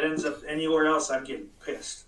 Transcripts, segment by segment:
ends up anywhere else, I'm getting pissed.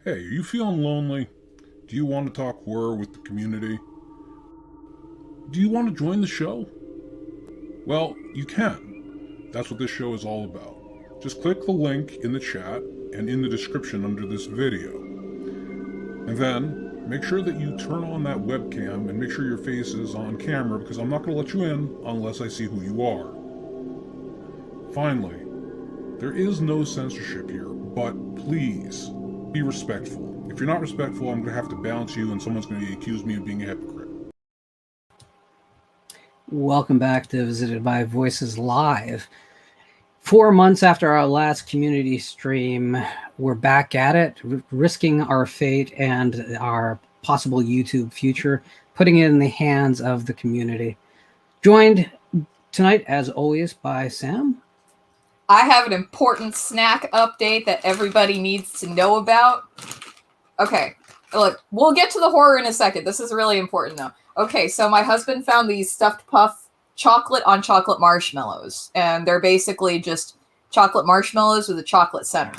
Hey, are you feeling lonely? Do you want to talk horror with the community? Do you want to join the show? Well, you can. That's what this show is all about. Just click the link in the chat and in the description under this video. And then, make sure that you turn on that webcam and make sure your face is on camera because I'm not going to let you in unless I see who you are. Finally, there is no censorship here, but please, be respectful. If you're not respectful, I'm going to have to bounce you and someone's going to accuse me of being a hypocrite. Welcome back to Visited by Voices Live. 4 months after our last community stream, we're back at it, risking our fate and our possible YouTube future, putting it in the hands of the community. Joined tonight, as always, by Sam. I have an important snack update that everybody needs to know about. Okay, look, we'll get to the horror in a second. This is really important, though. Okay, so my husband found these stuffed puff chocolate on chocolate marshmallows, and they're basically just chocolate marshmallows with a chocolate center.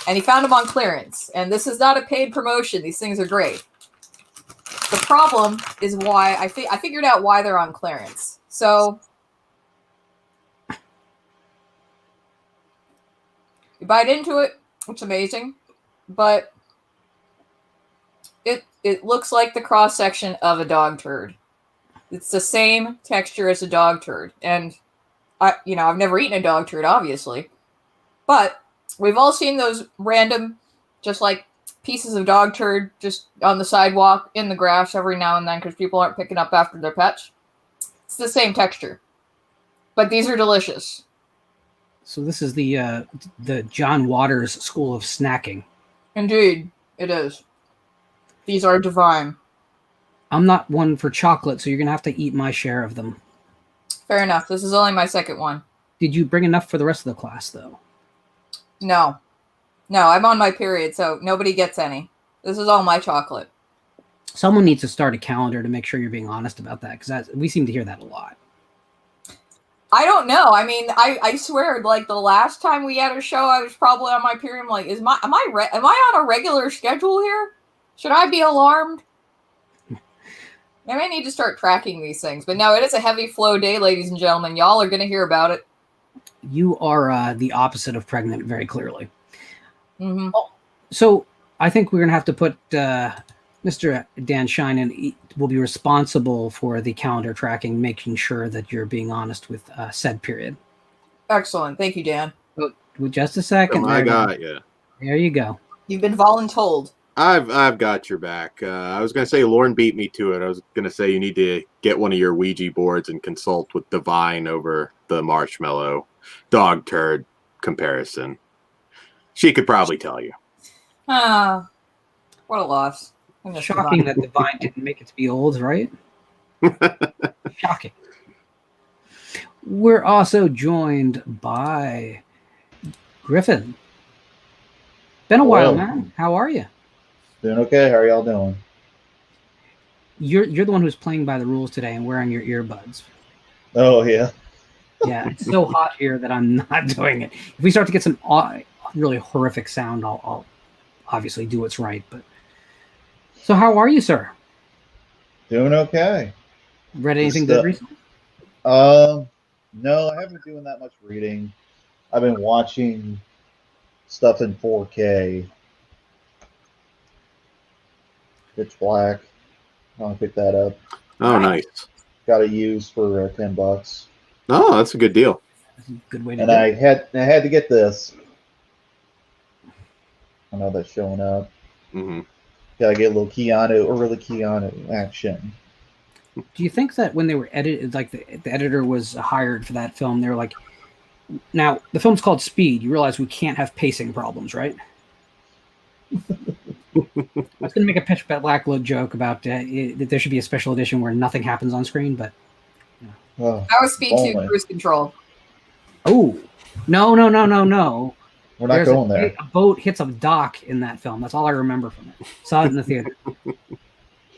And he found them on clearance, and this is not a paid promotion. These things are great. The problem is why I figured out why they're on clearance. So you bite into it, it's amazing, but it looks like the cross-section of a dog turd. It's the same texture as a dog turd. And I've never eaten a dog turd, obviously. But we've all seen those random, just like pieces of dog turd just on the sidewalk, in the grass every now and then because people aren't picking up after their pets. It's the same texture. But these are delicious. So this is the John Waters School of Snacking. Indeed, it is. These are divine. I'm not one for chocolate, so you're going to have to eat my share of them. Fair enough. This is only my second one. Did you bring enough for the rest of the class, though? No. No, I'm on my period, so nobody gets any. This is all my chocolate. Someone needs to start a calendar to make sure you're being honest about that, because we seem to hear that a lot. I don't know. I mean, I swear, like the last time we had a show, I was probably on my period. I'm like, am I on a regular schedule here? Should I be alarmed? Maybe I need to start tracking these things. But no, it is a heavy flow day, ladies and gentlemen. Y'all are going to hear about it. You are the opposite of pregnant, very clearly. Mm-hmm. So I think we're going to have to put Mr. Dan Shinen will be responsible for the calendar tracking, making sure that you're being honest with said period. Excellent. Thank you, Dan. Just a second. I got you. There you go. You've been voluntold. I've got your back. I was going to say Lauren beat me to it. I was going to say you need to get one of your Ouija boards and consult with Divine over the marshmallow dog turd comparison. She could probably tell you. Ah, what a loss. Shocking that Divine didn't make it to be old, right? Shocking. We're also joined by Griffin. Been a while, man. How are you? Doing okay. How are y'all doing? You're the one who's playing by the rules today and wearing your earbuds. Oh, yeah. Yeah, it's so hot here that I'm not doing it. If we start to get some really horrific sound, I'll obviously do what's right. But so, how are you, sir? Doing okay. Read anything good recently? No, I haven't been doing that much reading. I've been watching stuff in 4K. Pitch Black. I want to pick that up. Oh, nice. Got it used for $10. Oh, that's a good deal. That's a good way to and I had to get this. I know that's showing up. Hmm. Gotta get a little early Keanu action. Do you think that when they were edited, like the editor was hired for that film, they were like, now the film's called Speed. You realize we can't have pacing problems, right? I was going to make a Pitch Black load joke about that there should be a special edition where nothing happens on screen, but Oh, That was Speed 2 only. Cruise Control. oh no. We're not going there. A boat hits a dock in that film. That's all I remember from it. Saw it in the theater,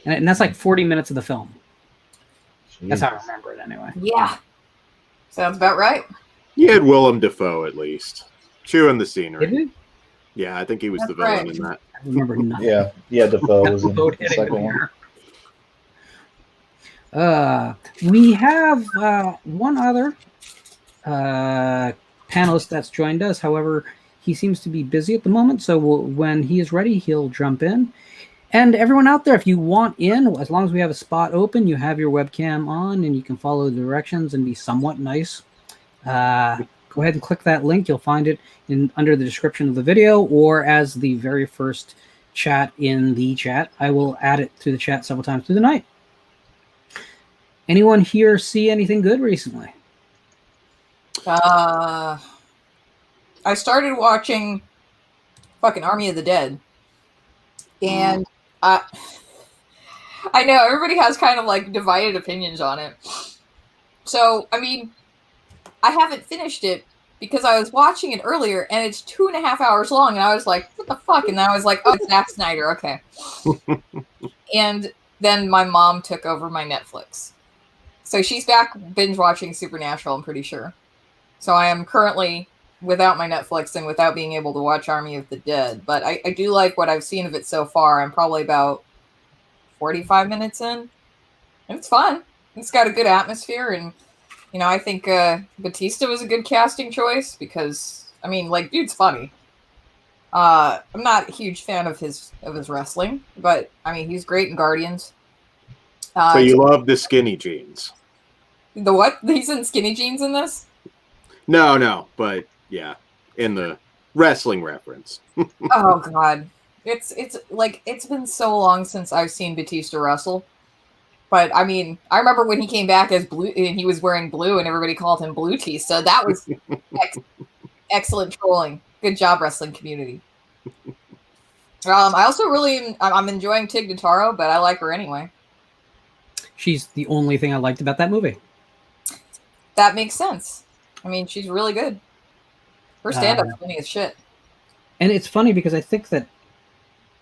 and that's like 40 minutes of the film. That's how I remember it anyway. Yeah. Sounds about right. You had Willem Dafoe at least chewing the scenery. Did we? Yeah, I think he was That's the villain right. in that. I remember nothing. Yeah, Defoe was in Boat the hitting the second one. air. We have one other panelist that's joined us. However, he seems to be busy at the moment, so when he is ready, he'll jump in. And everyone out there, if you want in, as long as we have a spot open, you have your webcam on, and you can follow the directions and be somewhat nice. Go ahead and click that link. You'll find it under the description of the video, or as the very first chat in the chat. I will add it to the chat several times through the night. Anyone here see anything good recently? I started watching fucking Army of the Dead. And I know everybody has kind of like divided opinions on it. So, I mean, I haven't finished it because I was watching it earlier and it's 2.5 hours long. And I was like, what the fuck? And then I was like, oh, it's Zack Snyder. Okay. And then my mom took over my Netflix. So she's back binge watching Supernatural, I'm pretty sure. So I am currently without my Netflix and without being able to watch Army of the Dead. But I do like what I've seen of it so far. I'm probably about 45 minutes in. And it's fun. It's got a good atmosphere. And, you know, I think Batista was a good casting choice because, I mean, like, dude's funny. I'm not a huge fan of his wrestling. But, I mean, he's great in Guardians. So you love the skinny jeans? The what? He's in skinny jeans in this? No, but yeah, in the wrestling reference. Oh god, it's like it's been so long since I've seen Batista wrestle. But I mean, I remember when he came back as blue and he was wearing blue, and everybody called him Blue Tista. That was excellent trolling. Good job, wrestling community. I also I'm enjoying Tig Notaro, but I like her anyway. She's the only thing I liked about that movie. That makes sense. I mean, she's really good. Her stand-up's funny as shit. And it's funny because I think that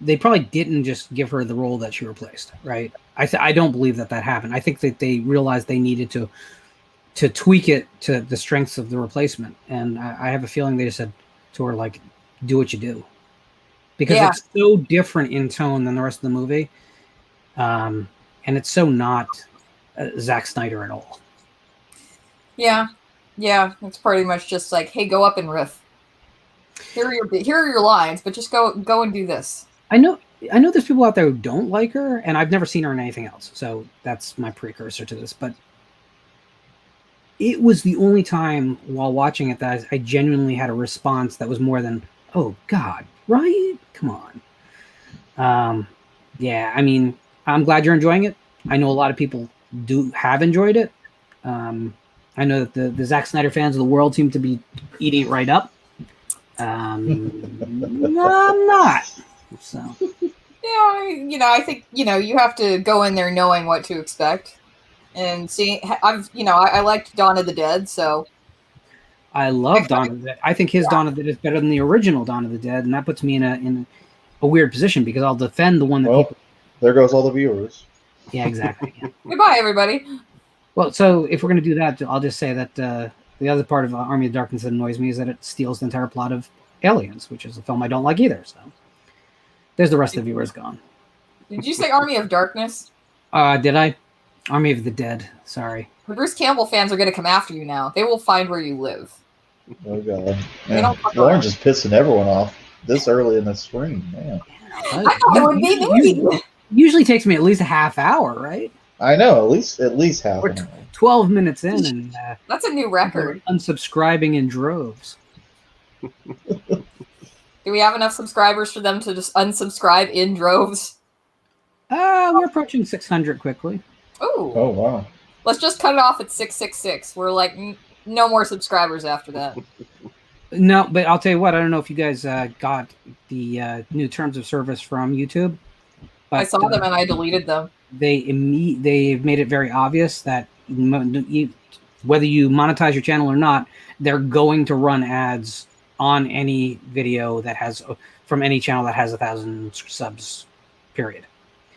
they probably didn't just give her the role that she replaced, right? I don't believe that happened. I think that they realized they needed to tweak it to the strengths of the replacement. And I have a feeling they just said to her, like, do what you do. Because it's so different in tone than the rest of the movie. And it's so not Zack Snyder at all. Yeah, it's pretty much just like, hey, go up and riff. Here are your lines, but just go and do this. I know there's people out there who don't like her, and I've never seen her in anything else, so that's my precursor to this. But it was the only time while watching it that I genuinely had a response that was more than, oh God, right? Come on. Yeah, I mean, I'm glad you're enjoying it. I know a lot of people have enjoyed it. I know that the Zack Snyder fans of the world seem to be eating it right up. I'm not. So. Yeah, you know, I think, you know, you have to go in there knowing what to expect. And see, I liked Dawn of the Dead, so. I love Dawn of the Dead. I think his Dawn of the Dead is better than the original Dawn of the Dead, and that puts me in a weird position because I'll defend the one that people. There goes all the viewers. Yeah, exactly. Yeah. Goodbye, everybody. Well, so if we're going to do that, I'll just say that the other part of Army of Darkness that annoys me is that it steals the entire plot of Aliens, which is a film I don't like either. So there's the rest of the viewers gone. Did you say Army of Darkness? Did I? Army of the Dead. Sorry. The Bruce Campbell fans are going to come after you now. They will find where you live. Oh god. They don't fuck Lauren's around. just pissing everyone off this early in the stream, man. I thought it would be me. Usually takes me at least a half hour, right? I know, at least half We're an hour. 12 minutes in, and That's a new record. unsubscribing in droves. Do we have enough subscribers for them to just unsubscribe in droves? We're approaching 600 quickly. Ooh. Oh wow. Let's just cut it off at 666. We're like, no more subscribers after that. No, but I'll tell you what. I don't know if you guys got the new terms of service from YouTube. But, I saw them and I deleted them. They've made it very obvious that whether you monetize your channel or not, they're going to run ads on any video that has from any channel that has 1,000 subs. Period.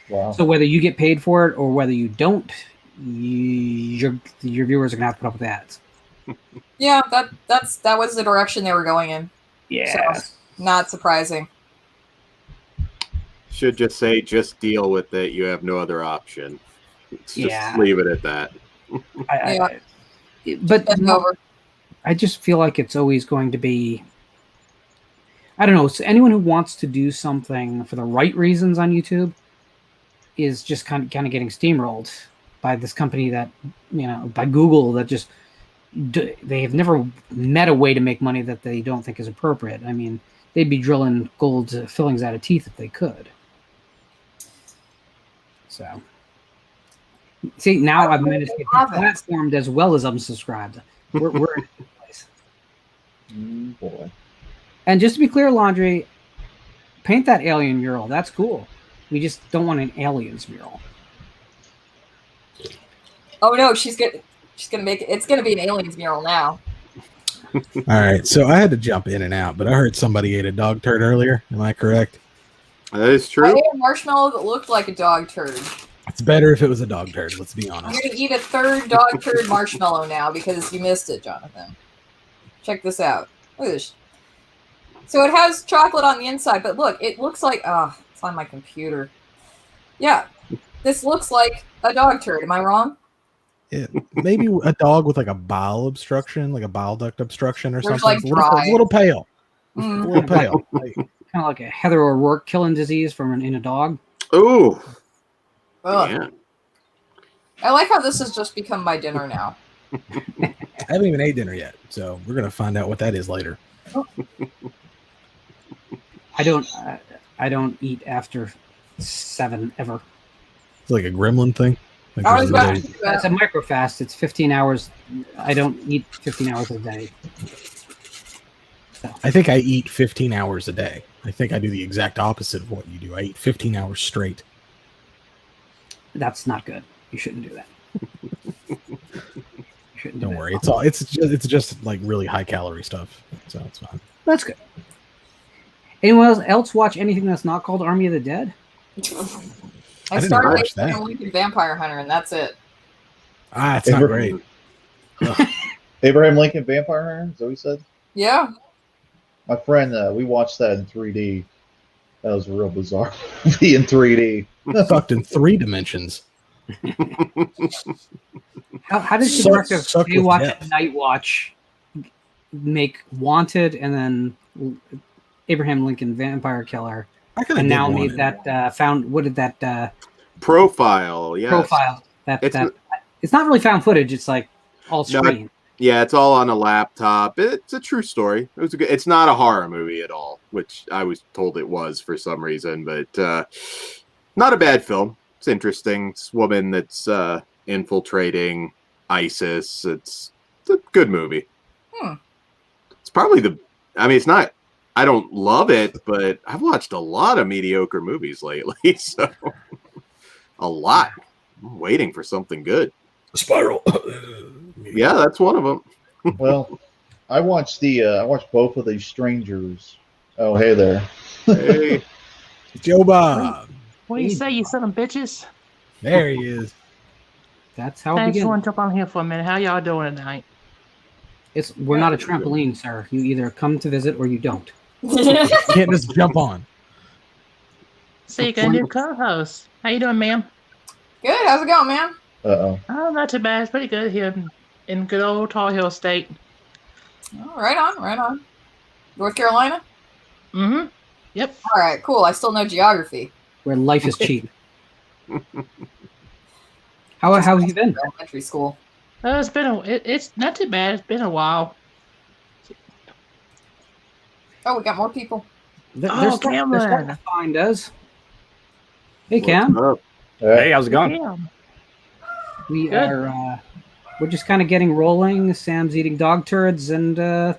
Wow. So whether you get paid for it or whether you don't, your viewers are gonna have to put up with ads. Yeah, that was the direction they were going in. Yeah. So, not surprising. Should just say, just deal with it. You have no other option. Just leave it at that. But I just feel like it's always going to be. I don't know. So anyone who wants to do something for the right reasons on YouTube is just kind of getting steamrolled by this company that, by Google, that just they have never met a way to make money that they don't think is appropriate. I mean, they'd be drilling gold fillings out of teeth if they could. So, see, now I've managed to get platformed as well as unsubscribed. We're in a good place. Boy. And just to be clear, Laundry, paint that alien mural. That's cool. We just don't want an aliens mural. Oh no, she's gonna make it. It's gonna be an aliens mural now. All right, so I had to jump in and out, but I heard somebody ate a dog turd earlier. Am I correct? That is true. I ate a marshmallow that looked like a dog turd. It's better if it was a dog turd. Let's be honest. I'm gonna eat a third dog turd marshmallow now because you missed it, Jonathan. Check this out. Look at this. So it has chocolate on the inside, but look, it looks like it's on my computer. Yeah, this looks like a dog turd. Am I wrong? Maybe a dog with like a bowel obstruction, like a bile duct obstruction or There's something. like It's a little pale. Mm. A little pale. Kind of like a Heather O'Rourke killing disease in a dog. Ooh. Ugh. Yeah. I like how this has just become my dinner now. I haven't even ate dinner yet, so we're gonna find out what that is later. I don't eat after 7 ever. It's like a gremlin thing. Like I was there's about no- to do that. It's a microfast. It's 15 hours. I don't eat 15 hours a day. I think I eat 15 hours a day. I think I do the exact opposite of what you do. I eat 15 hours straight. That's not good. You shouldn't do that. You shouldn't do Don't that. worry. It's just like really high calorie stuff. So it's fine. That's good. Anyone else watch anything that's not called Army of the Dead? I didn't started watch that. Lincoln Vampire Hunter, and that's it. It's not great. Abraham Lincoln Vampire Hunter, is that what you said? Yeah. My friend, we watched that in 3D. That was a real bizarre movie in 3D. Fucked in 3 dimensions. How did the Sucked director with you watch depth. Night Watch make Wanted and then Abraham Lincoln Vampire Killer I could and now made that found what did that Profile. Yeah. profile it's not really found footage, it's like all screen. Yeah, it's all on a laptop. It's a true story. It's not a horror movie at all, which I was told it was for some reason, but not a bad film. It's interesting. It's a woman that's infiltrating ISIS. It's a good movie. It's probably it's not, I don't love it, but I've watched a lot of mediocre movies lately, so a lot. I'm waiting for something good. Spiral. Yeah, that's one of them. Well, I watched both of these strangers. Oh, hey there. Hey. Joe Bob. What do you say, you son of bitches? There he is. That's how it Thanks begins. for jump on here for a minute. How y'all doing tonight? We're not a trampoline, sir. You either come to visit or you don't. You can't just jump on. So you got a new co-host. How you doing, ma'am? Good. How's it going, man? Uh-oh. Oh, not too bad. It's pretty good here in good old Tar Heel State. Oh, right on. Right on. North Carolina? Mm-hmm. Yep. All right, cool. I still know geography. Where life is cheap. How have you been? Elementary school. It's not too bad. It's been a while. Oh, we got more people. They're starting to find us. Hey, Cam. What's up? Hey, how's it going? Damn. We are. We're just kind of getting rolling. Sam's eating dog turds, and I'm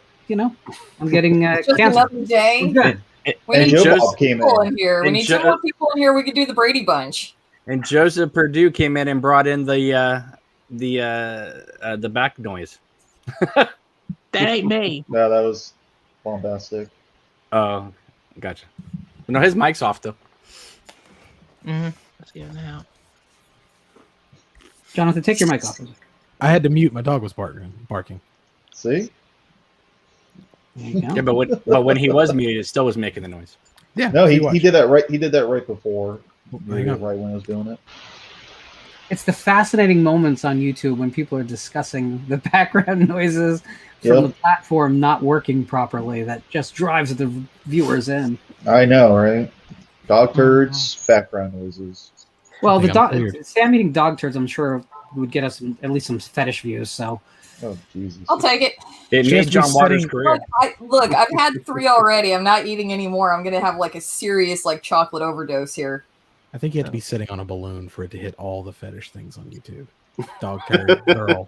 getting Just cancer. another day. We're good. We And need Joe two Bob came people in. in here. We And need two more people in here. We could do the Brady Bunch. And Joseph Purdue came in and brought in the back noise. That ain't me. No, that was bombastic. Oh, gotcha. No, his mic's off though. Mm-hmm. Let's get it now. Jonathan, take your mic off. I had to mute. My dog was barking. See? There you go. Yeah, but when he was muted, it still was making the noise. Yeah. No, he watched. did that right. He did that right before. There you go. Right when I was doing it. It's the fascinating moments on YouTube when people are discussing the background noises from the platform not working properly that just drives the viewers in. I know, right? Dog turds, background noises. Well, I the think I'm cleared. Sam eating dog turds, I'm sure, would get us at least some fetish views. So Oh Jesus! I'll take it. It She has made to be John Waters' setting- career. Look, I've had 3 already. I'm not eating any more. I'm gonna have like a serious chocolate overdose here. I think you have to be sitting on a balloon for it to hit all the fetish things on YouTube. Dog turd, girl,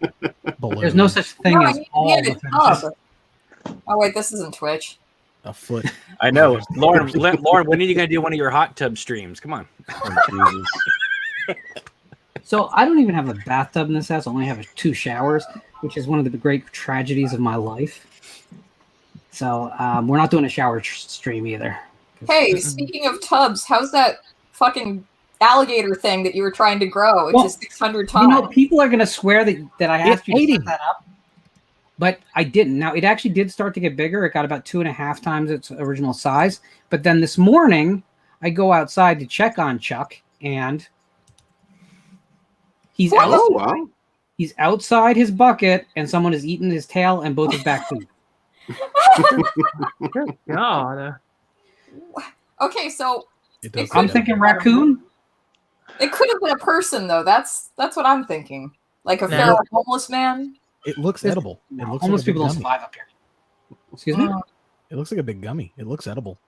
balloon. there's no such thing No, I as need to all get the it fetishes. up. Oh wait, this isn't Twitch. a foot. I know, Lauren. Lauren, when are you gonna do one of your hot tub streams? Come on. Oh, Jesus. So I don't even have a bathtub in this house. I only have 2 showers, which is one of the great tragedies of my life. So we're not doing a shower stream either. Hey, speaking of tubs, how's that fucking alligator thing that you were trying to grow? It's Well, just 600 times. People are going to swear that I asked you to 80. set that up, but I didn't. Now, it actually did start to get bigger. It got about 2.5 times its original size. But then this morning, I go outside to check on Chuck, and he's What? outside. Oh, wow. He's outside his bucket, and someone has eaten his tail and both his back feet. Good God. Okay, so It does I'm say thinking that. raccoon. it could have been a person though. That's what I'm thinking. Like a No. feral homeless man. It looks edible. It looks Homeless like a big people don't gummy. survive up here. Excuse me. It looks like a big gummy. It looks edible.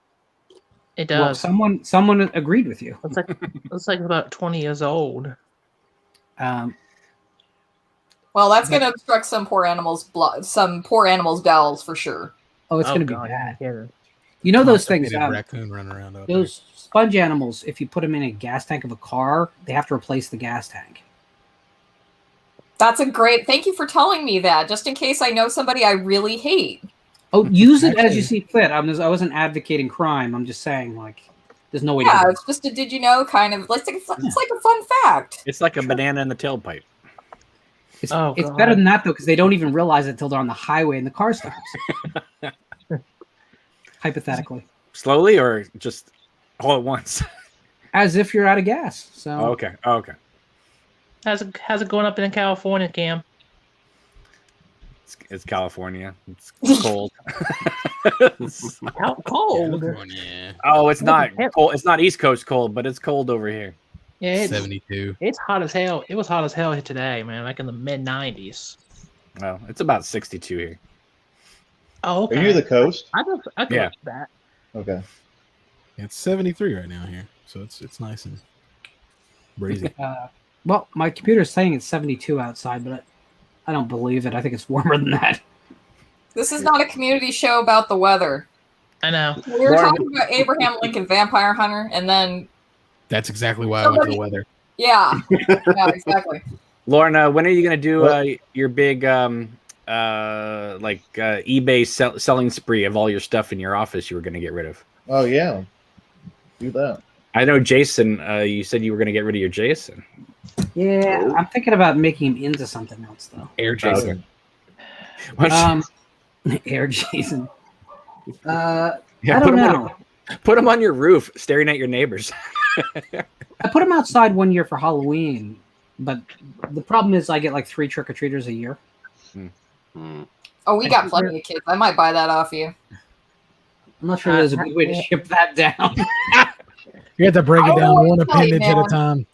It Well, does. someone agreed with you. Looks like about 20 years old. Well, that's going to obstruct some poor animal's bowels for sure. Oh, it's Oh, going to be God, bad. yeah. You know those things. Constipated raccoon running around out there. Those sponge animals, if you put them in a gas tank of a car, they have to replace the gas tank. That's a great. Thank you for telling me that. Just in case I know somebody I really hate. Oh, use it as you Actually- see fit. I wasn't advocating crime. I'm just saying, there's no way Yeah, to do it's just a did you know kind of. It's like a fun fact. It's like a banana in the tailpipe. It's, Oh, it's God. better than that, though, because they don't even realize it until they're on the highway and the car stops. Hypothetically. Slowly or just all at once? As if you're out of gas. So Oh, okay. Oh, okay. How's it going up in California, Cam? It's California. It's cold. How cold? California. Oh, it's not cold. It's not East Coast cold, but it's cold over here. Yeah, it's 72. It's hot as hell. It was hot as hell today, man. Like in the mid 90s. Well, it's about 62 here. Oh, okay. Are you near the coast? I go Yeah. with that. Okay. It's 73 right now here, so it's nice and breezy. well, my computer's saying it's 72 outside, but I don't believe it. I think it's warmer than that. This is not a community show about the weather. I know. We were talking about Abraham Lincoln Vampire Hunter, and then That's exactly why I went to the weather. yeah, exactly. Lauren, when are you going to do your big eBay selling spree of all your stuff in your office you were going to get rid of? Oh yeah. Do that. I know Jason, you said you were going to get rid of your Jason. Yeah, I'm thinking about making him into something else, though. Air Jason. Air Jason. Yeah, I don't know. Put him on your roof, staring at your neighbors. I put him outside one year for Halloween, but the problem is I get like 3 trick-or-treaters a year. Oh, we got plenty of kids. I might buy that off you. I'm not sure there's a good way to ship that down. You have to break it I down don't one know, appendage at a man. time.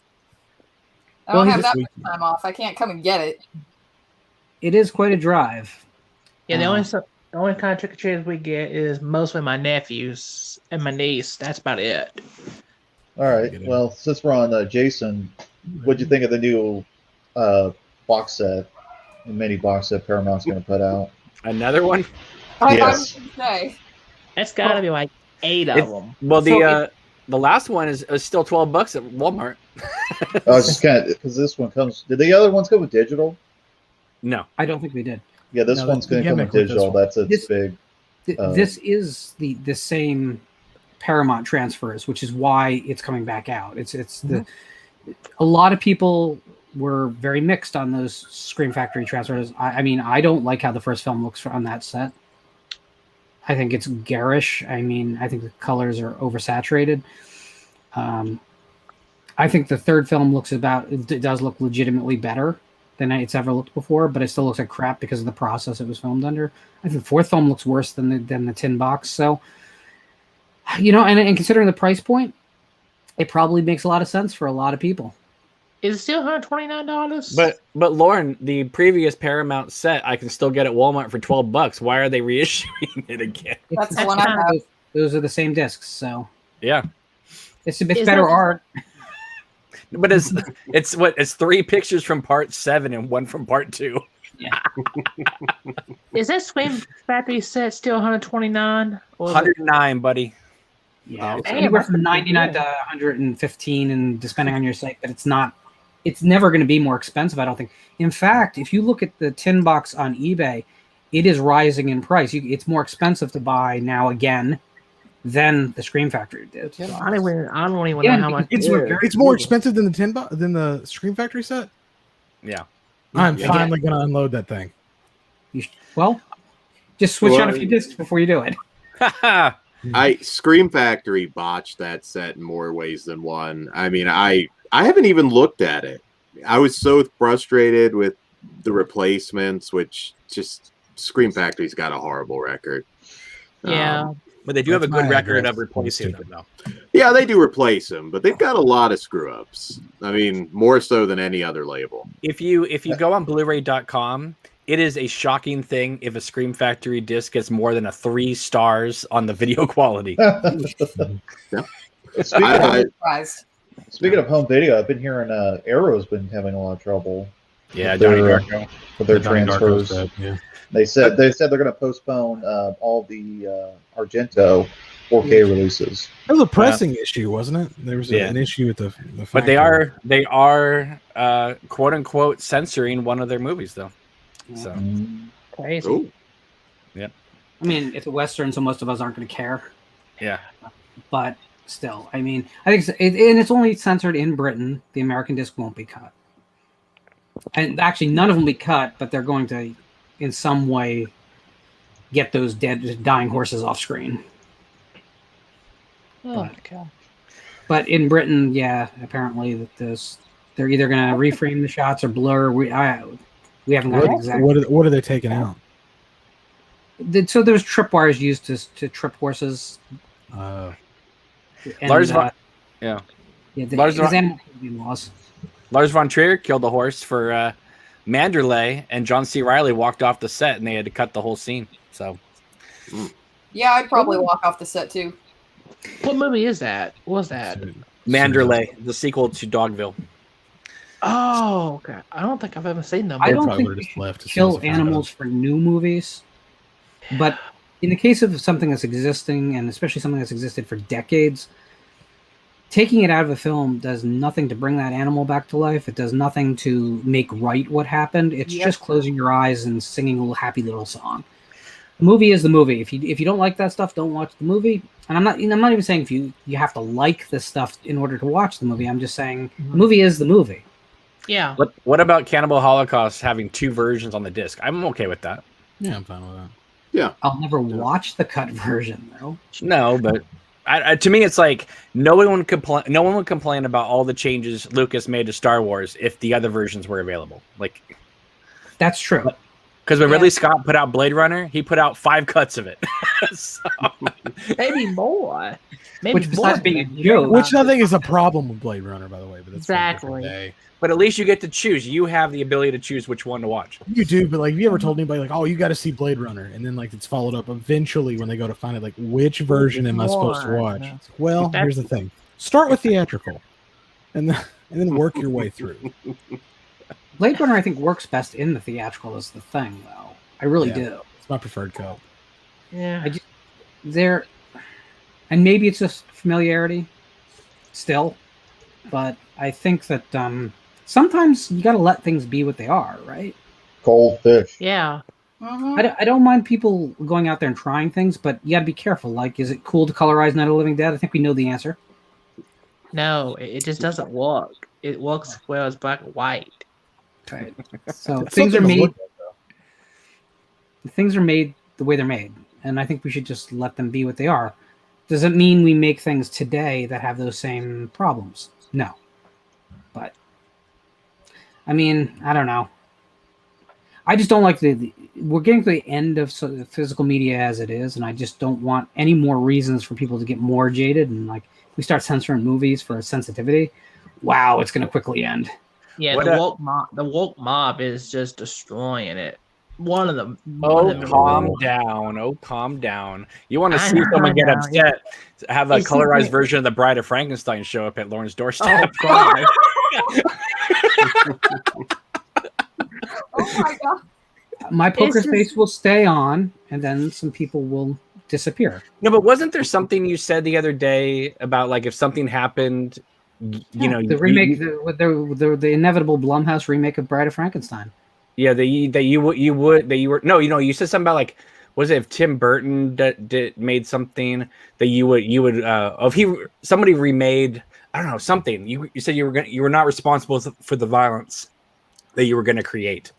I don't Well, have he's- that much time off. I can't come and get it. It is quite a drive. Yeah, the The only kind of trick or treaters we get is mostly my nephews and my niece. That's about it. All right. Well, since we're on Jason, what'd you think of the new box set, the mini box set Paramount's going to put out? Another one? Yes. That's got to be like 8 of them. Well, the last one is still $12 at Walmart. I was just kind of because this one comes. Did the other ones come with digital? No, I don't think we did. Yeah, this one's going to come with digital. That's a big. This is the same Paramount transfers, which is why it's coming back out. It's a lot of people were very mixed on those Scream Factory transfers. I mean, I don't like how the first film looks on that set. I think it's garish. I mean, I think the colors are oversaturated. I think the third film it does look legitimately better than it's ever looked before, but it still looks like crap because of the process it was filmed under. I think the fourth film looks worse than the tin box. So, and considering the price point, it probably makes a lot of sense for a lot of people. Is it still $129? But Lauren, the previous Paramount set I can still get at Walmart for $12. Why are they reissuing it again? That's the one I have. Those are the same discs, so yeah, it's better art. But it's 3 pictures from part 7 and 1 from part 2. Yeah. Is that Scream Factory set still $129? $109, buddy. Yeah, it's anywhere from $99 to $115, and depending on your site, but it's never going to be more expensive, I don't think. In fact, if you look at the tin box on eBay, it is rising in price. It's more expensive to buy now again than the Scream Factory did. So. I don't even know how much it's more expensive than the Scream Factory set. Yeah, I'm finally going to unload that thing. Just switch out a few discs before you do it. Scream Factory botched that set in more ways than one. I mean, I haven't even looked at it. I was so frustrated with the replacements, which just Scream Factory's got a horrible record. Yeah. But they do have a good record of replacing them, though. Yeah, they do replace them, but they've got a lot of screw-ups. I mean, more so than any other label. If you go on Blu-ray.com, it is a shocking thing if a Scream Factory disc gets more than 3 stars on the video quality. Yeah. Speaking of home video, I've been hearing Arrow's been having a lot of trouble. Yeah, Johnny Darko. With their transfers. They said they're going to postpone all the Argento 4K releases. That was a pressing issue, wasn't it? There was an issue with the but they are quote unquote censoring one of their movies though. So crazy. Ooh. Yeah. I mean, it's a Western, so most of us aren't going to care. Yeah. But still, I mean, I think it's only censored in Britain. The American disc won't be cut. And actually, none of them will be cut, but they're going to, in some way, get those dying horses off screen. Oh, God. But in Britain, yeah, apparently they're either going to reframe the shots or blur. We haven't got exactly. What are they taking out? So there's tripwires used to trip horses. Lars von Trier killed a horse for Manderley, and John C. Reilly walked off the set, and they had to cut the whole scene. So, yeah, I'd probably walk off the set too. What movie is that? What was that? Manderley, the sequel to Dogville. Oh, okay. I don't think I've ever seen them. I don't think they kill animals for new movies, but in the case of something that's existing, and especially something that's existed for decades, taking it out of a film does nothing to bring that animal back to life. It does nothing to make right what happened. It's just closing your eyes and singing a little happy little song. The movie is the movie. If you don't like that stuff, don't watch the movie. And I'm not even saying if you have to like this stuff in order to watch the movie. I'm just saying the movie is the movie. Yeah. What about Cannibal Holocaust having 2 versions on the disc? I'm okay with that. Yeah, I'm fine with that. Yeah. I'll never watch the cut version though. No, but to me, it's like no one would complain about all the changes Lucas made to Star Wars if the other versions were available. Like, that's true. Because when Ridley Scott put out Blade Runner, he put out 5 cuts of it. So, Maybe more. Maybe Which besides more being a than joke- Which I think is a problem with Blade Runner, by the way. But that's for a different Exactly. day. but at least you get to choose. You have the ability to choose which one to watch. You do, but like, have you ever told anybody like, "Oh, you got to see Blade Runner," and then like it's followed up eventually when they go to find it, like, which version am I supposed to watch? One. It's like, well, here's the thing: start with theatrical, and then work your way through. Blade Runner, I think, works best in the theatrical is the thing, though. I really Yeah. do. It's my preferred cut. Yeah. There, and maybe it's just familiarity still, but I think that sometimes you got to let things be what they are, right? Cold fish. Yeah. I don't mind people going out there and trying things, but you got to be careful. Like, is it cool to colorize Night of the Living Dead? I think we know the answer. No, it just doesn't work. It works well as black and white. Right. So It's things are something to made. look at, Things are made the way they're made, and I think we should just let them be what they are. Does it mean we make things today that have those same problems? No. But I mean, I don't know. I just don't like we're getting to the end of physical media as it is, and I just don't want any more reasons for people to get more jaded. And like, we start censoring movies for sensitivity. Wow, it's going to quickly end. Yeah, the woke mob is just destroying it. One of them. Calm down. Oh, calm down. You want to I see know, someone get I know, upset? Have a It's colorized okay. version of the Bride of Frankenstein show up at Lauren's doorstep. God. Oh my god. My poker just- face will stay on, and then some people will disappear. No, but wasn't there something you said the other day about like if something happened, you know, the remake, the inevitable Blumhouse remake of Bride of Frankenstein. yeah, you were you said something about like, was it if Tim Burton made something that you would somebody remade, I don't know, something you said you were not responsible for the violence that you were going to create.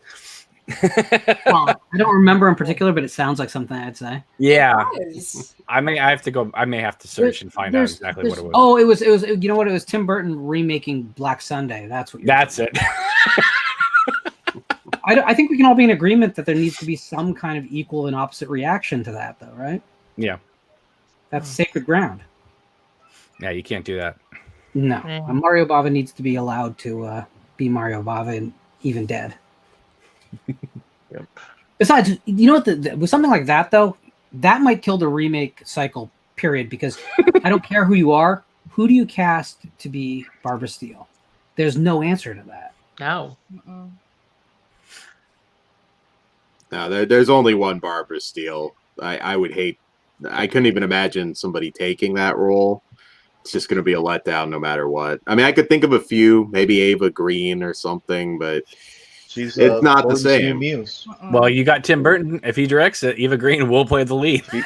Well, I don't remember in particular, but it sounds like something I'd say. Yeah, Yes. I may have to search and find out exactly what it was. Oh, it was. You know what? It was Tim Burton remaking Black Sunday. That's what. That's it. I think we can all be in agreement that there needs to be some kind of equal and opposite reaction to that, though, right? Yeah. That's sacred ground. Yeah, you can't do that. No, Yeah. Mario Bava needs to be allowed to be Mario Bava and even dead. Yep. Besides, you know what? With something like that, though, that might kill the remake cycle. Period. Because I don't care who you are. Who do you cast to be Barbara Steele? There's no answer to that. No. Mm-mm. No, there's only one Barbara Steele. I would hate. I couldn't even imagine somebody taking that role. It's just going to be a letdown no matter what. I mean, I could think of a few, maybe Ava Green or something, but She's it's not the Gordon's new same. muse. Mm-mm. Well, you got Tim Burton. If he directs it, Eva Green will play the lead. Right.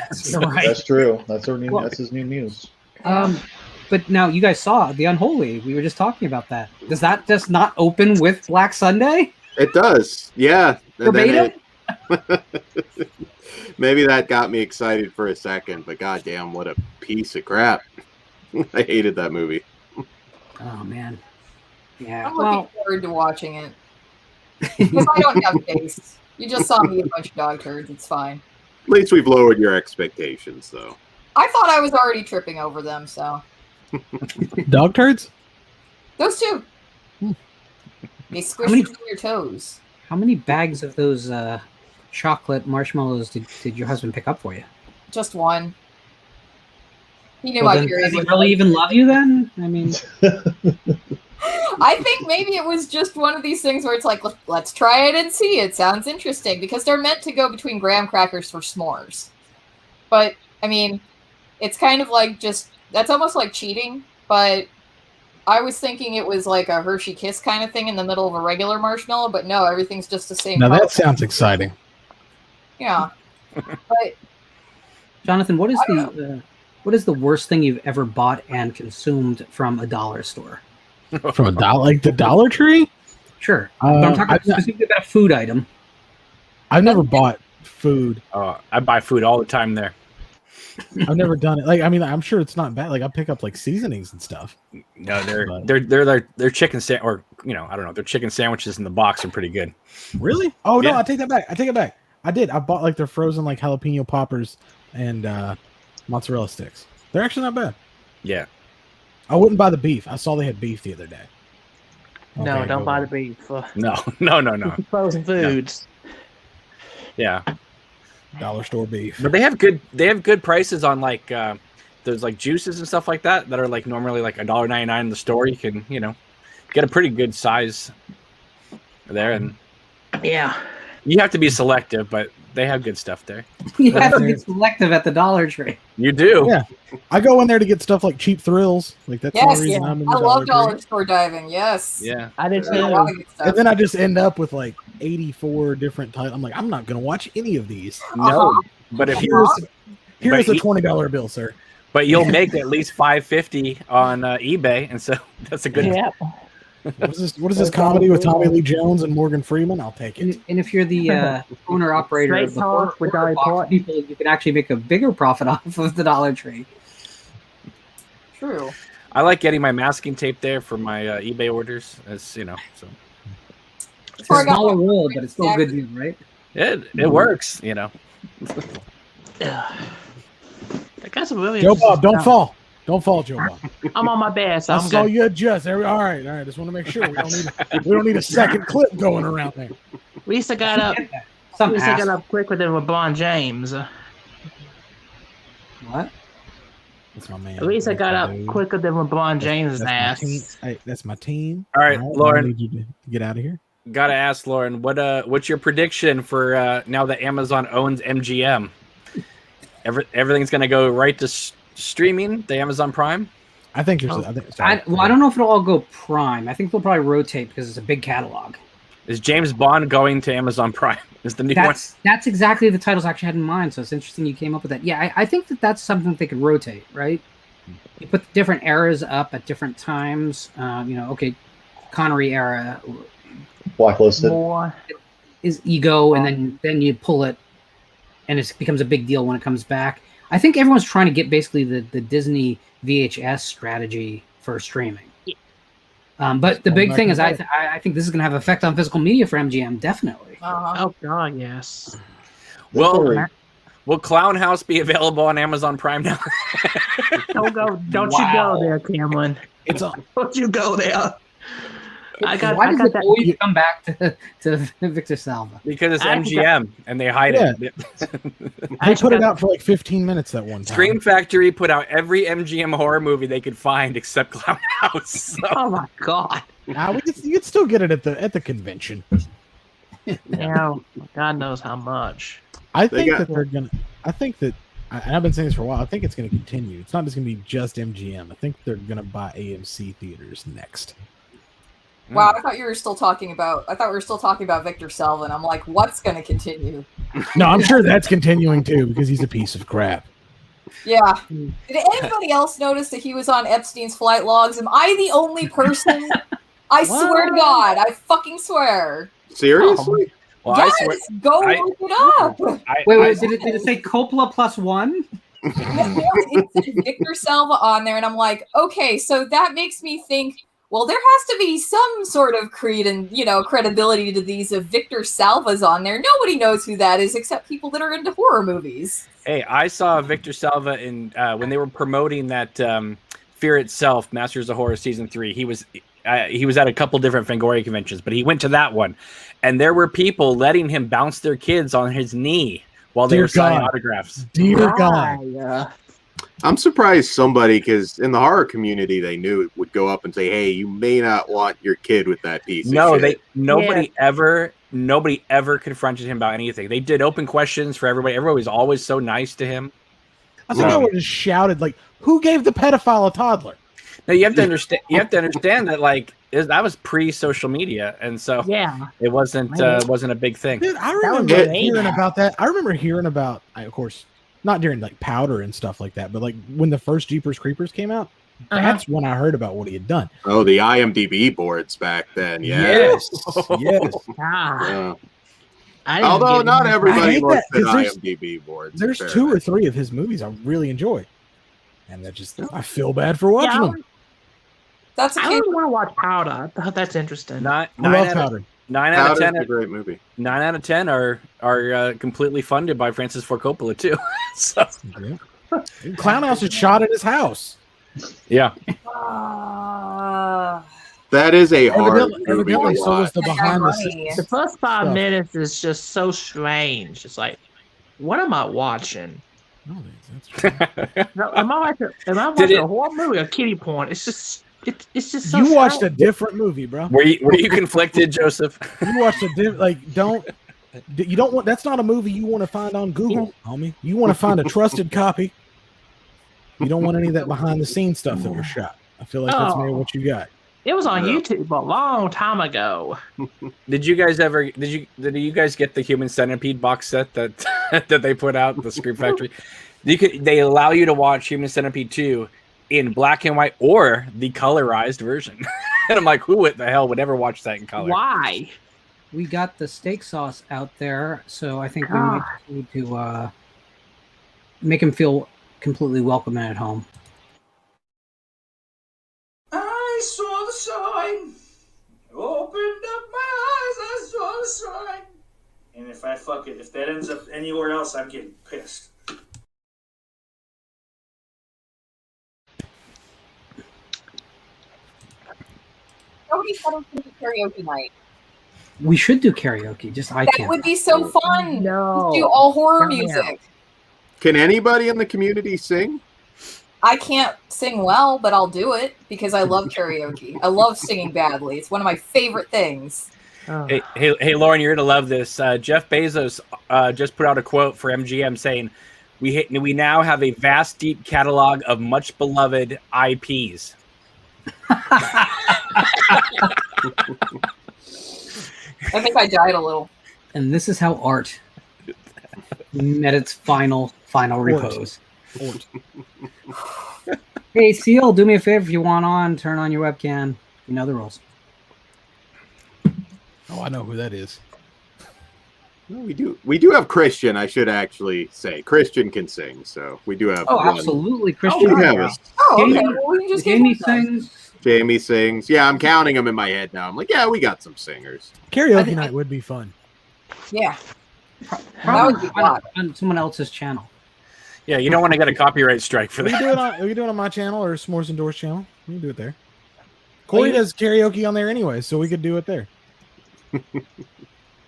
That's true. That's her new. Well- that's his new muse. But now you guys saw The Unholy. We were just talking about that. Does that just not open with Black Sunday? It does, yeah. And then Verbatim? maybe that got me excited for a second, but goddamn, what a piece of crap! I hated that movie. Oh man. Yeah. I'm Well, looking forward to watching it. Because I don't have taste. You just saw me eat a bunch of dog turds. It's fine. At least we've lowered your expectations, though. I thought I was already tripping over them, so. Dog turds? Those two. They squish many- between your toes. how many bags of those chocolate marshmallows did your husband pick up for you? Just one. He knew Well, my then, period does he was really even love you then? I mean, I think maybe it was just one of these things where it's like, let's try it and see. It sounds interesting because they're meant to go between graham crackers for s'mores. But I mean, it's kind of like that's almost like cheating. But I was thinking it was like a Hershey Kiss kind of thing in the middle of a regular marshmallow. But no, everything's just the same. Now color. that sounds exciting. Yeah. But Jonathan, what is the worst thing you've ever bought and consumed from a dollar store? From a dollar, like the Dollar Tree? Sure, but I'm talking I've, specifically about a food item. I've never bought food. I buy food all the time there. I've never done it. Like, I mean, I'm sure it's not bad. Like, I pick up like seasonings and stuff. No, they're chicken or I don't know. Their chicken sandwiches in the box are pretty good. Really? Oh no, Yeah. I take that back. I did. I bought like their frozen like jalapeno poppers and mozzarella sticks. They're actually not bad. Yeah. I wouldn't buy the beef. I saw they had beef the other day. No, Okay, don't go buy on. the beef. No. Frozen foods. Yeah. Dollar store beef. But they have good prices on like there's like juices and stuff like that are like normally like $1.99 in the store. You can, get a pretty good size there, and Yeah. you have to be selective, but they have good stuff there. You have to be selective at the Dollar Tree. You do. Yeah. I go in there to get stuff like cheap thrills. Like that's the Yes, only reason yeah. I'm in I the love Dollar dollar store diving. Yes. Yeah. I did There's a lot too. of good stuff. And then I just end up with like 84 different titles. I'm like, I'm not gonna watch any of these. No. But if you Here's But a $20 bill, sir. but you'll make at least $5.50 on eBay, and so that's a good. Yeah. What is this comedy with Tommy Lee Jones and Morgan Freeman? I'll take it. And if you're the owner operator Straight of the talk with Dolly box, Parton. people, you can actually make a bigger profit off of the Dollar Tree. True. I like getting my masking tape there for my eBay orders, as so It's a smaller roll, but it's still a good deal, right? it works. I got some really Joe Bob, don't stuff. fall. Don't fall, Joe Bob. I'm on my best. I I'm saw good. you adjust. All right. Just want to make sure we don't need a second clip going around there. We used to got up. Some We used to ass. got up quicker than LeBron James. What? That's my man. At least I got up Dude. quicker than LeBron James' That's my team. ass. Hey, that's my team. All right, I Lauren. need you to get out of here. Gotta ask Lauren, what's your prediction for now that Amazon owns MGM? Everything's gonna go right to streaming, the Amazon Prime. I think there's. I don't know if it'll all go Prime. I think they'll probably rotate because it's a big catalog. Is James Bond going to Amazon Prime? Is the new one? That's exactly the titles I actually had in mind. So it's interesting you came up with that. Yeah, I think that's something that they could rotate, right? You put different eras up at different times. Okay, Connery era Blacklisted. More. is Ego, and then you pull it, and it becomes a big deal when it comes back. I think everyone's trying to get basically the Disney VHS strategy for streaming. But the big thing is, I think this is going to have effect on physical media for MGM, definitely. Oh God, yes. Will Clownhouse be available on Amazon Prime now? Don't you go there, Cameron. It's on. Don't you go there. Why I does got it that. always come back to Victor Salva? Because it's I MGM and they hide it. They put it out for like 15 minutes that one time. Scream Factory put out every MGM horror movie they could find except Clownhouse. So. Oh my God. Nah, you could still get it at the convention. Yeah, God knows how much. I think that and I've been saying this for a while. I think it's going to continue. It's not just going to be just MGM. I think they're going to buy AMC theaters next. Wow, I thought we were still talking about Victor Salva, and I'm like, what's going to continue? No, I'm sure that's continuing too because he's a piece of crap. Yeah. Did anybody else notice that he was on Epstein's flight logs? Am I the only person? I swear to God, I fucking swear. Seriously? Well, yes, I swear, go look it up. Wait, did it say Coppola +1? It said Victor Salva on there, and I'm like, okay, so that makes me think, well, there has to be some sort of credibility to these if Victor Salva's on there. Nobody knows who that is except people that are into horror movies. Hey, I saw Victor Salva in when they were promoting that Fear Itself, Masters of Horror Season 3. He was at a couple different Fangoria conventions, but he went to that one. And there were people letting him bounce their kids on his knee while they were signing autographs. Dear God. I'm surprised somebody, because in the horror community, they knew it would go up and say, hey, you may not want your kid with that piece of shit. Nobody ever confronted him about anything. They did open questions for everybody. Everybody was always so nice to him. I think I would have shouted, like, who gave the pedophile a toddler? Now you have to understand. You have to understand that that was pre-social media, and so it wasn't a big thing. Dude, I remember hearing about that. I remember hearing about, of course, not during like Powder and stuff like that, but like when the first Jeepers Creepers came out. That's when I heard about what he had done. Oh, the IMDb boards back then. Yeah. Yes. Yes. Yeah. I didn't Although get not it. I everybody hate looks that, at 'cause IMDb boards. There's fair 2 or enough. 3 of his movies I really enjoy, and that just I feel bad for watching Yeah, them. That's a I case. really want to watch Powder. I thought that's interesting. I love Powder. 9 out of Powder's 10. a great movie. 9 out of 10 are completely funded by Francis Ford Coppola too. So Yeah. Clownhouse is shot at his house. yeah, That is a hard Evidently, movie to so was watch. the behind the Money. scenes. The first 5 Stuff. minutes is just so strange. It's like, what am I watching? No, that's true. No, am I watching a horror movie or kiddie porn? It's just so You watched a strange. different movie, bro. were you conflicted, Joseph? You watched a you don't want. That's not a movie you want to find on Google, homie. You want to find a trusted copy. You don't want any of that behind the scenes stuff that was shot. I feel like that's maybe what you got. It was on Yeah. YouTube a long time ago. Did you guys get the Human Centipede box set that that they put out, the Scream Factory? They allow you to watch Human Centipede 2 in black and white or the colorized version. And I'm like, who the hell would ever watch that in color? Why? We got the steak sauce out there, so I think we might need to make him feel completely welcome and at home. I saw the sign. Opened up my eyes. I saw the sign. And if that ends up anywhere else, I'm getting pissed. Nobody said it was karaoke night. We should do karaoke, just I That can't. would be so fun. No. Do all horror Count me music. out. Can anybody in the community sing? I can't sing well, but I'll do it because I love karaoke. I love singing badly. It's one of my favorite things. Oh. Hey, Lauren, you're gonna love this. Jeff Bezos just put out a quote for MGM saying, "We now have a vast, deep catalog of much beloved IPs." I think I died a little. And this is how art met its final repose. Hey, Seal, do me a favor if you want on, turn on your webcam. You know the rules. Oh, I know who that is. Well, we do have Christian. I should actually say Christian can sing, so we do have. Oh, one. absolutely, Christian. We have a- Oh, okay. Jamie- Well, we can just Jamie get one. sings. Jamie sings. Yeah, I'm counting them in my head now. I'm like, yeah, we got some singers. Karaoke night would be fun. Yeah. Probably would be on someone else's channel. Yeah, you don't want to get a copyright strike for We can that. do it on my channel or S'mores and Doors channel. We can do it there. Corey does karaoke on there anyway, so we could do it there.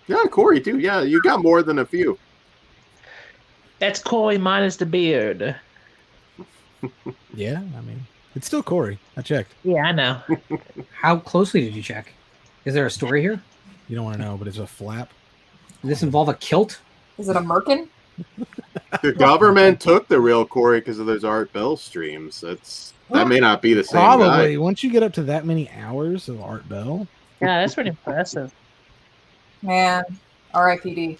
Yeah, Corey too. Yeah, you got more than a few. That's Corey minus the beard. Yeah, I mean, it's still Corey. I checked. Yeah, I know. How closely did you check? Is there a story here? You don't want to know, but it's a flap. Does this involve a kilt? Is it a merkin? The government took the real Corey because of those Art Bell streams. That may not be the same Probably. guy. Once you get up to that many hours of Art Bell, Yeah, that's pretty impressive. Man, R.I.P.D.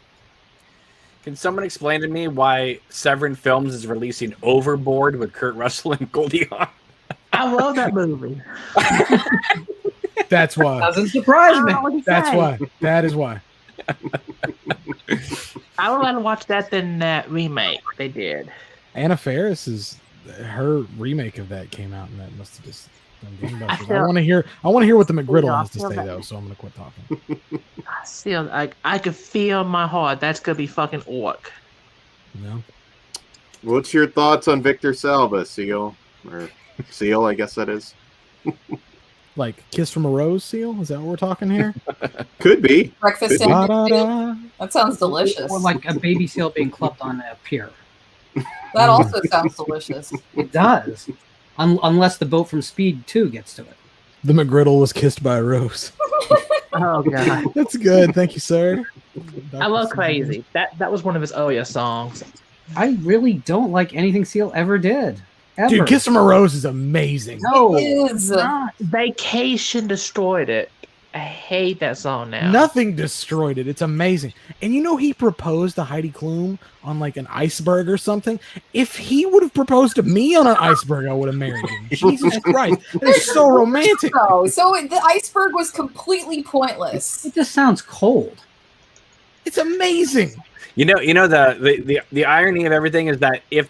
Can someone explain to me why Severin Films is releasing Overboard with Kurt Russell and Goldie Hawn? I love that movie. that's why. Doesn't surprise me. That's why. That is why. I would rather watch that than that remake they did. Anna Faris her remake of that came out, and that must have just done gangbusters. I want to hear what the McGriddle has to say though, so I'm gonna quit talking. Still, like I could feel in my heart that's gonna be fucking orc. No. What's your thoughts on Victor Salva, Seal? Or Seal, I guess that is. Like Kiss from a Rose, Seal? Is that what we're talking here? Could be. Breakfast Could be. sandwich. That sounds delicious. Or like a baby seal being clubbed on a pier. That also sounds delicious. It does. Unless the boat from Speed 2 gets to it. The McGriddle was kissed by a rose. Oh god, That's good. Thank you, sir. I love Crazy. That was one of his earlier songs. I really don't like anything Seal ever did. Ever. Dude, Kiss from a Rose is amazing. No, It is. it's not. Vacation destroyed it. I hate that song now. Nothing destroyed it. It's amazing. And you know he proposed to Heidi Klum on like an iceberg or something? If he would have proposed to me on an iceberg, I would have married him. Jesus Christ. That is so romantic. So the iceberg was completely pointless. It just sounds cold. It's amazing. You know the irony of everything is that if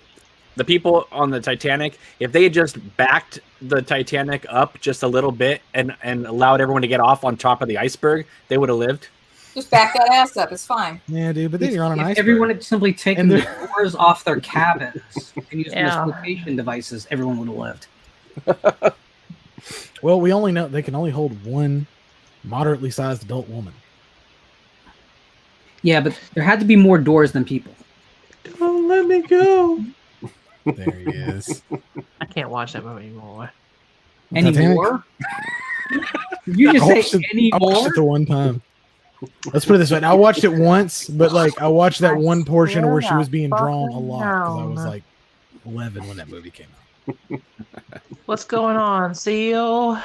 the people on the Titanic, if they had just backed the Titanic up just a little bit and allowed everyone to get off on top of the iceberg, they would have lived. Just back that ass up. It's fine. Yeah, dude. But then you're on an If iceberg. everyone had simply taken the doors off their cabins and used Yeah. flotation devices, everyone would have lived. Well, we only know they can only hold one moderately sized adult woman. Yeah, but there had to be more doors than people. Don't let me go. There he is. I can't watch that movie anymore. Anymore? Did you just I watched say it- I watched anymore? it the one time. Let's put it this way. I watched it once, but like I watched that one portion where she was being drawn a lot because I was like 11 when that movie came out. What's going on, Seal?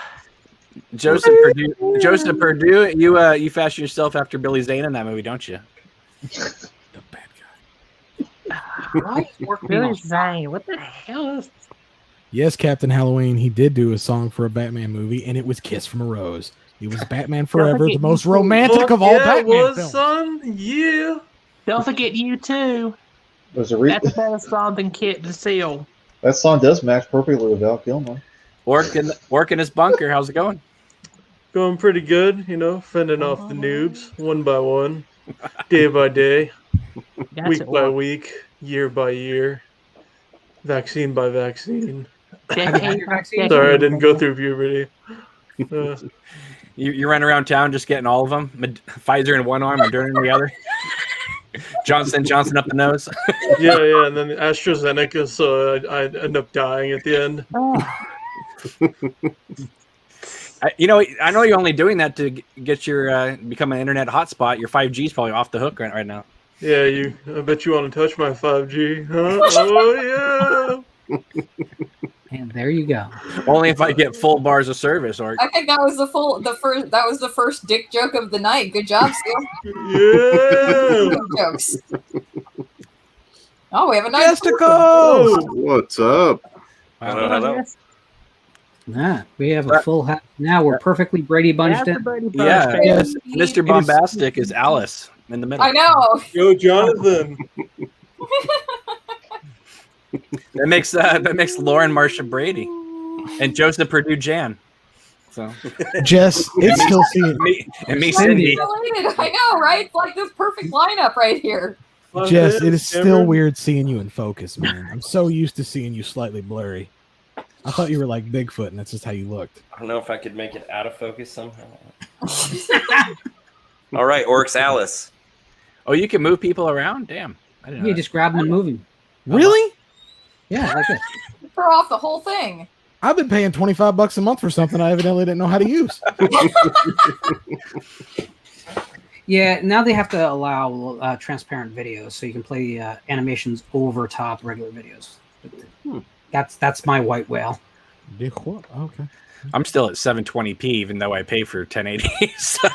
Joseph Perdue, you fashion yourself after Billy Zane in that movie, don't you? The bad guy. Why is work being Billy all Zane. What the hell is? Yes, Captain Halloween. He did do a song for a Batman movie, and it was "Kiss from a Rose." It was Batman Forever, the most romantic of all Batman was, films. son. Yeah. Don't forget you too. There's a That's a better song than Kit the Seal. that song does match perfectly with Val Kilmer. Work in his bunker. How's it going? Going pretty good, fending off the noobs one by one, day by day, That's week it, by work. week, year by year, vaccine by vaccine. Decade by decade. Sorry, I didn't go through puberty. You run around town just getting all of them. Pfizer in one arm, Moderna in the other. Johnson up the nose. Yeah, and then AstraZeneca, so I end up dying at the end. I know you're only doing that to get your become an internet hotspot. Your 5G is probably off the hook right now. Yeah, I bet you want to touch my 5G, huh? Oh yeah. And there you go. Only if I get full bars of service. Or I think that was the first dick joke of the night. Good job, Seal. Yeah. Dick jokes. Oh, we have a nice Oh, what's up? Hello. Yeah, we have a full house now. We're perfectly Brady bunched in. Yeah, yes. Mr. Bombastic is Alice in the middle. I know. Yo, Jonathan. That makes Lauren Marcia Brady and Joseph Perdue Jan. So Jess, it's still seeing me Cindy. Related. I know, right? It's like this perfect lineup right here. Jess, it is still weird seeing you in focus, man. I'm so used to seeing you slightly blurry. I thought you were like Bigfoot, and that's just how you looked. I don't know if I could make it out of focus somehow. All right, Orcs Alice. Oh, you can move people around? Damn. I didn't know You that. just grab them and move them. Really? Yeah, like this. Throw off the whole thing. I've been paying $25 a month for something I evidently didn't know how to use. Yeah, now they have to allow transparent videos, so you can play animations over top regular videos. That's my white whale. Okay. I'm still at 720p, even though I pay for 1080. So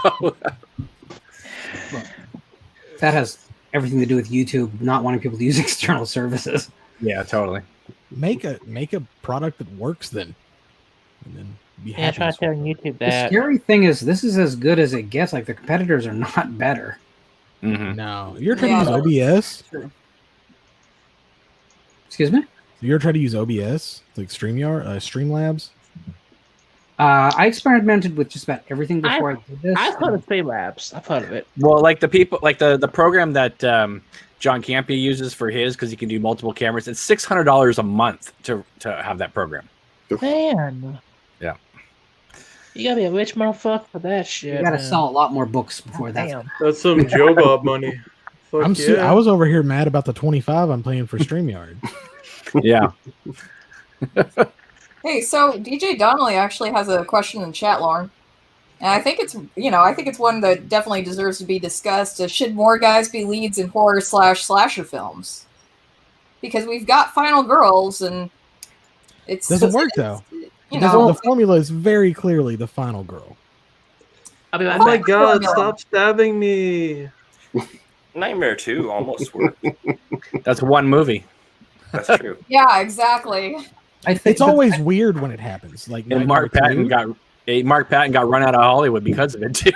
That has everything to do with YouTube not wanting people to use external services. yeah, totally. Make a product that works then. And then be Yeah, happy. try telling YouTube The that. scary thing is this is as good as it gets. Like the competitors are not better. Mm-hmm. No. You're trying to use OBS? Excuse me? You're trying to use OBS? Like Streamlabs? I experimented with just about everything before I did this. I've heard of Streamlabs. I've heard of it. Well, like the people, like the program that John Campia uses for his, because he can do multiple cameras. It's $600 a month to have that program. Man. Yeah. You gotta be a rich motherfucker for that shit. You got to man. sell a lot more books before that. Damn. That's some Joe Bob money. Fuck yeah. I was over here mad about the 25 I'm paying for StreamYard. Yeah. Hey, so DJ Donnelly actually has a question in chat, Lauren. And I think it's one that definitely deserves to be discussed. Should more guys be leads in horror / slasher films? Because we've got Final Girls, and it's Doesn't work though. The formula is very clearly the final girl. I'll be right Oh my back. god, stop stabbing me. Nightmare 2 almost worked. That's one movie. That's true. Yeah, exactly. I think It's always weird when it happens. Like And Mark Nightmare Patton 2. got Mark Patton got run out of Hollywood because of it too.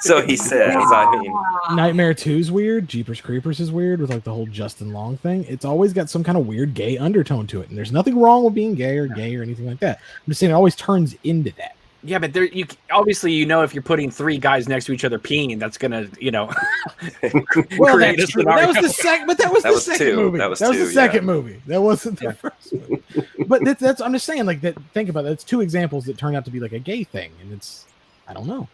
So he says. I mean, Nightmare 2's weird. Jeepers Creepers is weird with like the whole Justin Long thing. It's always got some kind of weird gay undertone to it, and there's nothing wrong with being gay or anything like that. I'm just saying it always turns into that. Yeah, but there, you obviously if you're putting 3 guys next to each other peeing, that's gonna Well, create that's a true. scenario. That was the second. But that was the second movie. That was the second movie. That wasn't the first movie. But that's I'm just saying, like that. Think about that. It's 2 examples that turn out to be like a gay thing, and it's I don't know.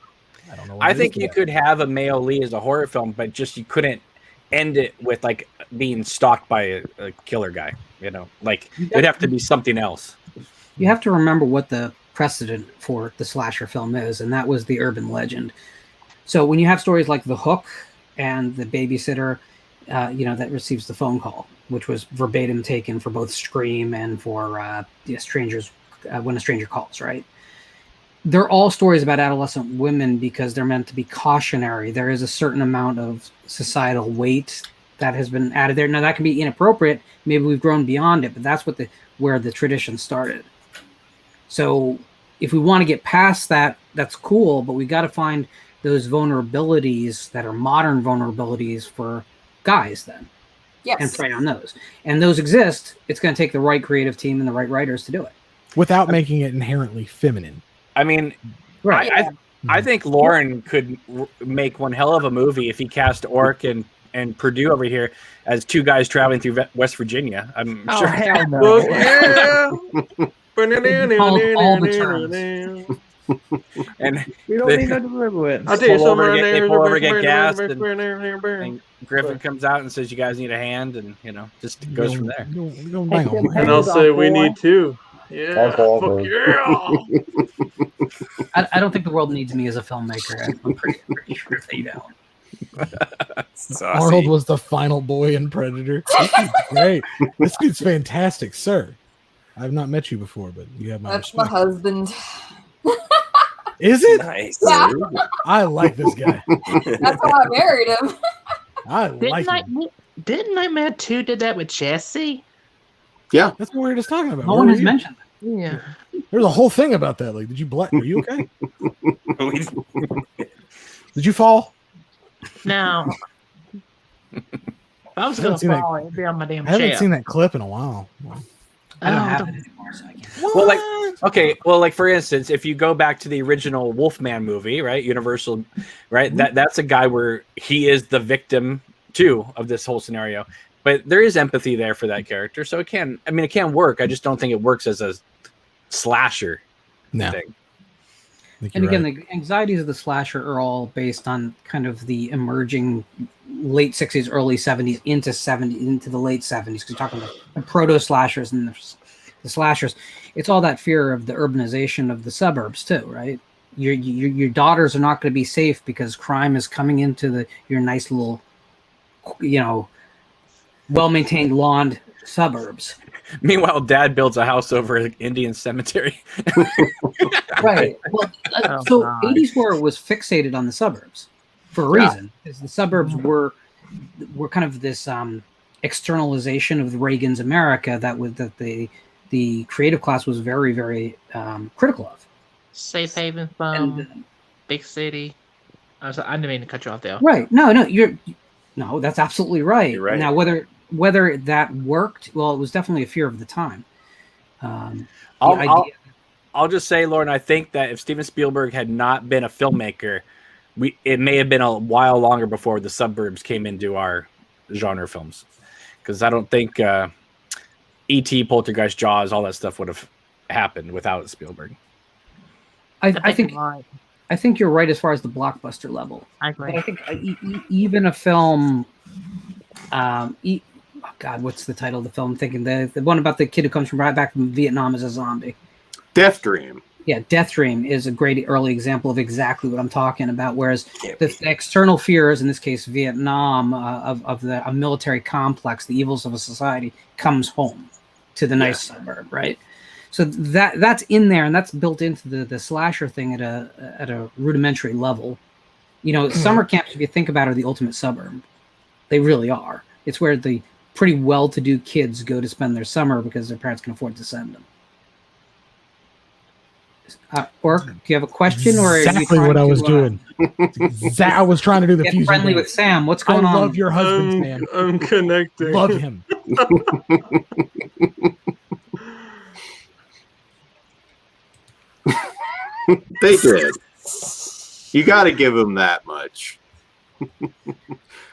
I think you could have a male lead as a horror film, but just you couldn't end it with like being stalked by a killer guy. Like it'd have to be something else. You have to remember what the precedent for the slasher film is, and that was the urban legend. So when you have stories like The Hook and the babysitter, that receives the phone call, which was verbatim taken for both Scream and for strangers when a stranger calls, right? They're all stories about adolescent women because they're meant to be cautionary. There is a certain amount of societal weight that has been added there. Now that can be inappropriate. Maybe we've grown beyond it, but that's where the tradition started. So if we want to get past that, that's cool, but we got to find those vulnerabilities that are modern vulnerabilities for guys then. Yes. And prey on those. And those exist. It's going to take the right creative team and the right writers to do it. Without making it inherently feminine. I mean, right. I think Lauren could make one hell of a movie if he cast Orc and Purdue over here as 2 guys traveling through West Virginia. I'm sure. Hell no. all the terms. And we don't need no deliverance. I'll tell you something. They pull over, get gas, and Griffin comes out and says, "You guys need a hand," and just goes from there. And I'll say we need 2. Yeah, fuck yeah. I don't think the world needs me as a filmmaker. I'm pretty sure they don't. Arnold was the final boy in Predator. This dude's great. This dude's fantastic, sir. I've not met you before, but you have my That's respect. my husband. Is it? Nice. Yeah. I like this guy. That's how I married him. I like him. Didn't Nightmare 2 did that with Jesse? Yeah. That's what we were just talking about. No Where one were has you? mentioned that. Yeah. There's a whole thing about that. Like, did you black? Are you okay? Did you fall? No. If I was going to fall, it'd be on my damn I haven't chair. seen that clip in a while. I don't have it anymore, so I can't. Well, like for instance, if you go back to the original Wolfman movie, right, Universal, right, that's a guy where he is the victim too of this whole scenario. But there is empathy there for that character, so it can work. I just don't think it works as a slasher thing. And again, the anxieties of the slasher are all based on kind of the emerging late 60s, early 70s into the late 70s. Because you're talking about the proto slashers and the slashers. It's all that fear of the urbanization of the suburbs too, right? Your daughters are not going to be safe because crime is coming into your nice little, well-maintained lawned suburbs. Meanwhile, Dad builds a house over an Indian cemetery. Right. Well, so 80s horror was fixated on the suburbs for a reason, because the suburbs were kind of this externalization of Reagan's America that the creative class was very, very critical of. Safe haven from big city. I didn't mean to cut you off there. Right. No, that's absolutely right. You're right. Now, whether that worked, well, it was definitely a fear of the time. I'll just say, Lauren, I think that if Steven Spielberg had not been a filmmaker, it may have been a while longer before the suburbs came into our genre films. Because I don't think E.T., Poltergeist, Jaws, all that stuff would have happened without Spielberg. I think you're right as far as the blockbuster level. I agree. But I think even a film, what's the title of the film? I'm thinking the one about the kid who comes right back from Vietnam as a zombie. Death Dream. Yeah, Death Dream is a great early example of exactly what I'm talking about. Whereas the external fears, in this case Vietnam, of a military complex, the evils of a society, comes home to the nice suburb, right? So that's in there, and that's built into the slasher thing at a rudimentary level. Summer camps, if you think about it, are the ultimate suburb. They really are. It's where the pretty well-to-do kids go to spend their summer because their parents can afford to send them. Orc, do you have a question, or exactly what I was doing? I was trying to do the get fusion. Friendly with Sam. What's going on? I love your husband, Sam. I'm connecting. Love him. They did. You got to give them that much.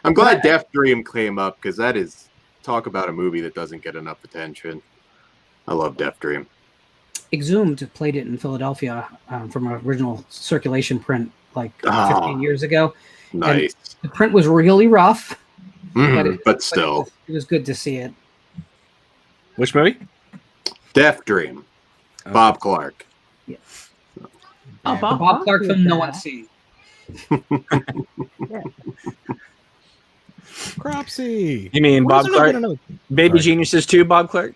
I'm glad Death Dream came up because that is talk about a movie that doesn't get enough attention. I love Death Dream. Exhumed played it in Philadelphia from an original circulation print like 15 years ago. Nice. And the print was really rough, but still. It was good to see it. Which movie? Death Dream. Bob Clark. Yeah. Oh, The Bob Clark film no one's seen. Cropsy. You mean Why Bob is there not Clark? another- Baby Geniuses 2, Bob Clark?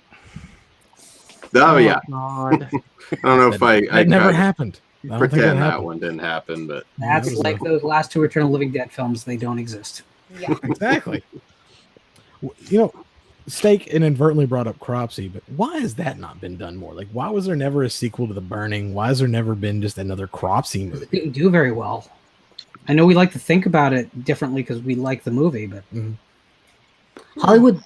Oh, yeah. God. I don't know if That never happened. I don't think Pretend that happened. one didn't happen, but That's like those last two Return of the Living Dead films. They don't exist. Yeah. Exactly. You know, Steak inadvertently brought up Cropsy, but why has that not been done more? Like, why was there never a sequel to The Burning? Why has there never been just another Cropsy movie? It didn't do very well. I know we like to think about it differently because we like the movie, but Hollywood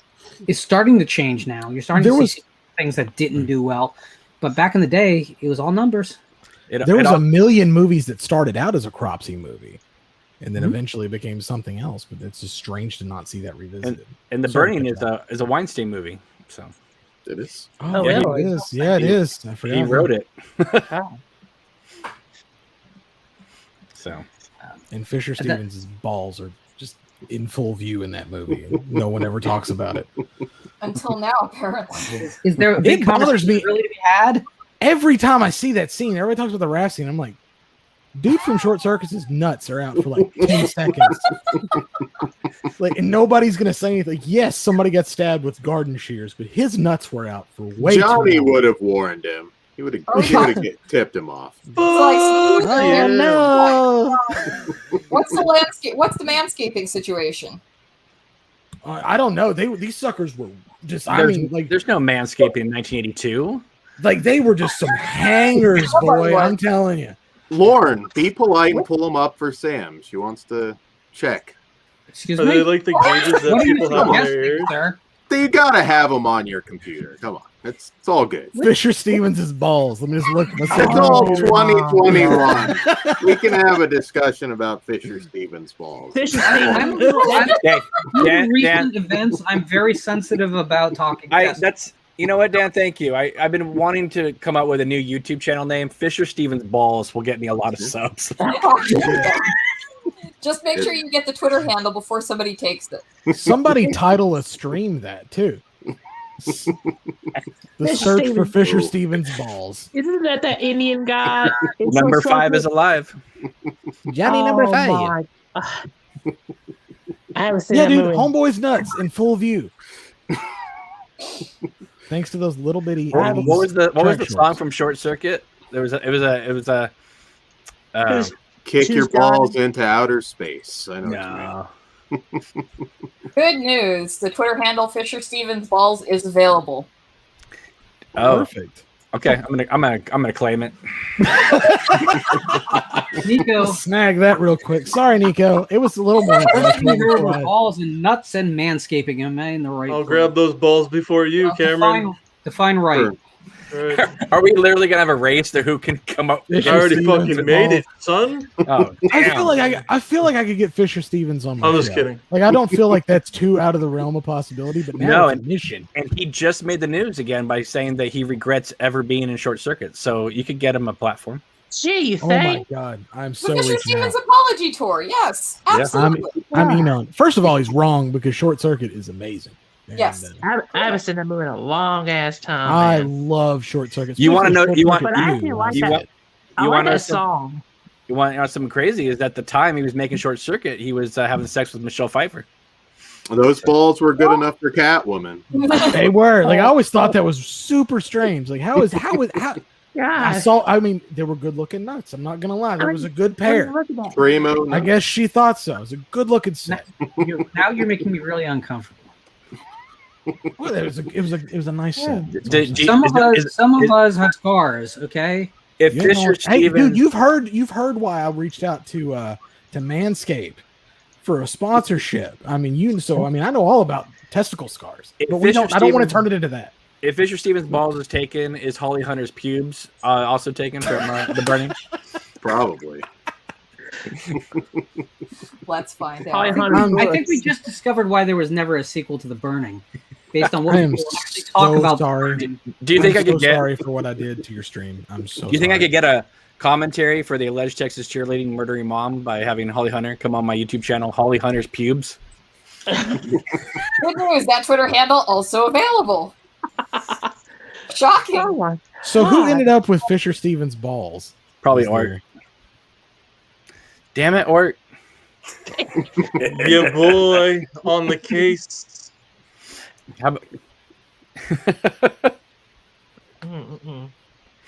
is starting to change now. You're starting to see things that didn't do well, but back in the day, it was all numbers. There was a million movies that started out as a Cropsy movie, and then eventually became something else. But it's just strange to not see that revisited. And The Burning is a Weinstein movie. So it is. Oh, yeah, it is. Yeah, it is. I forgot. He wrote it. So, and Fisher Stevens' balls are just in full view in that movie. And no one ever talks about it. Until now, apparently. Is there a big It bothers me really to be had? Every time I see that scene, everybody talks about the raft scene. I'm like, dude from Short Circuit's nuts are out for like 10 seconds. Like, and nobody's gonna say anything. Like, yes, somebody got stabbed with garden shears, but his nuts were out for way Johnny too long. would have warned him. He would have tipped him off. Oh, no. What's the landscape? What's the manscaping situation? I don't know. These suckers were just. There's no manscaping in 1982. Like, they were just some hangers, boy. I'm telling you. Lauren, be polite and pull them up for Sam. She wants to check. Excuse Are me? they like the gauges that people have in their ears? Sir? You gotta have them on your computer. Come on, it's all good. Fisher Stevens' balls. Let me just look. It's all 2021. We can have a discussion about Fisher Stevens' balls. Fisher I'm, Stevens. recent events, I'm very sensitive about talking. You know what, Dan? Thank you. I've been wanting to come up with a new YouTube channel name. Fisher Stevens Balls will get me a lot of subs. Just make sure you get the Twitter handle before somebody takes it. Somebody title a stream that too. The Fisher search for Stevens. Fisher Stevens balls. Isn't that Indian guy? Number 5 is alive. Johnny number 5. My. I haven't seen Yeah, that dude, movie. Homeboy's nuts in full view. Thanks to those little bitty. What 80s was the track song shorts. from Short Circuit? It was a Kick your Choose God. balls into outer space. I know what you mean. Good news. The Twitter handle Fisher Stevens Balls is available. Perfect. Okay, I'm gonna claim it. Nico, Snag that real quick. Sorry, Nico. It was a little more. balls and nuts and manscaping. Am I in the right? I'll grab those balls before you, Cameron. Define right. All right. Are we literally gonna have a race to who can come up? I already fucking made it, son. Oh, I feel like I could get Fisher Stevens on my I'm just show. kidding. Like, I don't feel like that's too out of the realm of possibility, but now No, it's a mission. And he just made the news again by saying that he regrets ever being in Short Circuit. So you could get him a platform. Gee, you Oh my think? god, I'm The so Fisher reaching out. Stevens apology tour. Yes, absolutely. I'm Enon. First of all, he's wrong because Short Circuit is amazing. And, Yes. I haven't seen that movie in a long ass time. I man. love Short Circuit. You wanna know- Short you want- But I actually like You that. want- I you like want that us to- song. You want to know something crazy? Is at the time he was making Short Circuit, he was having sex with Michelle Pfeiffer. Those balls were good enough for Catwoman. They were like, I always thought that was super strange. Like, how? Yeah. I mean, they were good looking nuts. I'm not gonna lie, that was a good pair. Look at that. Primo. I guess she thought so. It was a good looking set. Now you're making me really uncomfortable. Well, it was a nice set. Did you- Some is of there- us, is- some of is- us have scars. Okay. If You Fisher know, hey, Stevens, dude, you've heard why I reached out to Manscaped for a sponsorship. I mean, I know all about testicle scars, If but Fisher I don't want to Stevens- turn it into that. if Fisher Stevens' balls is taken, is Holly Hunter's pubes also taken from the burning? Probably. Let's find Holly out. Hunter I think we books. just discovered why there was never a sequel to The Burning, based on what I am people actually talk so about. sorry. Do you think I'm I could so get? sorry for what I did to your stream? I'm so. Do you think I sorry. could get a commentary for the alleged Texas cheerleading murdering mom by having Holly Hunter come on my YouTube channel, Holly Hunter's pubes? Good news, that Twitter handle also available. Shocking. So who ended up with Fisher Stevens' balls? Probably Was Ort. there- Damn it, Ort. Yeah, boy, on the case. How about-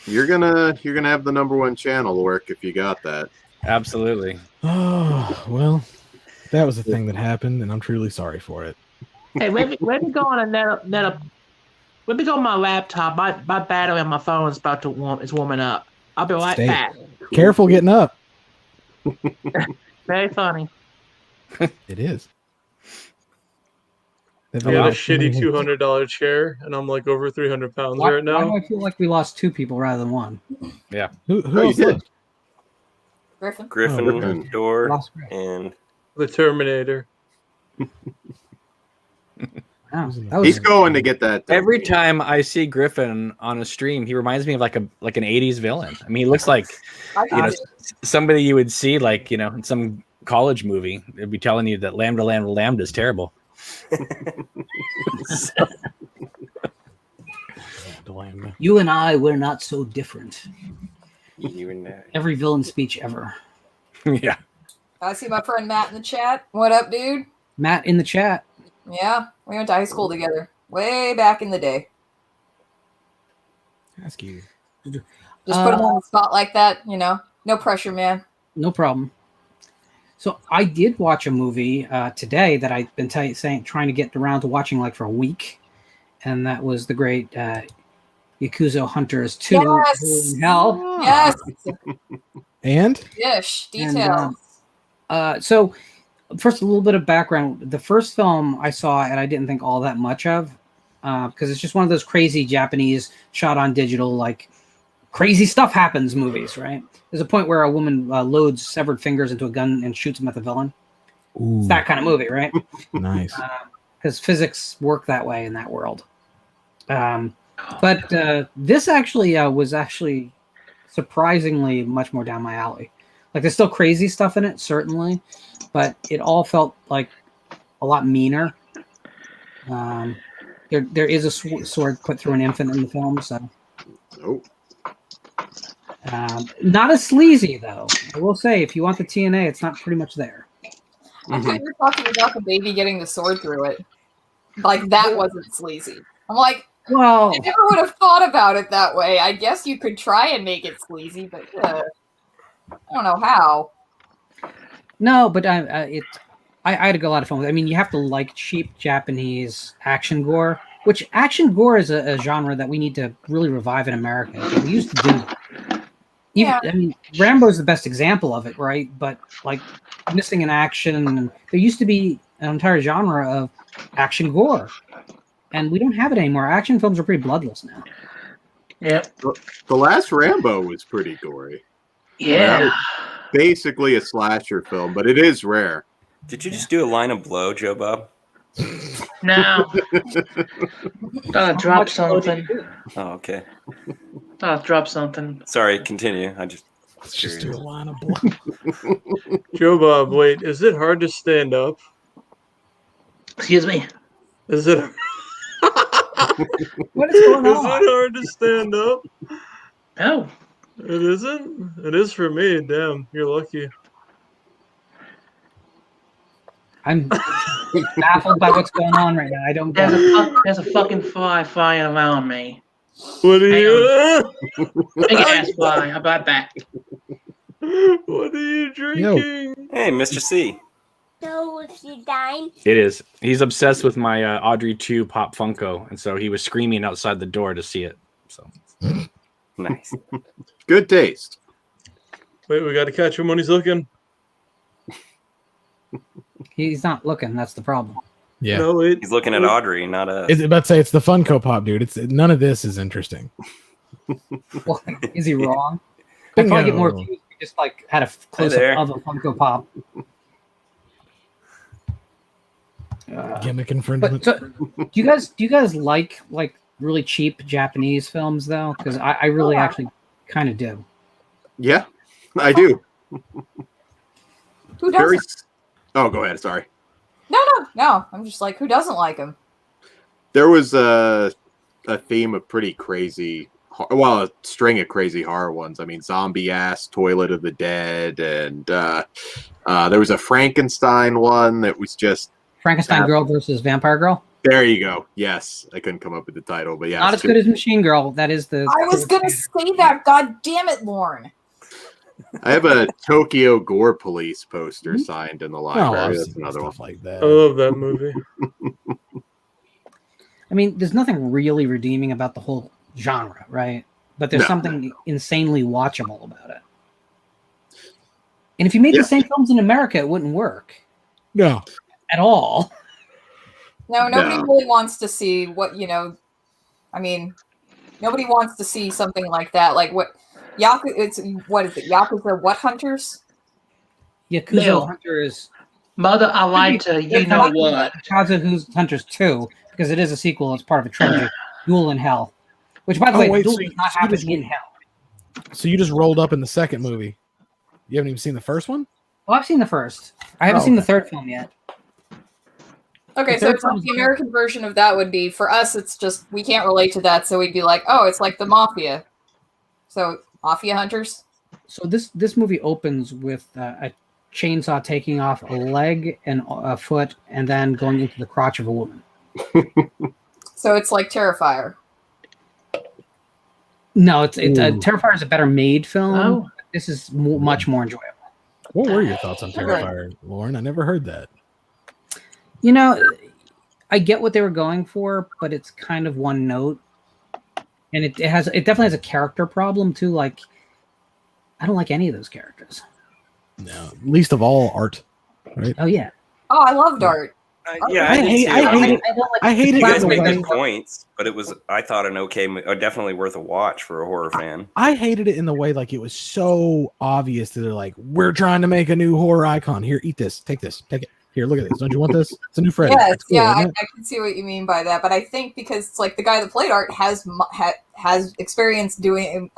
You're gonna have the #1 channel work if you got that. Absolutely. Oh well, that was a thing that happened, and I'm truly sorry for it. Hey, let me go on a let me go on my laptop. My battery on my phone is warming up. I'll be right Stay- back. Careful getting up. Very funny. It is. I got a shitty $200 chair, and I'm like over 300 pounds Why, right why now. do I feel like we lost two people rather than one? Yeah. Who Oh, you else did. lived? Griffin. Griffin, Griffin. Door, Lost Griff. and The Terminator. Oh, that was He's going to get that. Every time I see Griffin on a stream, he reminds me of like an '80s villain. I mean, he looks like I got it. somebody you would see like in some college movie. They'd be telling you that lambda is terrible. So- You and I were not so different. you and that. Every villain speech ever. yeah. I see my friend Matt in the chat. What up, dude? Matt in the chat. Yeah, we went to high school together. Way back in the day. Ask you. Just put him on the spot like that, No pressure, man. No problem. So I did watch a movie today that I've been trying to get around to watching like for a week, and that was the great Yakuza Hunters 2. Yes! Hell in Hell. Yes. And Dish. And, Details. so first, a little bit of background. The first film I saw, and I didn't think all that much of, because it's just one of those crazy Japanese shot on digital, like crazy stuff happens movies, right? There's a point where a woman loads severed fingers into a gun and shoots them at the villain. Ooh, It's that kind of movie, right? nice. Because physics work that way in that world. But this actually was actually surprisingly much more down my alley. Like there's still crazy stuff in it, certainly, but it all felt like a lot meaner. There is a sword put through an infant in the film, so Nope. not as sleazy though. I will say, if you want the TNA, it's not pretty much there. I thought you were talking about the baby getting the sword through it. Like that wasn't sleazy. I'm like, Well, I never would have thought about it that way. I guess you could try and make it sleazy, but I don't know how. no, but I had a lot of fun with it. I mean, you have to like cheap Japanese action gore, which action gore is a genre that we need to really revive in America. We used to do that. Yeah. I mean, Rambo's the best example of it, right? But like missing in action, and there used to be an entire genre of action gore, and we don't have it anymore. Action films are pretty bloodless now. Yep. The last Rambo was pretty gory. Yeah. Basically a slasher film, but it is rare. Did you just do a line of blow, Joe Bob? No. Thought I dropped something. Oh, okay. Thought I dropped something. Sorry, continue. Let's just do a line of blood. Joe Bob, wait, is it hard to stand up? Excuse me. Is it What is going is on? it hard to stand up? No. It isn't? It is for me. Damn, you're lucky. I'm baffled by what's going on right now. I don't get it. There's a fucking fly flying around me. What are you Big ass fly. How about that? What are you drinking? Hey, Mr. C. So if you die, It is. He's obsessed with my Audrey 2 Pop Funko, and so he was screaming outside the door to see it. So Nice. Good taste. Wait, we got to catch him when he's looking. He's not looking. That's the problem. Yeah. No, He's looking at Audrey, not us. It's about to say it's the Funko Pop, dude. It's none of this is interesting. Well, is he wrong? I'd probably get more Bingo. views if we just like had a close up there. of a Funko Pop. Gimmick But infringement. so, do you guys like really cheap Japanese films though? Because I really actually kind of do. Yeah, I do. Who doesn't? Oh, go ahead. Sorry. No. I'm just like, who doesn't like him? There was a theme of pretty crazy, well, a string of crazy horror ones. I mean, Zombie Ass, Toilet of the Dead, and there was a Frankenstein one that was just Frankenstein Girl versus Vampire Girl. There you go. Yes, I couldn't come up with the title, but yeah, Not as good as Machine Girl. That is the. I was gonna say that. God damn it, Lauren. I have a Tokyo Gore Police poster signed in the library. That's another one like I love that movie. I mean, there's nothing really redeeming about the whole genre, right? But there's something insanely watchable about it. And if you made the same films in America, it wouldn't work. No. At all. No, nobody really wants to see what, I mean, nobody wants to see something like that. Like what what is it? Yakuza what hunters? Yakuza No. Hunters. Mother, I like to, you know what? Yakuza Hunters 2, because it is a sequel. It's part of a trilogy. Duel in Hell. Which, by the way, Duel does not happen in hell. So you just rolled up in the second movie. You haven't even seen the first one? Well, I've seen the first. I haven't seen the third film yet. Okay, so it's like the American version of that would be, for us, it's just, we can't relate to that, so we'd be like, oh, it's like the Mafia. So, Mafia Hunters? So this movie opens with a chainsaw taking off a leg and a foot and then going into the crotch of a woman. So it's like Terrifier. No, it's Terrifier is a better made film. Oh. This is much more enjoyable. What were your thoughts on Terrifier, Lauren? I never heard that. You know, I get what they were going for, but it's kind of one note, and it definitely has a character problem too. Like, I don't like any of those characters. No, least of all Art. Right? Oh yeah. Oh, I love Dart. Yeah, I hate it. I hate it. You guys in a made way- good points, but it was, I thought, definitely worth a watch for a horror fan. I hated it in the way like it was so obvious that they're like, we're trying to make a new horror icon. Here, eat this, take it. Here, look at this. Don't you want this? It's a new Freddy. Yes, It's cool, yeah, isn't I can see what you mean by that, but I think because it's like the guy that played Art has experience doing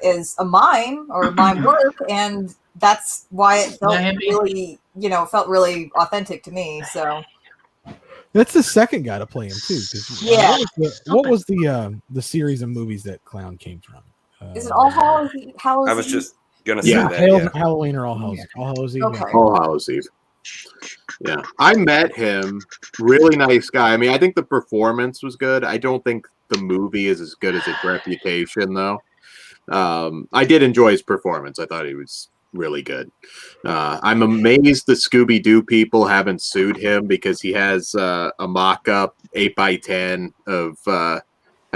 is a mime or mime work, and that's why it felt really, felt really authentic to me. So That's the second guy to play him too. 'Cause, Yeah. What was the series of movies that Clown came from? is it All Hallows? I was just gonna say that. Hail- Yeah. Halloween or All Hallows Eve. Okay. All Hallows Eve. Yeah, I met him. Really nice guy. I mean, I think the performance was good. I don't think the movie is as good as its reputation, though. I did enjoy his performance. I thought he was really good. I'm amazed the Scooby-Doo people haven't sued him because he has a mock-up 8x10 of I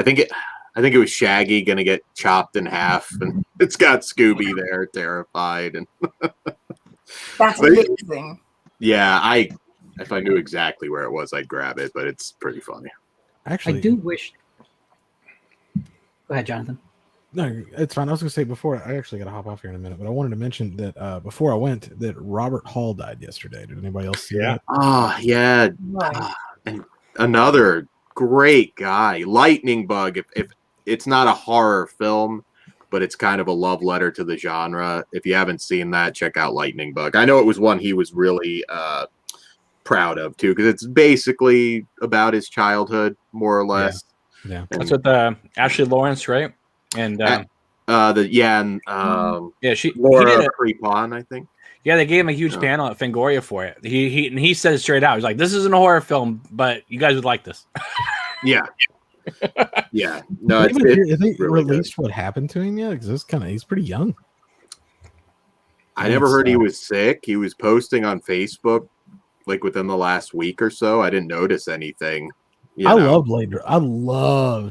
think it was Shaggy gonna get chopped in half, and it's got Scooby there, terrified, and That's amazing. yeah, if I knew exactly where it was, I'd grab it, but it's pretty funny. Actually, I do wish. Go ahead, Jonathan. No, it's fine. I was going to say before, I actually got to hop off here in a minute, but I wanted to mention that before I went, that Robert Hall died yesterday. Did anybody else see that? Oh, yeah. And another great guy. Lightning Bug. If it's not a horror film, but it's kind of a love letter to the genre. If you haven't seen that, check out Lightning Bug. I know it was one he was really proud of, too, because it's basically about his childhood, more or less. Yeah. That's with Ashley Lawrence, right? And she Laura Prepon, I think. Yeah, they gave him a huge panel at Fangoria for it. He said it straight out. He's like, "This isn't a horror film, but you guys would like this." Yeah. Yeah. No, Have they really released what happened to him yet? Because he's pretty young. I never heard he was sick. He was posting on Facebook like within the last week or so. I didn't notice anything You I know? loved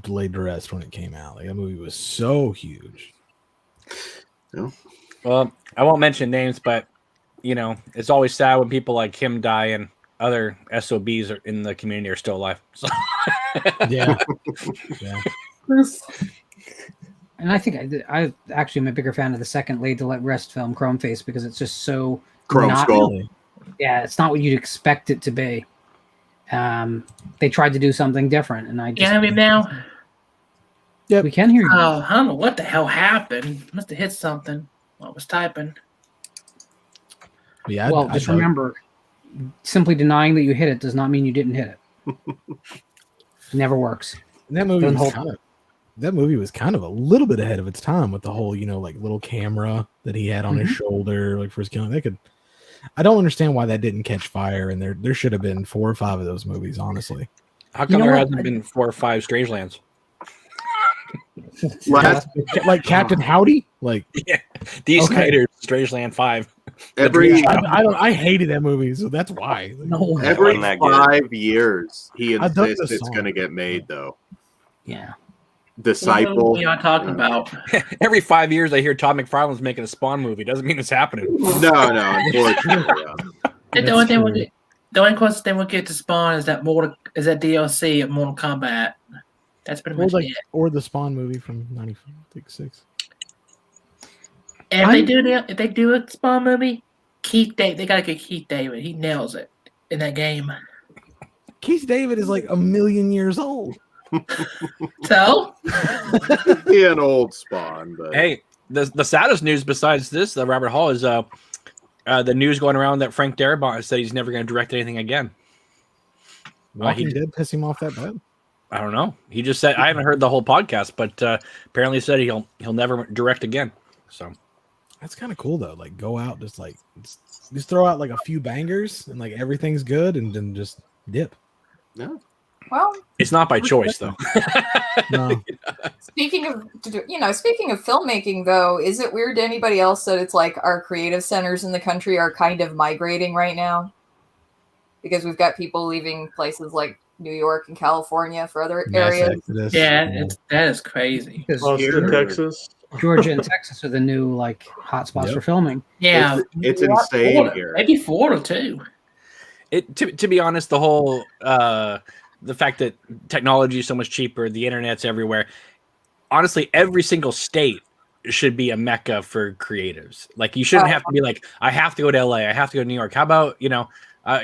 Laid to Rest when it came out. Like that movie was so huge. Yeah. Well, I won't mention names, but you know, it's always sad when people like him die and other SOBs are in the community are still alive. So. Yeah. Yeah. And I think I actually am a bigger fan of the second Laid to Rest film, Chrome Face, because it's just so Chrome not, Skull. Yeah, it's not what you'd expect it to be. They tried to do something different, and I just. Can you hear me now? Yeah, we can hear you. Oh, I don't know what the hell happened. Must have hit something while I was typing. Yeah. Well, just remember, simply denying that you hit it does not mean you didn't hit it. Never works. That movie was kind of a little bit ahead of its time with the whole, you know, like little camera that he had on his shoulder, like for his killing. I don't understand why that didn't catch fire, and there should have been 4 or 5 of those movies, honestly. How come there hasn't been 4 or 5 Strangelands? Like Captain Howdy? Like yeah. D. Snyder's Strangeland 5. I hated that movie, so that's why. Every 5 years he insists it's going to get made, though. Yeah. Disciple. What are you talking about? Every 5 years I hear Todd McFarlane's making a Spawn movie. Doesn't mean it's happening. No, unfortunately. The only closest thing we'll get to Spawn is that DLC of Mortal Kombat. That's pretty much it. Or the Spawn movie from 96. And if they do a Spawn movie, they gotta get Keith David. He nails it in that game. Keith David is like 1,000,000 years old. So he an old Spawn, but hey, the saddest news besides this, the Robert Hall, is the news going around that Frank Darabont said he's never going to direct anything again. Walking Dead piss him off that bad? I don't know. He just said, I haven't heard the whole podcast, but apparently said he'll never direct again. So that's kind of cool though. Like go out, just throw out like a few bangers and like everything's good, and then just dip. Yeah. Well, it's not by choice though. No. Speaking of filmmaking though, is it weird to anybody else that it's like our creative centers in the country are kind of migrating right now? Because we've got people leaving places like New York and California for other areas. Yeah, that is crazy. Austin, Texas. Georgia and Texas are the new like hotspots for filming. Yeah, it's insane here. Maybe Florida too. To be honest, the whole the fact that technology is so much cheaper, the internet's everywhere. Honestly, every single state should be a mecca for creatives. Like you shouldn't have to be like, I have to go to LA, I have to go to New York. How about I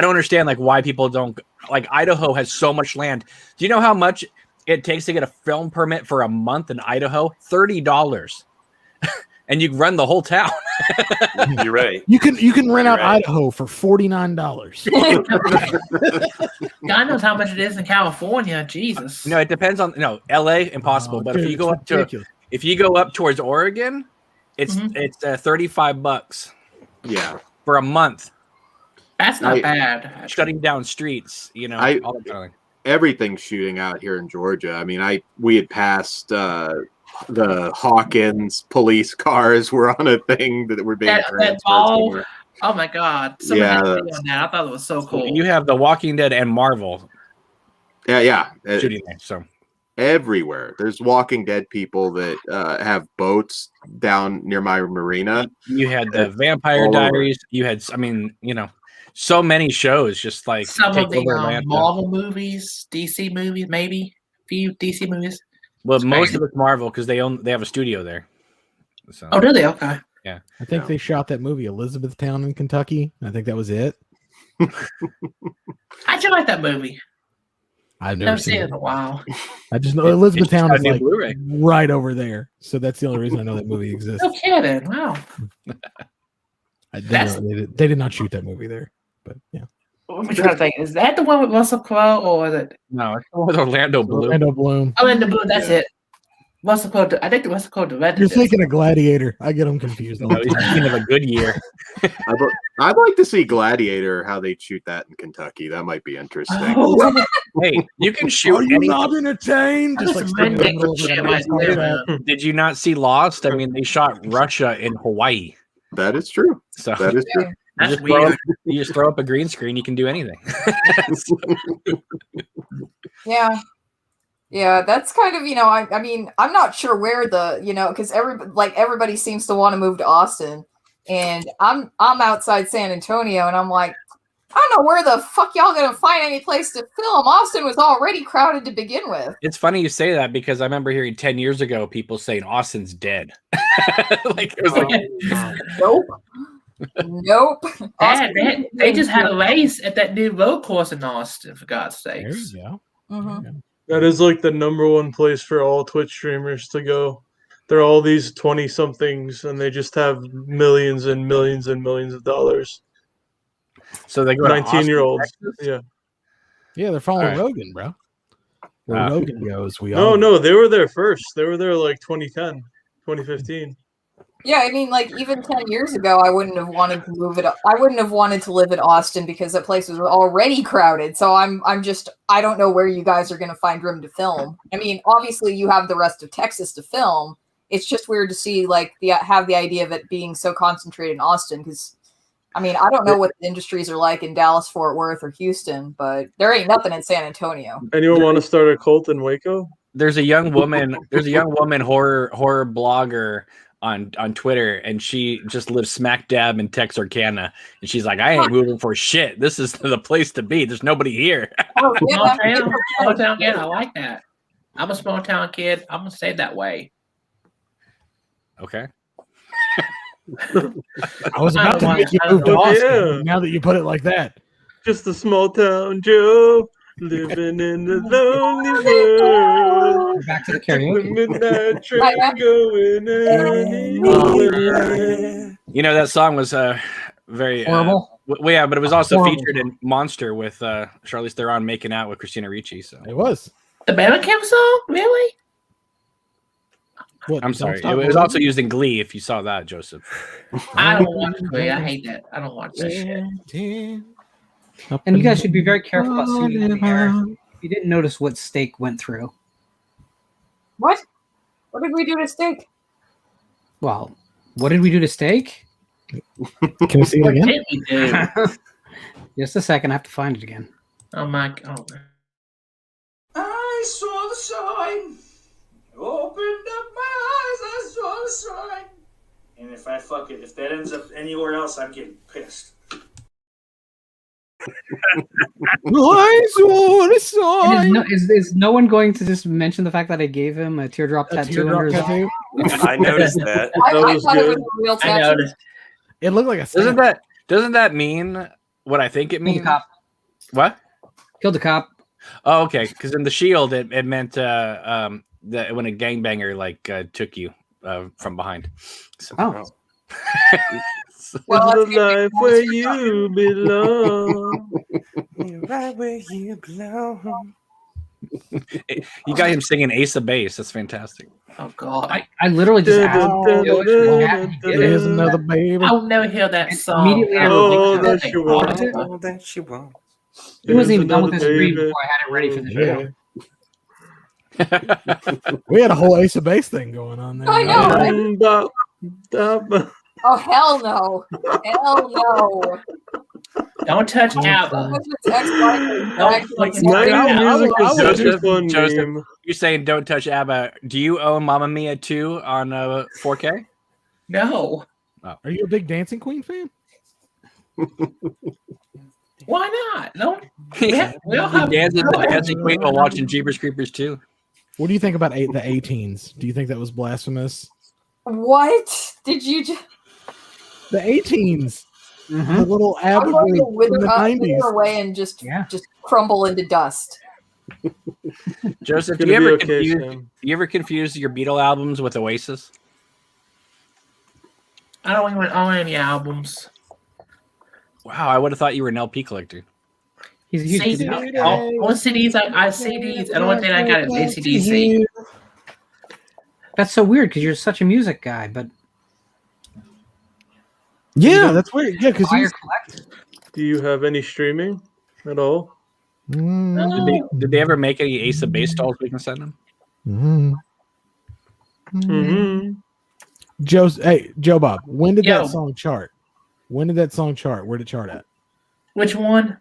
don't understand like why people don't like. Idaho has so much land. Do you know how much it takes to get a film permit for a month in Idaho? $30. And you can run the whole town. You're right. You can rent out Idaho for $49. God knows how much it is in California. Jesus. No, it depends on LA, impossible. But if you go up towards Oregon, it's $35. Yeah, for a month. That's not bad. Shutting down streets, all that kind of thing. Everything's shooting out here in Georgia. I mean, we had passed the Hawkins police cars were on a thing that were being transferred somewhere. Oh my God! Yeah, on that. I thought it was so cool. You have The Walking Dead and Marvel. Yeah. Shooting there, so everywhere. There's Walking Dead people that have boats down near my marina. You had the Vampire Diaries. You had, so many shows just like some of the Marvel movies, DC movies, maybe a few DC movies. Well, most of it's Marvel because they have a studio there. So. Oh, do they? Okay. Yeah, I think they shot that movie Elizabethtown in Kentucky. I think that was it. I do like that movie. I've never seen it in a while. I just know Elizabethtown is like right over there, so that's the only reason I know that movie exists. No kidding! Wow. They did not shoot that movie there, but yeah. I'm trying to think. Is that the one with Russell Crowe, or is it? No, it's the one with Orlando Bloom. Orlando Bloom. Orlando Bloom. That's it. Russell Crowe. I think the Russell Crowe directed. You're thinking of Gladiator. I get them confused. No, he's thinking of A Good Year. I'd like to see Gladiator, how they shoot that in Kentucky. That might be interesting. Oh. Hey, you can shoot. Are you not entertained? Just like Did you not see Lost? I mean, they shot Russia in Hawaii. That is true. So that is true. That's weird. You just throw up a green screen, you can do anything. Yeah. Yeah, that's kind of, I mean, I'm not sure where the, because everybody seems to want to move to Austin, and I'm outside San Antonio, and I'm like, I don't know where the fuck y'all gonna find any place to film. Austin was already crowded to begin with. It's funny you say that because I remember hearing 10 years ago people saying Austin's dead. It was Nope. They just had a race at that new road course in Austin, for God's sakes. There you go. Mm-hmm. That is like the #1 place for all Twitch streamers to go. They're all these 20-somethings, and they just have millions and millions and millions of dollars. So they go 19-year-olds. Yeah. Yeah, they're following All right. Rogan, bro. Where Rogan goes, we No, all. no, they were there first. They were there like 2010, 2015. Yeah, I mean, like even 10 years ago, I wouldn't have wanted to move it. I wouldn't have wanted to live in Austin because that place was already crowded. So I don't know where you guys are going to find room to film. I mean, obviously you have the rest of Texas to film. It's just weird to see have the idea of it being so concentrated in Austin because. I mean, I don't know what the industries are like in Dallas, Fort Worth, or Houston, but there ain't nothing in San Antonio. Anyone want to start a cult in Waco? There's a young woman horror blogger on Twitter, and she just lives smack dab in Texarkana, and she's like, I ain't moving for shit. This is the place to be. There's nobody here. Small town kid, I like that. I'm a small town kid. I'm gonna stay that way. Okay. I was about to make you move to Austin. Now that you put it like that, just a small town Joe living in the lonely world. Back to the karaoke. Midnight train going anywhere. You know that song was very horrible. Well, yeah, but it was also Horrible. featured in Monster with Charlize Theron making out with Christina Ricci. So it was the Bandcamp song, really? What, I'm sorry. It was also used in Glee. If you saw that, Joseph. I don't watch Glee. I hate that. I don't watch that shit. And you guys should be very careful about singing in the air. If you didn't notice what Steak went through. What? What did we do to Steak? Well, what did we do to Steak? Can we see it What again? did we do? Just a second. I have to find it again. Oh my God. I saw the sign. Opened up my eyes, I saw the sign. And if that ends up anywhere else, I'm getting pissed. I saw the sign. Is no one going to just mention the fact that I gave him a teardrop tattoo? Under his arm? I noticed that. I thought it was a real I tattoo. noticed. It looked like a. Doesn't that mean what I think it Killed a means? cop. What? Killed a cop. Oh, okay. Because in the Shield, it meant that when a gangbanger took you from behind. So, Well, the life where you belong. You're right where you belong. You got him singing Ace of Base. That's fantastic. Oh God. I literally just asked him to do it. There's another baby. I'll never hear that song. Immediately I Oh, was that like, you won't. Oh, that you won't. he wasn't even done with There's his read another before I had it ready for the show. We had a whole Ace of Base thing going on there. I know, right? Stop. Oh, hell no. Hell no. Don't touch ABBA. That's his ex-wife. Music is such a fun Joseph, meme. you're saying don't touch ABBA. Do you own Mamma Mia 2 on 4K? No. Are you a big Dancing Queen fan? Why not? No. We all He have dances the Dancing Queen while watching Jeepers Creepers 2. What do you think about the 18s? Do you think that was blasphemous? What? Did you just... The 18s. The little I'm ABBA going to group from the wither 90s. away and just crumble into dust. Joseph, It's do you gonna ever be okay, confuse Sam. you ever confuse your Beatle albums with Oasis? I don't even own any albums. Wow, I would have thought you were an LP collector. He's a huge CDs. CD. On CDs, I CDs. And the only thing I got is ACDC. That's so weird because you're such a music guy, but Yeah, that's weird. Yeah, because buy or he's. collect. Do you have any streaming at all? Did they ever make any Ace of Base dolls we can send them? Mm-hmm. Hey, Joe Bob, when did that song chart? When did that song chart? Where did it chart at? Which one?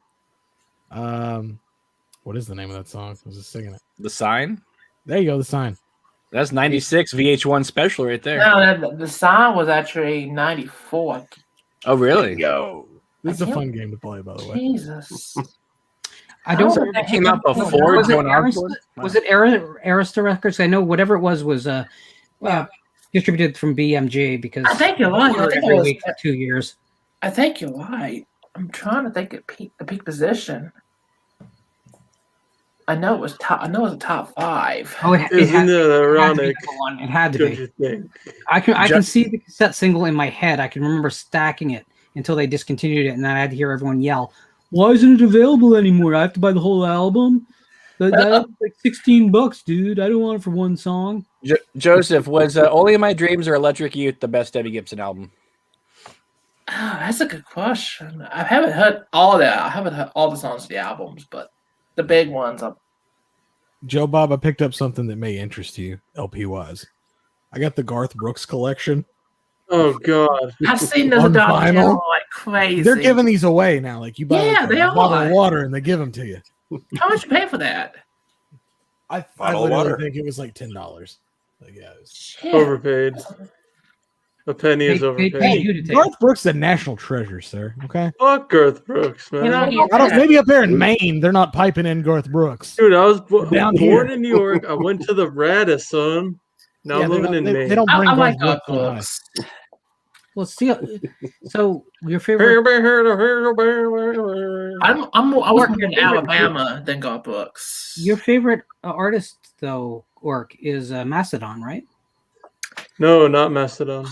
What is the name of that song? I was just singing it. The Sign. There you go. The Sign. That's 96 VH1 special right there. No, the Sign was actually 94. Oh, really? Yo, this is a fun game to play, by the way. Jesus. I don't. It came out before. Was it Arista Records? I know whatever it was distributed from BMG because I think you're right. I think every it was week for 2 years. I think you're right. I'm trying to think of the peak position. I know it was top. I know it was a top 5. Oh, Isn't it ironic? It had to Don't be. you think? I can see the cassette single in my head. I can remember stacking it until they discontinued it, and then I had to hear everyone yell, "Why isn't it available anymore? I have to buy the whole album. That's like $16, dude. I don't want it for one song." Joseph, was Only in My Dreams or Electric Youth the best Debbie Gibson album? Oh, that's a good question. I haven't heard all that. I haven't heard all the songs of the albums, but the big ones. Joe Bob, I picked up something that may interest you, LP wise. I got the Garth Brooks collection. Oh God! I've seen those On dogs vinyl. like crazy. They're giving these away now. Like you buy they a bottle are. of water and they give them to you. How much you pay for that? I Bottle of literally water. think it was like $10. Like, yeah, it was... Shit. Overpaid. A penny is They overpaid. paid you to take Garth Brooks is a national treasure, sir. Okay. Fuck Garth Brooks, man. You know, I don't. Maybe up there in Maine, they're not piping in Garth Brooks. Dude, I was Down born here. in New York. I went to the Radis, son. Now I'm living in Maine. They don't bring I Garth like Brooks Garth on high. Brooks. Well, see, so your favorite. I work here in Alabama than Garth Brooks. Your favorite artist, though, Orc, is Macedon, right? No, not Mastodon.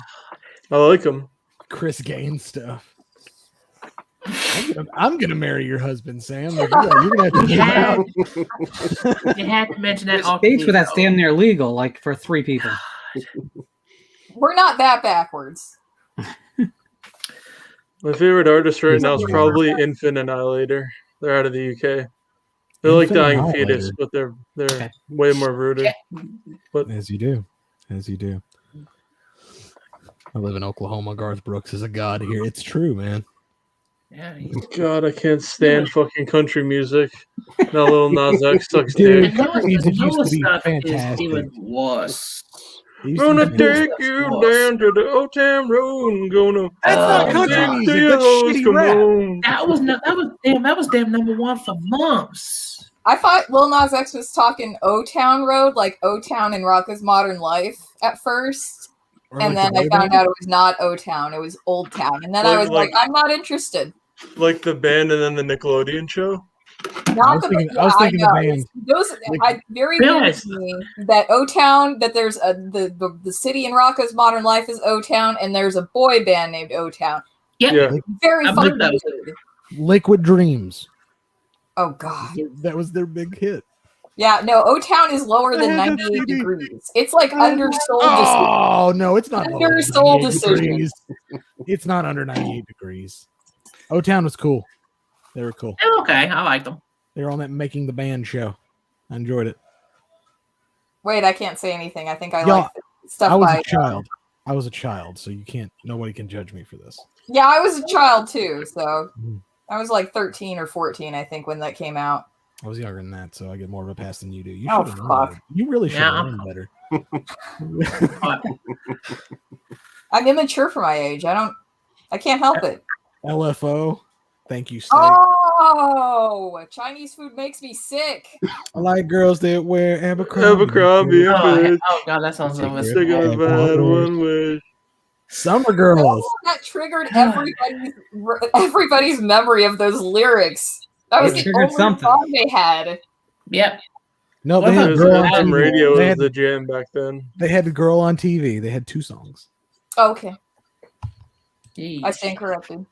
I like him. Chris Gaines stuff. I'm gonna marry your husband, Sam. Like, you're gonna have to get out. You had to mention that. Stage for that's damn near legal, like for 3 people. We're not that backwards. My favorite artist right now is probably Infant Annihilator. They're out of the UK. They're like Infant Dying Annihilator. Fetus, but they're way more rooted. But As you do. I live in Oklahoma. Garth Brooks is a god here. It's true, man. Yeah. God, I can't stand fucking country music. Now Lil Nas X sucks Dude, dick. country music used to be Is fantastic. even worse. It used to Gonna be take fantastic. you down to the old town road and gonna. That's not country take music. the That's hoes, shitty come rap. on. That was damn number 1 for months. I thought Lil Nas X was talking O-Town Road, like O-Town in Rocco's Modern Life at first. Or And like then the I boy found band. out it was not O-Town, it was Old Town. And then I was like, I'm not interested. Like the band and then the Nickelodeon show. Not was thinking the band. Those very Really? weird to me that O-Town, that there's the city in Rocco's Modern Life is O-Town, and there's a boy band named O-Town. Yeah. Very I fucking believe that. weird. Liquid Dreams. Oh god. That was their big hit. Yeah, no, O-Town is lower than I have the 98 CD. degrees. It's like undersold. Oh no, it's not Under lower than soul 98 decision. degrees. It's not under 98 degrees. O-Town was cool. They were cool. They're okay. I like them. They were on that Making the Band show. I enjoyed it. Wait, I can't say anything. I think I Y'all, like stuff I was by a child. I was a child, so you can't. Nobody can judge me for this. Yeah, I was a child too, so Mhm. I was like 13 or 14, I think, when that came out. I was younger than that, so I get more of a pass than you do. You Oh, should have fuck. known. You really should have Yeah. known better. I'm immature for my age. I can't help it. LFO. Thank you, Steak. Oh, Chinese food makes me sick. I like girls that wear Abercrombie. Abercrombie and Fitch. Oh god, that sounds so much. Sick of bad one wish. Summer girls. Oh, that triggered everybody's memory of those lyrics. That was It the triggered only something. song they had. Yep. No, What they had about girl on FM TV. radio They was had, the jam back then. they had a girl on TV. They had 2 songs. Oh, okay, I Jeez. stand corrected.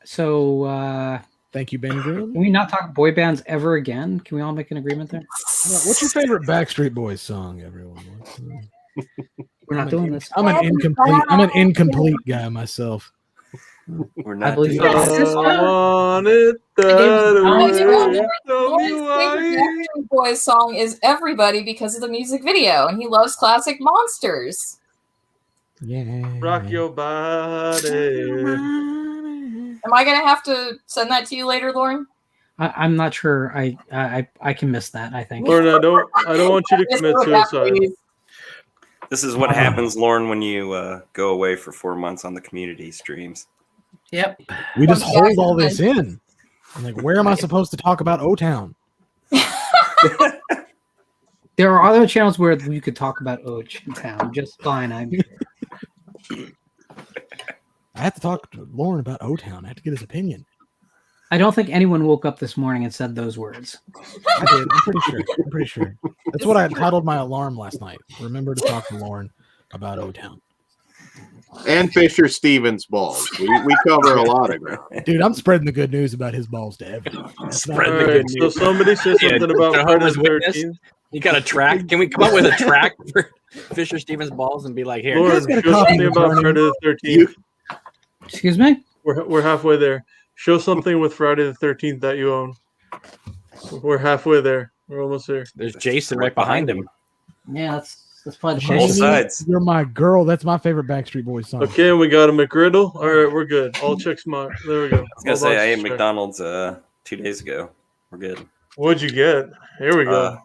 So, Thank you, Ben Green. can we not talk boy bands ever again? Can we all make an agreement there? What's your favorite Backstreet Boys song, everyone? We're not doing this. I'm an incomplete guy myself. We're I not believe doing that. this. I want it that Lloyd's way. Tell me favorite why. Backstreet Boys song is "Everybody" because of the music video, and he loves classic monsters. Yeah. Rock your body. Am I gonna have to send that to you later, Lauren? I'm not sure. I can miss that. I think. Lauren, I don't want you to commit suicide. This is what happens, Lauren, when you go away for 4 months on the community streams. Yep. We just hold all this in. I'm like, where am I supposed to talk about O-Town? There are other channels where you could talk about O-Town just fine. I had to talk to Lauren about O-Town. I had to get his opinion. I don't think anyone woke up this morning and said those words. I did. I'm pretty sure. That's what I titled my alarm last night. Remember to talk to Lauren about O-Town. And Fisher Stevens balls. We cover a lot of ground. Dude, I'm spreading the good news about his balls to everyone. Spread the good news. So somebody said something about Jehovah's Witness. You got a track? Can we come up with a track for Fisher Stevens balls and be like, here? Lauren, show something about Friday the 13th. Excuse me? We're halfway there. Show something with Friday the 13th that you own. We're halfway there. We're almost there. There's Jason right behind him. Yeah, that's probably the Both sides. You're my girl. That's my favorite Backstreet Boys song. Okay, and we got a McGriddle. All right, we're good. All checks marked. There we go. I was gonna say I ate McDonald's 2 days ago. We're good. What'd you get? Here we go.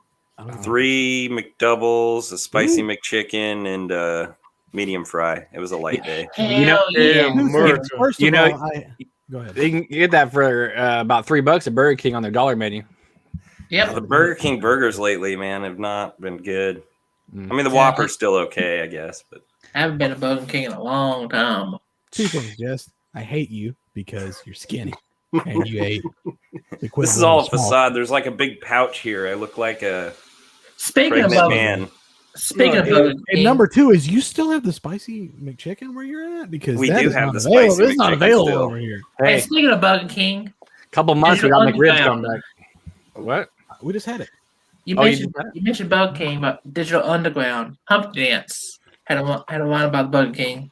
3 McDoubles, a spicy McChicken, and medium fry. It was a light day. First of all, go ahead. You can get that for about $3 at Burger King on their dollar menu. Yep. The Burger King burgers lately, man, have not been good. I mean, the Whopper's still okay, I guess, but I haven't been to Burger King in a long time. 2 things, Jess. I hate you because you're skinny and you ate. This is all a facade. There's like a big pouch here. I look like a Speaking pregnant man. Speaking of Burger King, and number 2 is you still have the spicy McChicken where you're at because We that do is have not the available. spicy It's not McChicken available still. over here. hey, speaking of Burger King, Couple months we got McRibs coming back. What? We just had it. you Oh, you mentioned did that? you mentioned Burger King, but Digital Underground Hump Dance had a line about Burger King.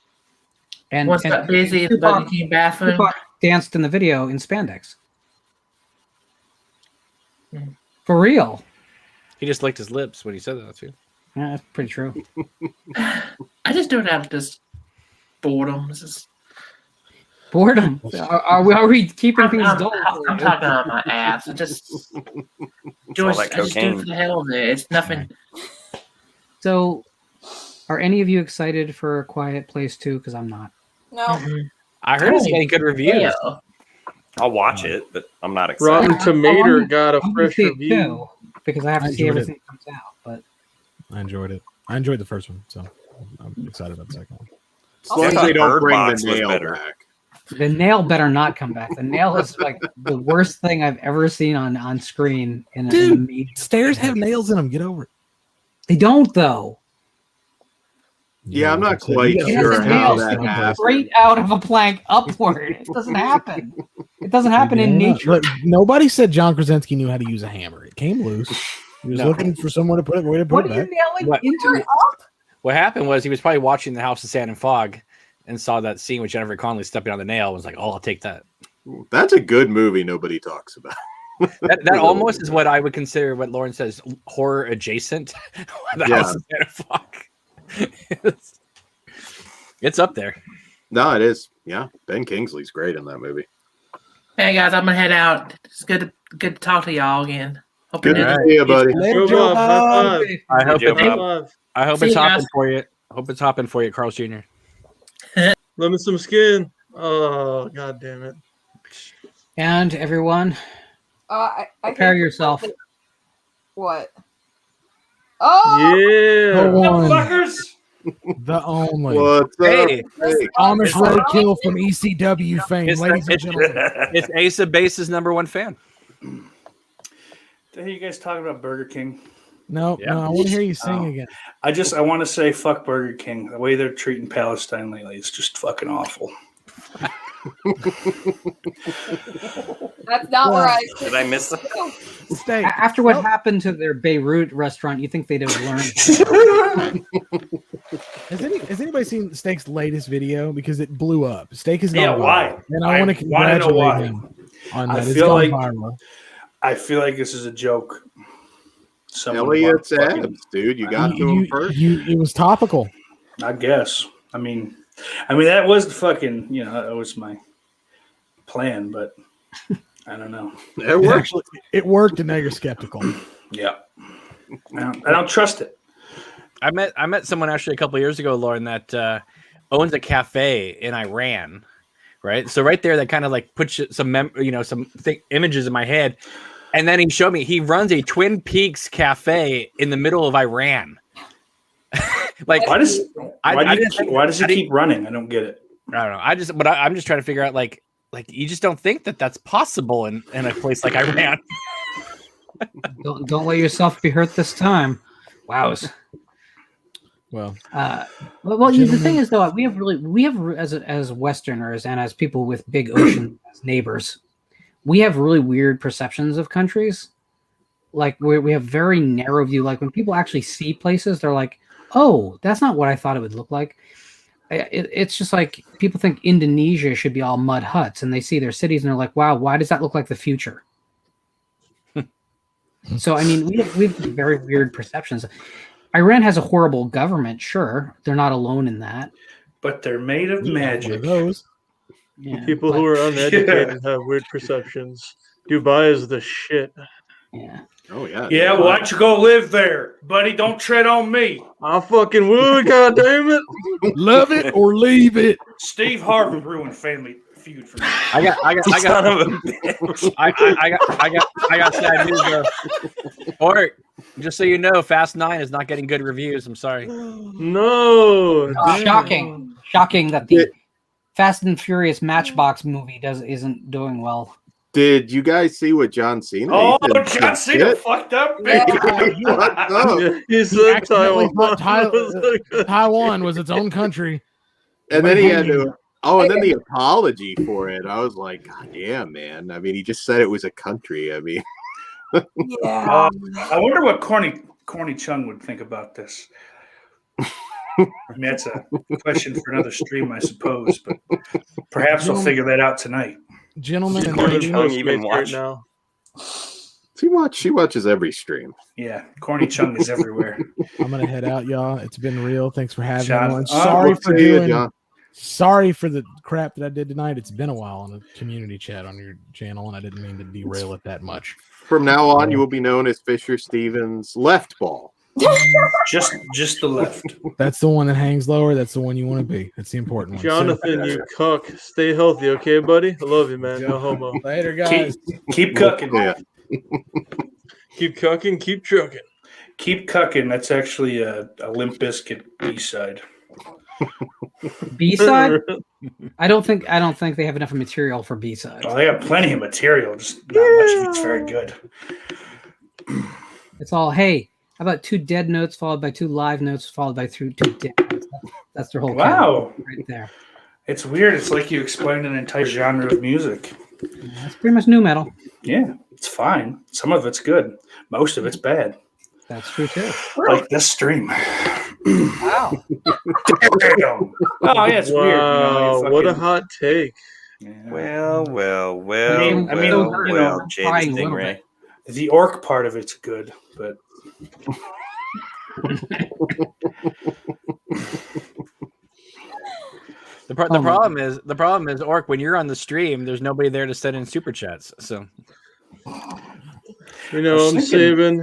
And Once got busy in the Burger King bathroom. Tupac danced in the video in spandex. For real. He just licked his lips when he said that too. Yeah, that's pretty true. I just do it out of just boredom. It's just, Boredom. Are we keeping things dull? I'm talking on my ass. I just do it. all that I just do it cocaine. for the hell of it. It's nothing. So, are any of you excited for Quiet Place 2? Because I'm not. No. I heard it's getting good reviews. Yeah. I'll watch it, but I'm not excited. Rotten Tomato got a I'm gonna fresh see it review. too, because I have to see enjoyed everything that comes out. But I enjoyed it. I enjoyed the first one, so I'm excited about the second one. As long as they don't bring the nail back. the nail better not come back. The nail is like the worst thing I've ever seen on screen. In a Dude, major stairs have nails in them. Get over it. They don't though. Yeah, I'm not quite It has sure a how nail that sticking happened. straight out of a plank upward. It doesn't happen. It doesn't happen in Yeah, nature. look, nobody said John Krasinski knew how to use a hammer. It came loose. He was looking for someone to put it, way to put What it are you back. nailing What? into it? What happened was he was probably watching The House of Sand and Fog and saw that scene with Jennifer Connelly stepping on the nail and was like, oh, I'll take that. That's a good movie nobody talks about. That almost is what I would consider what Lauren says horror adjacent. The Yeah. House of Sand and Fog. It's up there. No, it is. Yeah, Ben Kingsley's great in that movie. Hey guys, I'm gonna head out. It's good to talk to y'all again. Hope Good you to did- see you, buddy. Later, Joe Bob, high Bob. five. I hope Joe it's Bob. High five. I hope See it's you hopping guys. for you. Hope it's hopping for you, Carl Jr. Lemon some skin. Oh, god damn it. And everyone, I prepare hate- yourself. What? Oh, Yeah. The one, Fuckers! the only. What's up? Hey. Hey. Amish roadkill from ECW fame, It's, ladies and it's, gentlemen. it's Ace of Base's #1 fan. To hear you guys talking about Burger King. No, Yeah. no, I want to hear you sing Oh. again. I want to say fuck Burger King. The way they're treating Palestine lately is just fucking awful. that's not where I. Did I miss that? Stay. After what happened to their Beirut restaurant, you think they'd have learned? Has anybody seen Steak's latest video? Because it blew up. Steak is Yeah, gone why? viral. And I want to wanna know why. congratulate him on I that. It's feel gone like- viral. I feel like this is a joke. Someone Elliot's fucking- abs, dude. You got to him first. It was topical. I guess. I mean, that was the fucking, that was my plan, but I don't know. It worked. Actually, it worked, and now you're skeptical. Yeah. I don't trust it. I met someone actually a couple of years ago, Lauren, that owns a cafe in Iran, right? So right there, that kind of like puts some images in my head, and then he showed me he runs a Twin Peaks cafe in the middle of Iran. Like, why does he keep running? I don't get it. I don't know. I'm just trying to figure out like you just don't think that that's possible in a place like Iran. Don't let yourself be hurt this time. Wows. Well, the thing is though, we have as Westerners and as people with big ocean as neighbors, we have really weird perceptions of countries. Like we have very narrow view. Like when people actually see places, they're like, "Oh, that's not what I thought it would look like." It's just like people think Indonesia should be all mud huts, and they see their cities and they're like, "Wow, why does that look like the future?" So I mean, we have very weird perceptions. Iran has a horrible government, sure. They're not alone in that. But they're made of magic. Those people who are uneducated have weird perceptions. Dubai is the shit. Yeah. Oh yeah. Yeah, why don't you go live there, buddy? Don't tread on me. I fucking would, god damn it. Love it or leave it. Steve Harvey ruined Family Feud for me. I got sad news though. Or just so you know, Fast 9 is not getting good reviews. I'm sorry. No. Shocking that the Fast and Furious Matchbox movie isn't doing well. Did you guys see what John Cena? Oh, John Cena fucked up. He said Taiwan was its own country. And then he had to. Oh, and then the apology for it. I was like, God damn, man. I mean, he just said it was a country. I mean, I wonder what Corny Chung would think about this. I mean, that's a question for another stream, I suppose. But perhaps we'll figure that out tonight. Gentlemen, Corny Chung even watch now. She watches every stream. Yeah, Corny Chung is everywhere. I'm gonna head out, y'all. It's been real. Thanks for having John, me on. Sorry for the crap that I did tonight. It's been a while on the community chat on your channel, and I didn't mean to derail it that much. From now on, you will be known as Fisher Stevens Left Ball. just the left. That's the one that hangs lower. That's the one you want to be. That's the important one. Jonathan, you cuck. Stay healthy, okay, buddy? I love you, man. No homo. Later, guys. Keep cooking. Yeah. Keep cucking, keep trucking. Keep cucking. That's actually a Limp Bizkit B-side. B-side? I don't think they have enough material for B-side. Oh, they have plenty of material, just not much of it's very good. It's all, hey, how about 2 dead notes followed by 2 live notes followed by 2 dead notes? That's their whole wow right there. It's weird. It's like you explained an entire genre of music. That's pretty much new metal. Yeah, it's fine. Some of it's good. Most of it's bad. That's true too. Like this stream. Wow. Damn. Oh yeah, it's weird. What a hot take. Yeah. Well, Jade Stingray. The orc part of it's good, but the problem is Orc, when you're on the stream, there's nobody there to send in super chats. So I'm saving.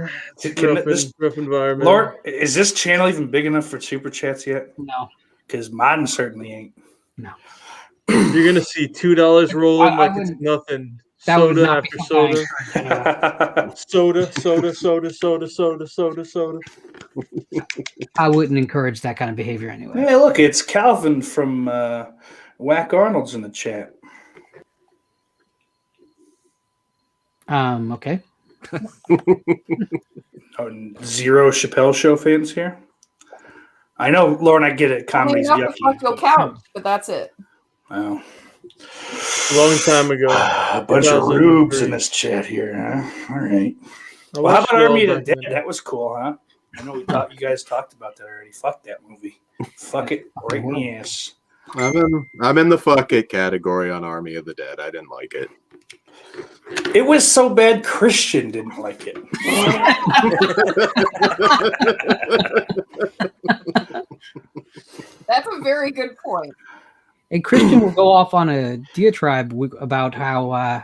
Rough environment. Lord, is this channel even big enough for super chats yet? No, because mine certainly ain't. No, you're gonna see $2 rolling like it's nothing. Soda after soda. Soda. I wouldn't encourage that kind of behavior anyway. Hey, look, it's Calvin from Whack Arnold's in the chat. Okay. Zero Chappelle Show fans here. I know, Lauren. I get it. Comedy's yucky. You'll count, but that's it. Wow. A long time ago. A bunch of rubes in this chat here, huh? All right. Well, how about Army of the Dead? That was cool, huh? I know you guys talked about that already. Fuck that movie. Fuck it right in the ass. I'm in the fuck it category on Army of the Dead. I didn't like it. It was so bad Christian didn't like it. That's a very good point. And Christian will go off on a diatribe about how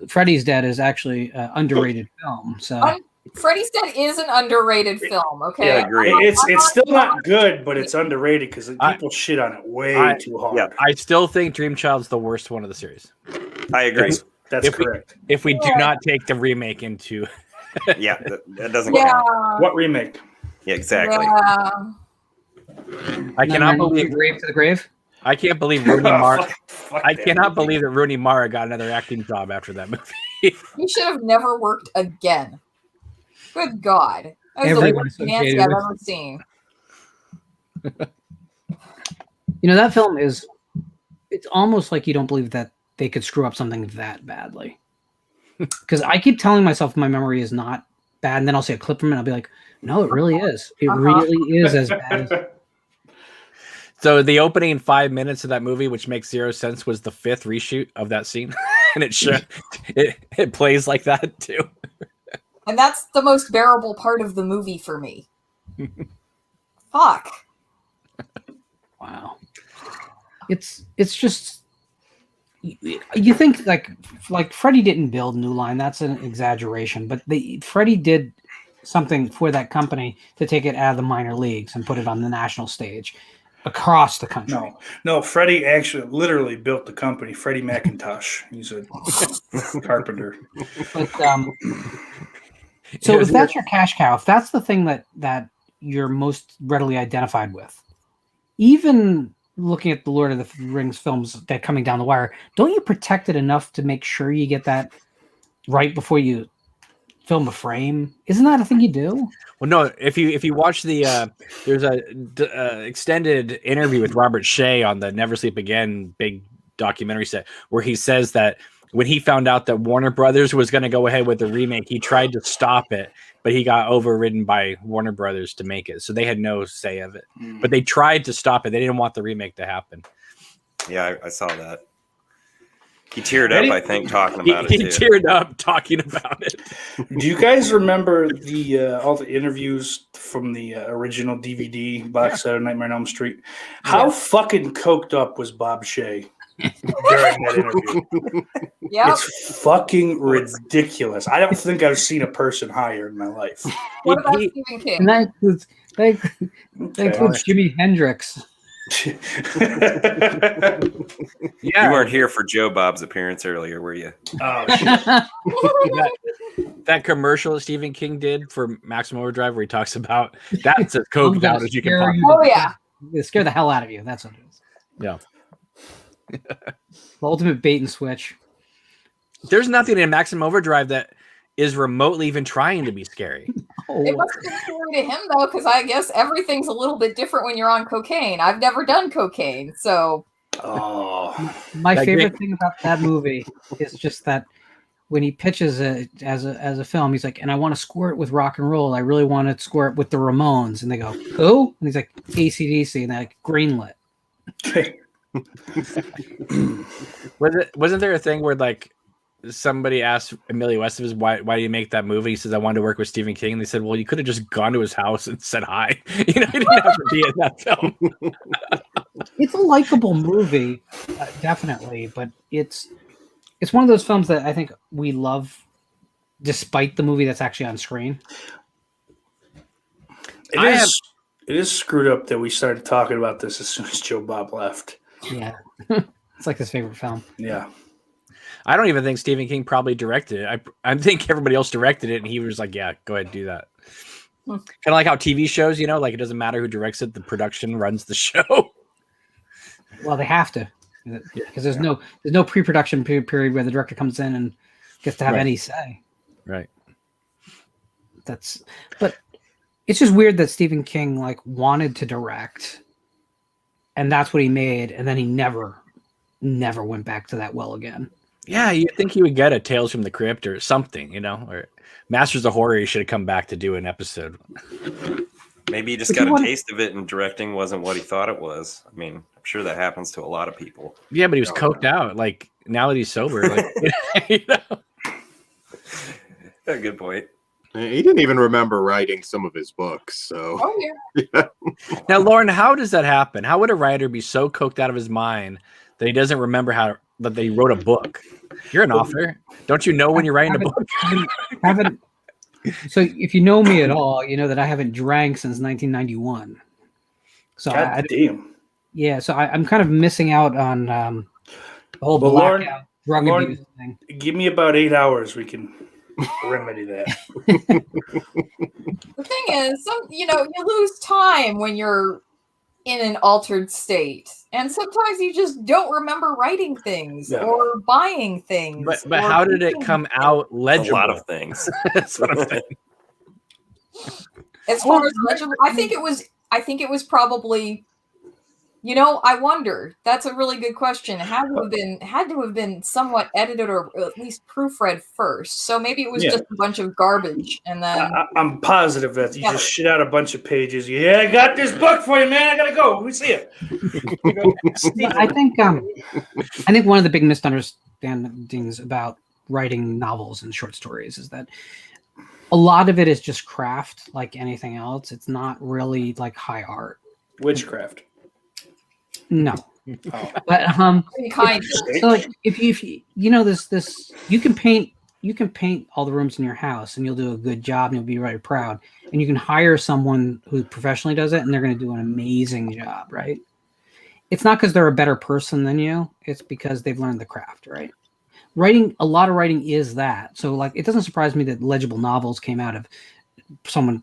Freddy's Dead is actually an underrated film. So Freddy's Dead is an underrated film. Okay, Yeah, I agree. It's still not good, but it's underrated because people shit on it way too hard. Yeah. I still think Dream Child's the worst one of the series. I agree. That's correct. If we do not take the remake into, Yeah, that doesn't count. What remake? Yeah, exactly. Yeah. I cannot believe Grave to the Grave. I can't believe Rooney Mara. Fuck I that cannot movie. believe that Rooney Mara got another acting job after that movie. He should have never worked again. Good God. That was Everyone the worst Nancy associated I've with- ever seen. That film is. It's almost like you don't believe that they could screw up something that badly. Because I keep telling myself my memory is not bad, and then I'll see a clip from it, and I'll be like, "No, it really is. It really is as bad." as So the opening 5 minutes of that movie, which makes zero sense, was the 5th reshoot of that scene, and it plays like that too. And that's the most bearable part of the movie for me. Fuck. Wow. It's just you think like Freddy didn't build New Line. That's an exaggeration, but Freddy did something for that company to take it out of the minor leagues and put it on the national stage across the country. No, Freddy actually literally built the company. Freddie McIntosh. He's a carpenter. But so if that's your cash cow, if that's the thing that you're most readily identified with, even looking at the Lord of the Rings films that coming down the wire, don't you protect it enough to make sure you get that right before you film a frame? Isn't that a thing you do? Well, no. If you watch the there's a extended interview with Robert Shea on the Never Sleep Again big documentary set where he says that when he found out that Warner Brothers was going to go ahead with the remake, he tried to stop it, but he got overridden by Warner Brothers to make it. So they had no say of it. But they tried to stop it. They didn't want the remake to happen. Yeah, I saw that. He teared up, I think, talking about it. He teared up talking about it. Do you guys remember all the interviews from the original DVD box set of Nightmare on Elm Street? How fucking coked up was Bob Shea during that interview? Yep. It's fucking ridiculous. I don't think I've seen a person higher in my life. What about Stephen King? And that includes Jimi Hendrix. Yeah, you weren't here for Joe Bob's appearance earlier, were you? Oh, shit. that commercial that Stephen King did for Maximum Overdrive, where he talks about that's as coked out as you can possibly. Oh yeah, It scare the hell out of you. That's what it is. Yeah. The ultimate bait and switch. There's nothing in Maximum Overdrive that is remotely even trying to be scary. It must have been scary to him though, because I guess everything's a little bit different when you're on cocaine. I've never done cocaine, so. My favorite thing about that movie is just that when he pitches it as a film, he's like, and I want to score it with rock and roll. I really want to score it with the Ramones. And they go, who? And he's like, AC/DC. And they're like, greenlit. Wasn't there a thing where like somebody asked Emilio Estevez why do you make that movie? He says, I wanted to work with Stephen King. And they said, well, you could have just gone to his house and said hi. You didn't have to be in that film. It's a likable movie, definitely, but it's one of those films that I think we love despite the movie that's actually on screen. It is screwed up that we started talking about this as soon as Joe Bob left. Yeah. It's like his favorite film. Yeah. I don't even think Stephen King probably directed it. I think everybody else directed it, and he was like, yeah, go ahead and do that. Kind of like how TV shows, like it doesn't matter who directs it, the production runs the show. Well, they have to, because there's no pre-production period where the director comes in and gets to have any say. Right. But it's just weird that Stephen King wanted to direct, and that's what he made, and then he never went back to that well again. Yeah, you'd think he would get a Tales from the Crypt or something, or Masters of Horror. He should have come back to do an episode. Maybe he just got a taste of it, and directing wasn't what he thought it was. I mean, I'm sure that happens to a lot of people. Yeah, but he was coked out. Now that he's sober, A good point. He didn't even remember writing some of his books. So. Oh yeah. Now, Lauren, how does that happen? How would a writer be so coked out of his mind that he doesn't remember that he wrote a book? You're an author. Don't you know when you're writing a book? So if you know me at all, you know that I haven't drank since 1991. So God damn. Yeah, so I'm kind of missing out on the whole blackout drug abuse thing. Give me about 8 hours. We can remedy that. The thing is, you lose time when you're in an altered state, and sometimes you just don't remember writing things or buying things. But how did it come out legible? A lot of things. That's what I'm saying. As far as legible, I think it was probably. I wonder. That's a really good question. It had to have been somewhat edited or at least proofread first. So maybe it was just a bunch of garbage, and then I'm positive that you just shit out a bunch of pages. Yeah, I got this book for you, man. I gotta go. Let me see it. I think one of the big misunderstandings about writing novels and short stories is that a lot of it is just craft, like anything else. It's not really like high art. Witchcraft. No. Oh. But so like if you this you can paint all the rooms in your house and you'll do a good job and you'll be very proud, and you can hire someone who professionally does it and they're going to do an amazing job, right? It's not because they're a better person than you, it's because they've learned the craft, right? A lot of writing is that. So like it doesn't surprise me that legible novels came out of someone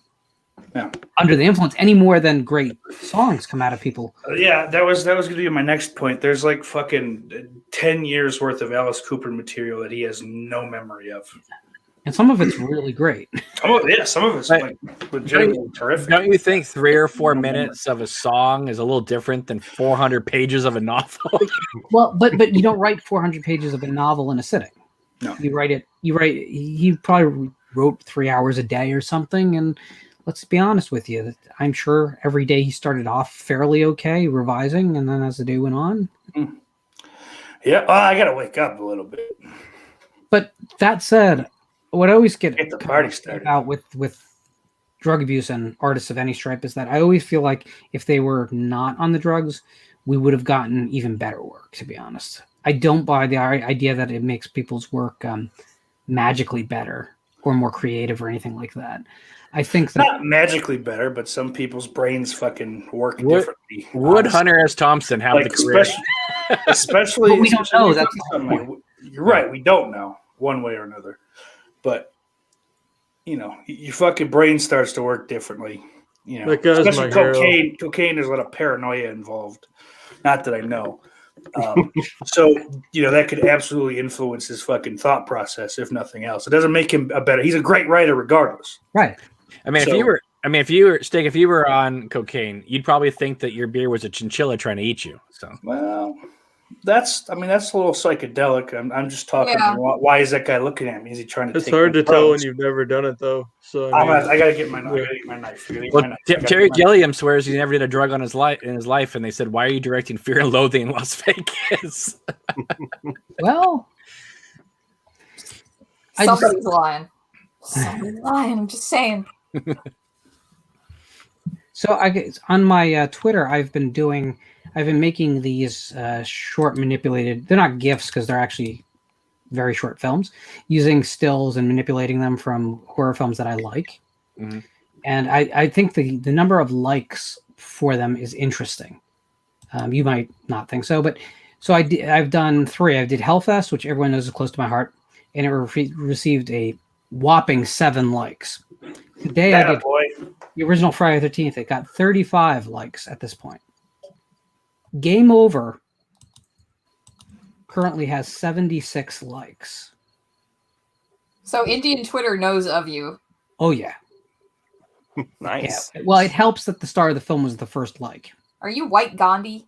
under the influence any more than great songs come out of people. Yeah, that was going to be my next point. There's like fucking 10 years worth of Alice Cooper material that he has no memory of. And some of it's really great. Some of it's like legitimately terrific. Don't you think 3 or 4 minutes of a song is a little different than 400 pages of a novel? Well, but you don't write 400 pages of a novel in a sitting. No. He probably wrote 3 hours a day or something, and let's be honest with you. I'm sure every day he started off fairly okay, revising, and then as the day went on. Yeah, I got to wake up a little bit. But that said, what I always get the party started about with drug abuse and artists of any stripe is that I always feel like if they were not on the drugs, we would have gotten even better work, to be honest. I don't buy the idea that it makes people's work magically better or more creative or anything like that. I think that not magically better, but some people's brains fucking work differently. Would Hunter S. Thompson have the career? Especially, but we don't know. You're right. We don't know one way or another. But your fucking brain starts to work differently. Especially cocaine. Cocaine, there's a lot of paranoia involved. Not that I know. So that could absolutely influence his fucking thought process, if nothing else. It doesn't make him a better. He's a great writer, regardless. Right. If you were on cocaine, you'd probably think that your beer was a chinchilla trying to eat you. So that's a little psychedelic. I'm just talking. Yeah. Why is that guy looking at me? Is he trying to? It's hard to tell when you've never done it, though. So I gotta get my knife. Terry Gilliam swears he never did a drug in his life, and they said, "Why are you directing Fear and Loathing in Las Vegas?" Well, somebody's lying. Somebody's lying. I'm just saying. So on my Twitter, I've been making these short manipulated. They're not GIFs because they're actually very short films, using stills and manipulating them from horror films that I like. Mm-hmm. And I think the number of likes for them is interesting. You might not think so, but I've done 3. I did Hellfest, which everyone knows is close to my heart, and it received a whopping 7 likes. Today I did the original Friday the 13th. It got 35 likes at this point. Game Over currently has 76 likes. So Indian Twitter knows of you. Oh yeah. Nice. Yeah. Well, it helps that the star of the film was the first like. Are you White Gandhi?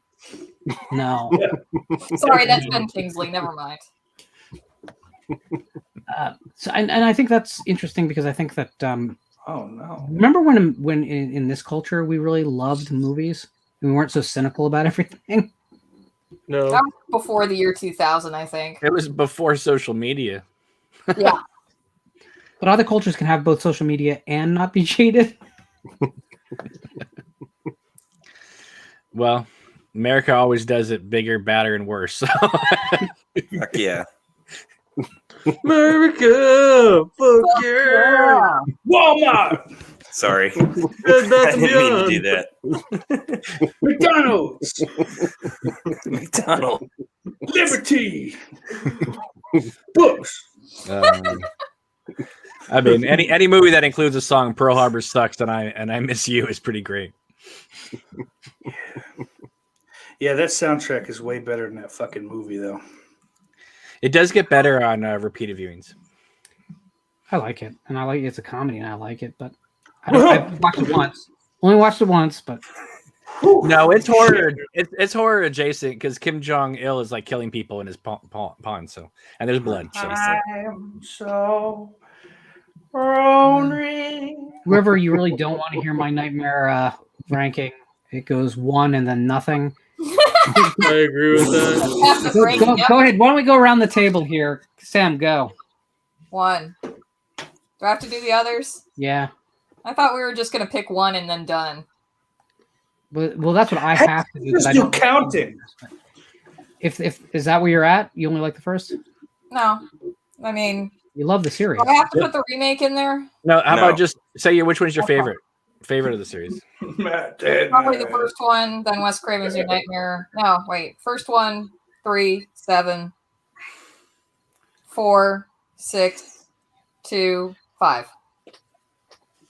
No. Sorry, that's Ben Kingsley. Never mind. So I think that's interesting because I think that oh no. Remember when in this culture we really loved movies? We weren't so cynical about everything. No. That was before the year 2000, I think. It was before social media. Yeah. But other cultures can have both social media and not be cheated. Well, America always does it bigger, badder, and worse. So. Fuck yeah. America, fuck yeah. Walmart. Sorry. That's I didn't mean to beyond. do that. McDonald's. McDonald. Liberty. Books. I mean, any movie that includes a song "Pearl Harbor Sucks" and I Miss You is pretty great. Yeah, that soundtrack is way better than that fucking movie, though. It does get better on repeated viewings. I like it, and I like it's a comedy, and I like it, but I've watched it once. Only watched it once, but no, it's horror. It's horror adjacent because Kim Jong Il is like killing people in his pond. So and there's blood. So. I'm so lonely. Whoever you really don't want to hear my nightmare ranking, it goes 1 and then nothing. I agree with that. Go ahead. Why don't we go around the table here? Sam, go. 1. Do I have to do the others? Yeah. I thought we were just going to pick 1 and then done. Well, that's what I have to do. You're still counting. If is that where you're at? You only like the first? No. I mean, you love the series. do I have to put the remake in there? No, how about just say which one's your favorite of the series? Probably the first one, then Wes Craven's New Nightmare. No, wait. First one, 3, 7, 4, 6, 2, 5.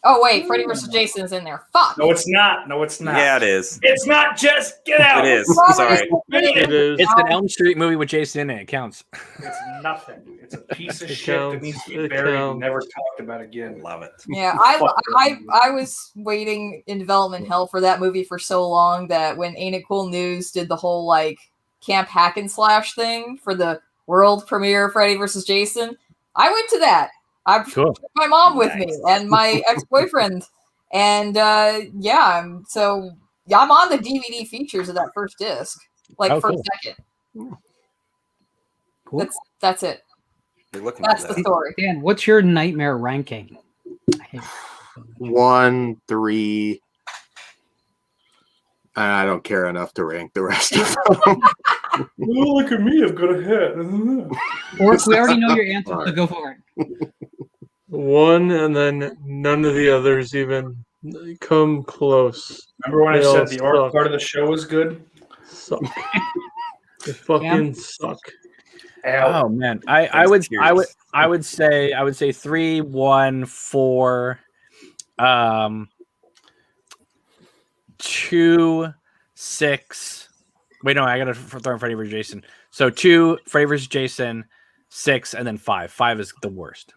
Oh, wait. Freddy vs. Jason is in there. Fuck. No, it's not. No, it's not. Yeah, it is. It's not just get out. It is. Sorry. It is. It's an Elm Street movie with Jason in it. It counts. It's nothing. It's a piece of It shit that counts. needs to be It buried and counts. never talked about again. Love it. Yeah, I was waiting in development hell for that movie for so long that when Ain't It Cool News did the whole like Camp Hack and Slash thing for the world premiere of Freddy vs. Jason, I went to that. I Cool. took my mom with me and my ex-boyfriend, and I'm on the DVD features of that first disc, like for cool. a second. Cool. That's it. You're looking That's for the that. story. Dan, what's your nightmare ranking? 1, 3. I don't care enough to rank the rest of them. Oh, look at me. I've got a hat. Or we already know your answer, so go for it. 1, and then none of the others even come close. Remember when I They all said the art suck. part of the show was good? Suck. They fucking suck. Ow. Oh man, I would say 3, 1, 4, 2, 6. Wait, no, I gotta throw in Freddy vs. Jason. So 2, Freddy vs. Jason, 6, and then 5. 5 is the worst.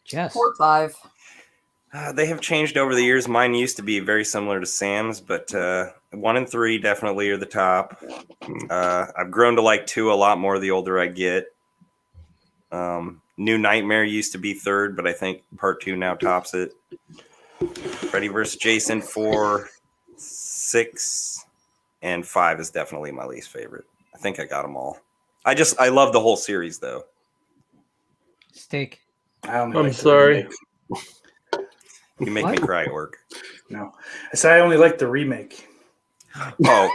Yes. 4, 5. They have changed over the years. Mine used to be very similar to Sam's, but 1 and 3 definitely are the top. I've grown to like 2 a lot more the older I get. New Nightmare used to be 3rd, but I think part 2 now tops it. Freddy vs. Jason 4, 6, and 5 is definitely my least favorite. I think I got them all. I love the whole series though. Steak. I'm sorry. You make me cry at work. No. I said I only like the remake. Oh,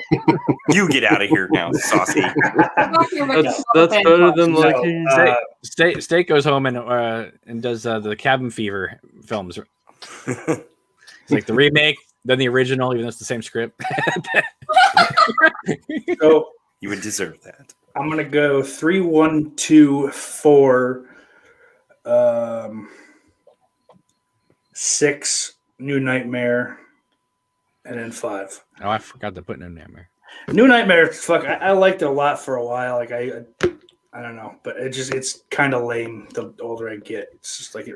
you get out of here now, saucy. That's better than liking. Steak goes home and does the Cabin Fever films. It's like the remake, then the original, even though it's the same script. So you would deserve that. I'm gonna go 3, 1, 2, 4, 6, New Nightmare, and then 5. Oh, I forgot to put New Nightmare. New Nightmare, fuck, I liked it a lot for a while. Like I don't know, but it's kind of lame the older I get. It's just like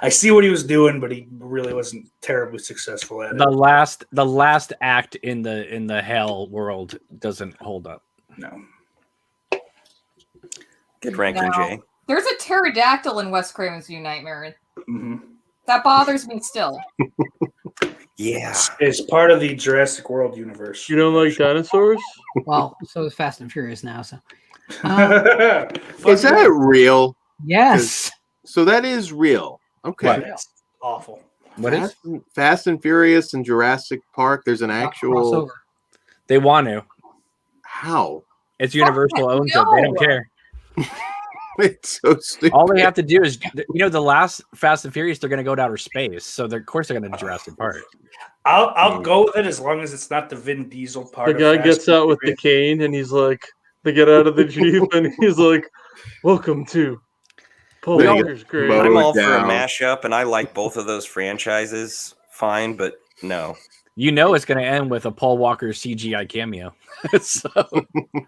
I see what he was doing, but he really wasn't terribly successful at it. The last act in the hell world doesn't hold up. No. Good ranking, Jay. There's a pterodactyl in Wes Craven's New Nightmare. Mm-hmm. That bothers me still. Yeah. It's part of the Jurassic World universe. You don't like dinosaurs? Well, so is Fast and Furious now. So Is that real? yes. So that is real. Okay. That's awful. What is Fast and Furious and Jurassic Park? There's an actual. They want to. How? It's Universal owns it. They don't care. It's so stupid. All they have to do is, the last Fast and Furious, they're going to go to outer space. So of course they're going to do Jurassic Park. I'll go with it as long as it's not the Vin Diesel part. The guy gets out with the cane and he's like, they get out of the Jeep and he's like, welcome to Paul Walker's grave. I'm all for a mashup, and I like both of those franchises fine, but no. It's going to end with a Paul Walker CGI cameo. So,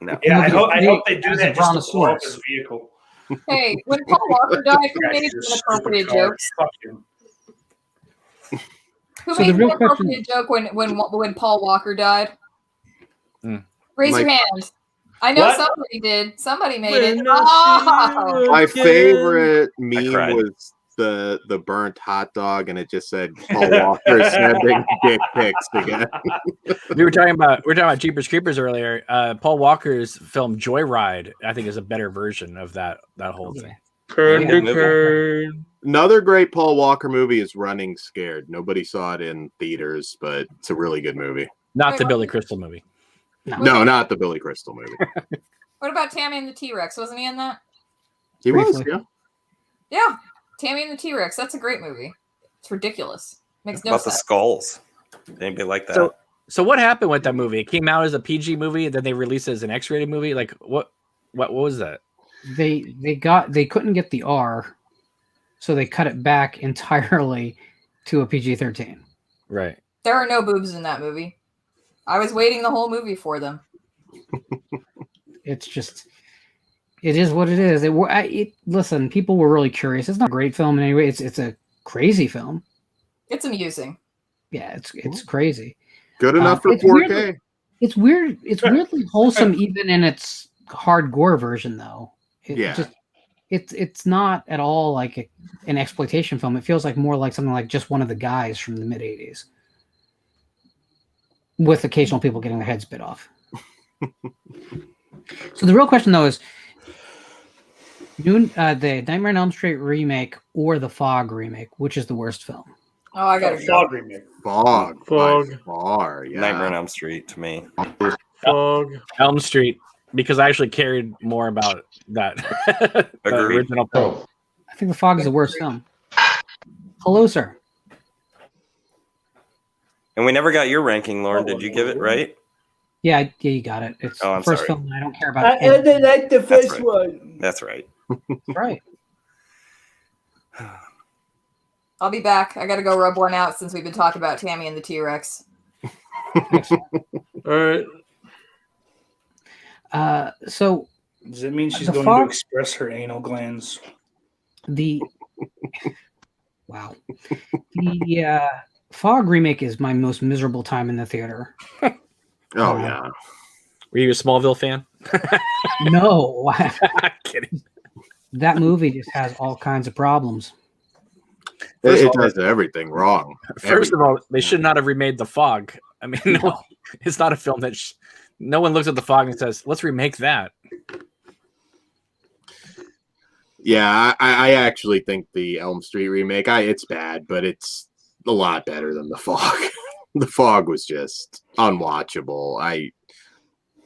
no. Yeah, I hope they do that just to blow up his vehicle. Hey, when Paul Walker died, who made inappropriate jokes? Who made an inappropriate joke when Paul Walker died? Raise your hand. I know somebody did. Somebody made it. Oh! My favorite meme was the burnt hot dog, and it just said Paul Walker sending dick pics again. we were talking about Jeepers Creepers earlier. Paul Walker's film Joyride, I think, is a better version of that whole thing. Another great Paul Walker movie is Running Scared. Nobody saw it in theaters, but it's a really good movie. Not the Billy Crystal movie. No, not the Billy Crystal movie. What about Tammy and the T-Rex? Wasn't he in that? He was, yeah. Yeah, Tammy and the T-Rex. That's a great movie. It's ridiculous. Makes no sense. sense. The skulls. Anybody like that? So what happened with that movie? It came out as a PG movie, and then they released it as an X-rated movie. Like what was that? They couldn't get the R, so they cut it back entirely to a PG-13. Right. There are no boobs in that movie. I was waiting the whole movie for them. It's just, it is what it is. Listen, people were really curious. It's not a great film in any way. It's a crazy film. It's amusing. Yeah, it's crazy. Good enough for 4K. It's weird. It's weirdly wholesome, even in its hard gore version, though. It's not at all like an exploitation film. It feels like more like something like Just One of the Guys from the mid '80s, with occasional people getting their heads bit off. So the real question, though, is the Nightmare on Elm Street remake or the Fog remake, which is the worst film? Oh, I got a Fog remake. Fog. Far, yeah. Nightmare on Elm Street to me. Fog. Elm Street, because I actually cared more about that the original film. I think the Fog is the worst film. Hello, sir. And we never got your ranking, Lauren. Did you give it right? Yeah, you got it. It's the first film I don't care about. I only like the first one. That's right. Right. I'll be back. I got to go rub one out since we've been talking about Tammy and the T-Rex. All right. So does it mean she's going to express her anal glands? Wow. The Fog remake is my most miserable time in the theater. Oh yeah. Were you a Smallville fan? No. I'm kidding. That movie just has all kinds of problems. It does everything wrong. First of all, they should not have remade The Fog. I mean, no, it's not a film that no one looks at The Fog and says, let's remake that. Yeah, I actually think the Elm Street remake, it's bad, but it's a lot better than The Fog. The Fog was just unwatchable.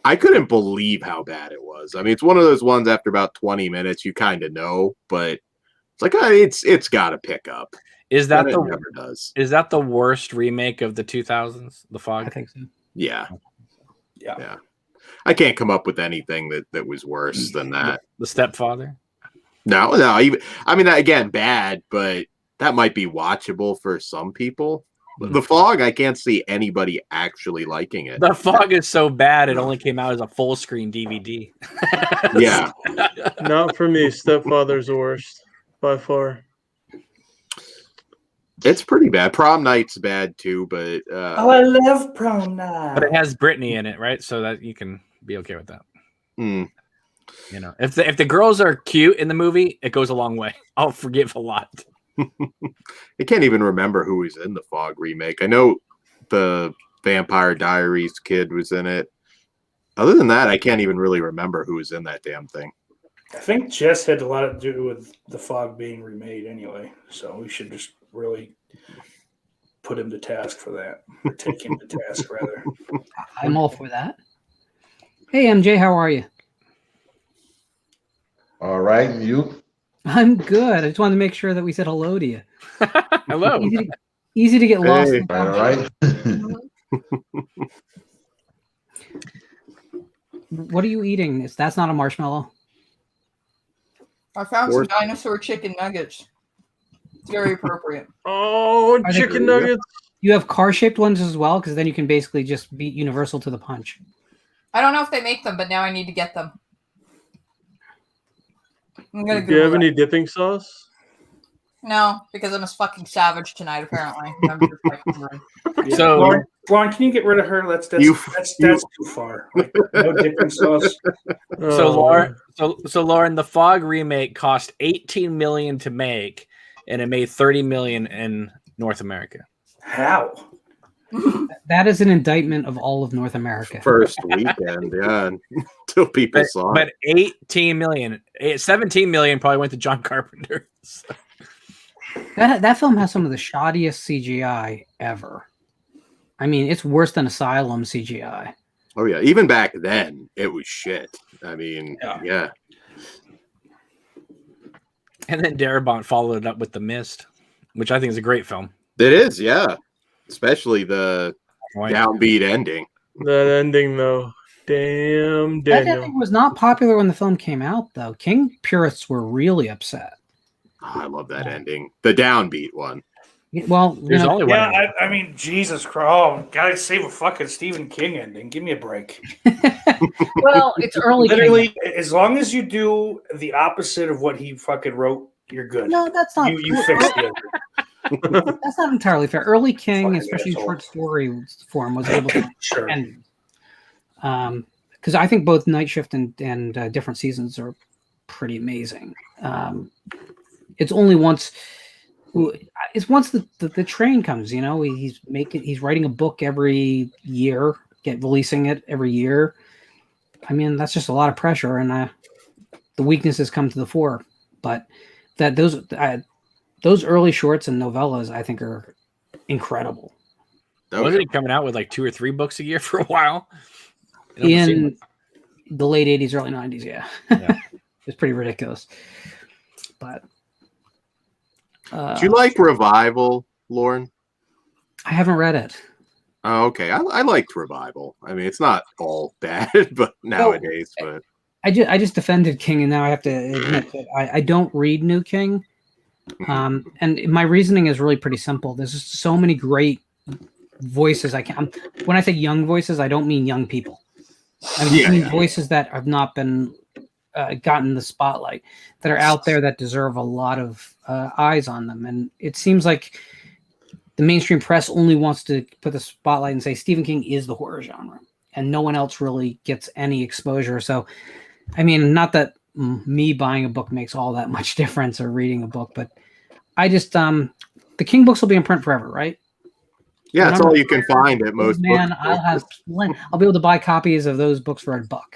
I couldn't believe how bad it was. I mean, it's one of those ones after about 20 minutes you kind of know, but it's like it's got to pick up. Is that it never does? Is that the worst remake of the 2000s? The Fog? I think so. Yeah. I can't come up with anything that was worse than that. The Stepfather? No. I mean, again, bad, but that might be watchable for some people. The Fog, I can't see anybody actually liking it. The Fog is so bad it only came out as a full screen DVD. Yeah. Not for me. Stepfather's the worst by far. It's pretty bad. Prom Night's bad too, but I love Prom Night. But it has Britney in it, right? So that you can be okay with that. Mm. You know, if the girls are cute in the movie, it goes a long way. I'll forgive a lot. I can't even remember who was in the Fog remake. I know the Vampire Diaries kid was in it. Other than that, I can't even really remember who was in that damn thing. I think Jess had a lot to do with The Fog being remade anyway, so we should just really put him to task for that, or take him to task rather. I'm all for that. Hey, MJ, how are you? All right, and you? I'm good. I just wanted to make sure that we said hello to you. Hello. Easy to get lost. Hey, all right. What are you eating? That's not a marshmallow. I found some dinosaur chicken nuggets. It's very appropriate. Oh, chicken nuggets. You have car-shaped ones as well, because then you can basically just beat Universal to the punch. I don't know if they make them, but now I need to get them. I'm gonna Do you have any dipping sauce? No, because I'm a fucking savage tonight, apparently. I'm just like hungry. Yeah. So, Lauren, can you get rid of her? That's too far. Like, no dipping sauce. So Lauren, the Fog remake cost $18 million to make, and it made $30 million in North America. How? That is an indictment of all of North America. First weekend, yeah, until people saw it. But 18 million, 17 million probably went to John Carpenter. So. That film has some of the shoddiest CGI ever. I mean, it's worse than Asylum CGI. Oh yeah, even back then it was shit. I mean, yeah. And then Darabont followed it up with The Mist, which I think is a great film. It is, yeah. Especially the downbeat ending. That ending, though. Damn, That Daniel. ending was not popular when the film came out, though. King purists were really upset. Oh, I love that ending. The downbeat one. Well, there's only one. Yeah, I mean, Jesus Christ. Oh, gotta save a fucking Stephen King ending. Give me a break. Well, it's early. Literally, King. as long as you do the opposite of what he fucking wrote, you're good. No, that's not. You fixed it. That's not entirely fair. Early King, Fucking especially in asshole. short story form, was able to Sure. end. Because I think both Night Shift and different seasons are pretty amazing. It's only once. It's once the train comes, you know, he's writing a book every year, releasing it every year. I mean, that's just a lot of pressure, and the weaknesses come to the fore. But that those early shorts and novellas, I think, are incredible. Wasn't he coming out with like 2 or 3 books a year for a while? In the late 80s, early 90s, yeah. It's pretty ridiculous. But do you like Revival, Lauren? I haven't read it. Oh, okay. I liked Revival. I mean, it's not all bad, but nowadays, but I just defended King, and now I have to admit that I don't read New King. And my reasoning is really pretty simple. There's just so many great voices. When I say young voices, I don't mean young people. I mean voices that have not been gotten the spotlight, that are out there that deserve a lot of eyes on them. And it seems like the mainstream press only wants to put the spotlight and say Stephen King is the horror genre, and no one else really gets any exposure. So, I mean, not that me buying a book makes all that much difference, or reading a book, but I just the King books will be in print forever, right? yeah, it's all you can find at most. Man, I'll be able to buy copies of those books for $1.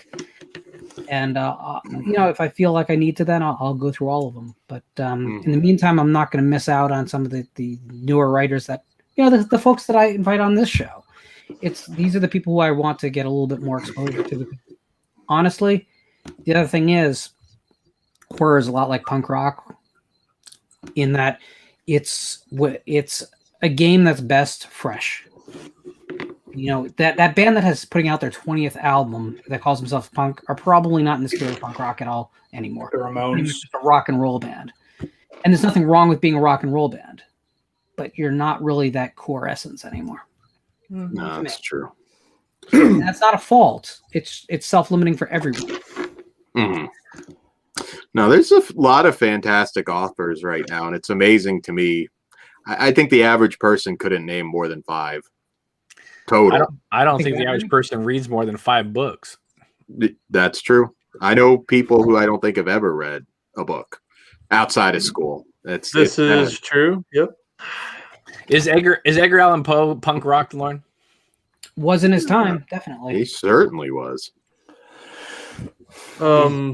And you know, if I feel like I need to, then I'll go through all of them. But in the meantime, I'm not going to miss out on some of the newer writers that, you know, the folks that I invite on this show. These are the people who I want to get a little bit more exposure to. Honestly, the other thing is, horror is a lot like punk rock, in that it's a game that's best fresh. You know, that band that has putting out their 20th album that calls themselves punk are probably not in the spirit of punk rock at all anymore. The Ramones. It's just a rock and roll band. And there's nothing wrong with being a rock and roll band, but you're not really that core essence anymore. No, that's true. And that's not a fault. It's self-limiting for everyone. No, there's a lot of fantastic authors right now, and it's amazing to me. I think the average person couldn't name more than 5. Total. I don't think the average person reads more than 5 books. That's true. I know people who I don't think have ever read a book outside of school. This is true. Yep. Is Edgar Allan Poe punk rock, Lauren? Was in his time, definitely. He certainly was.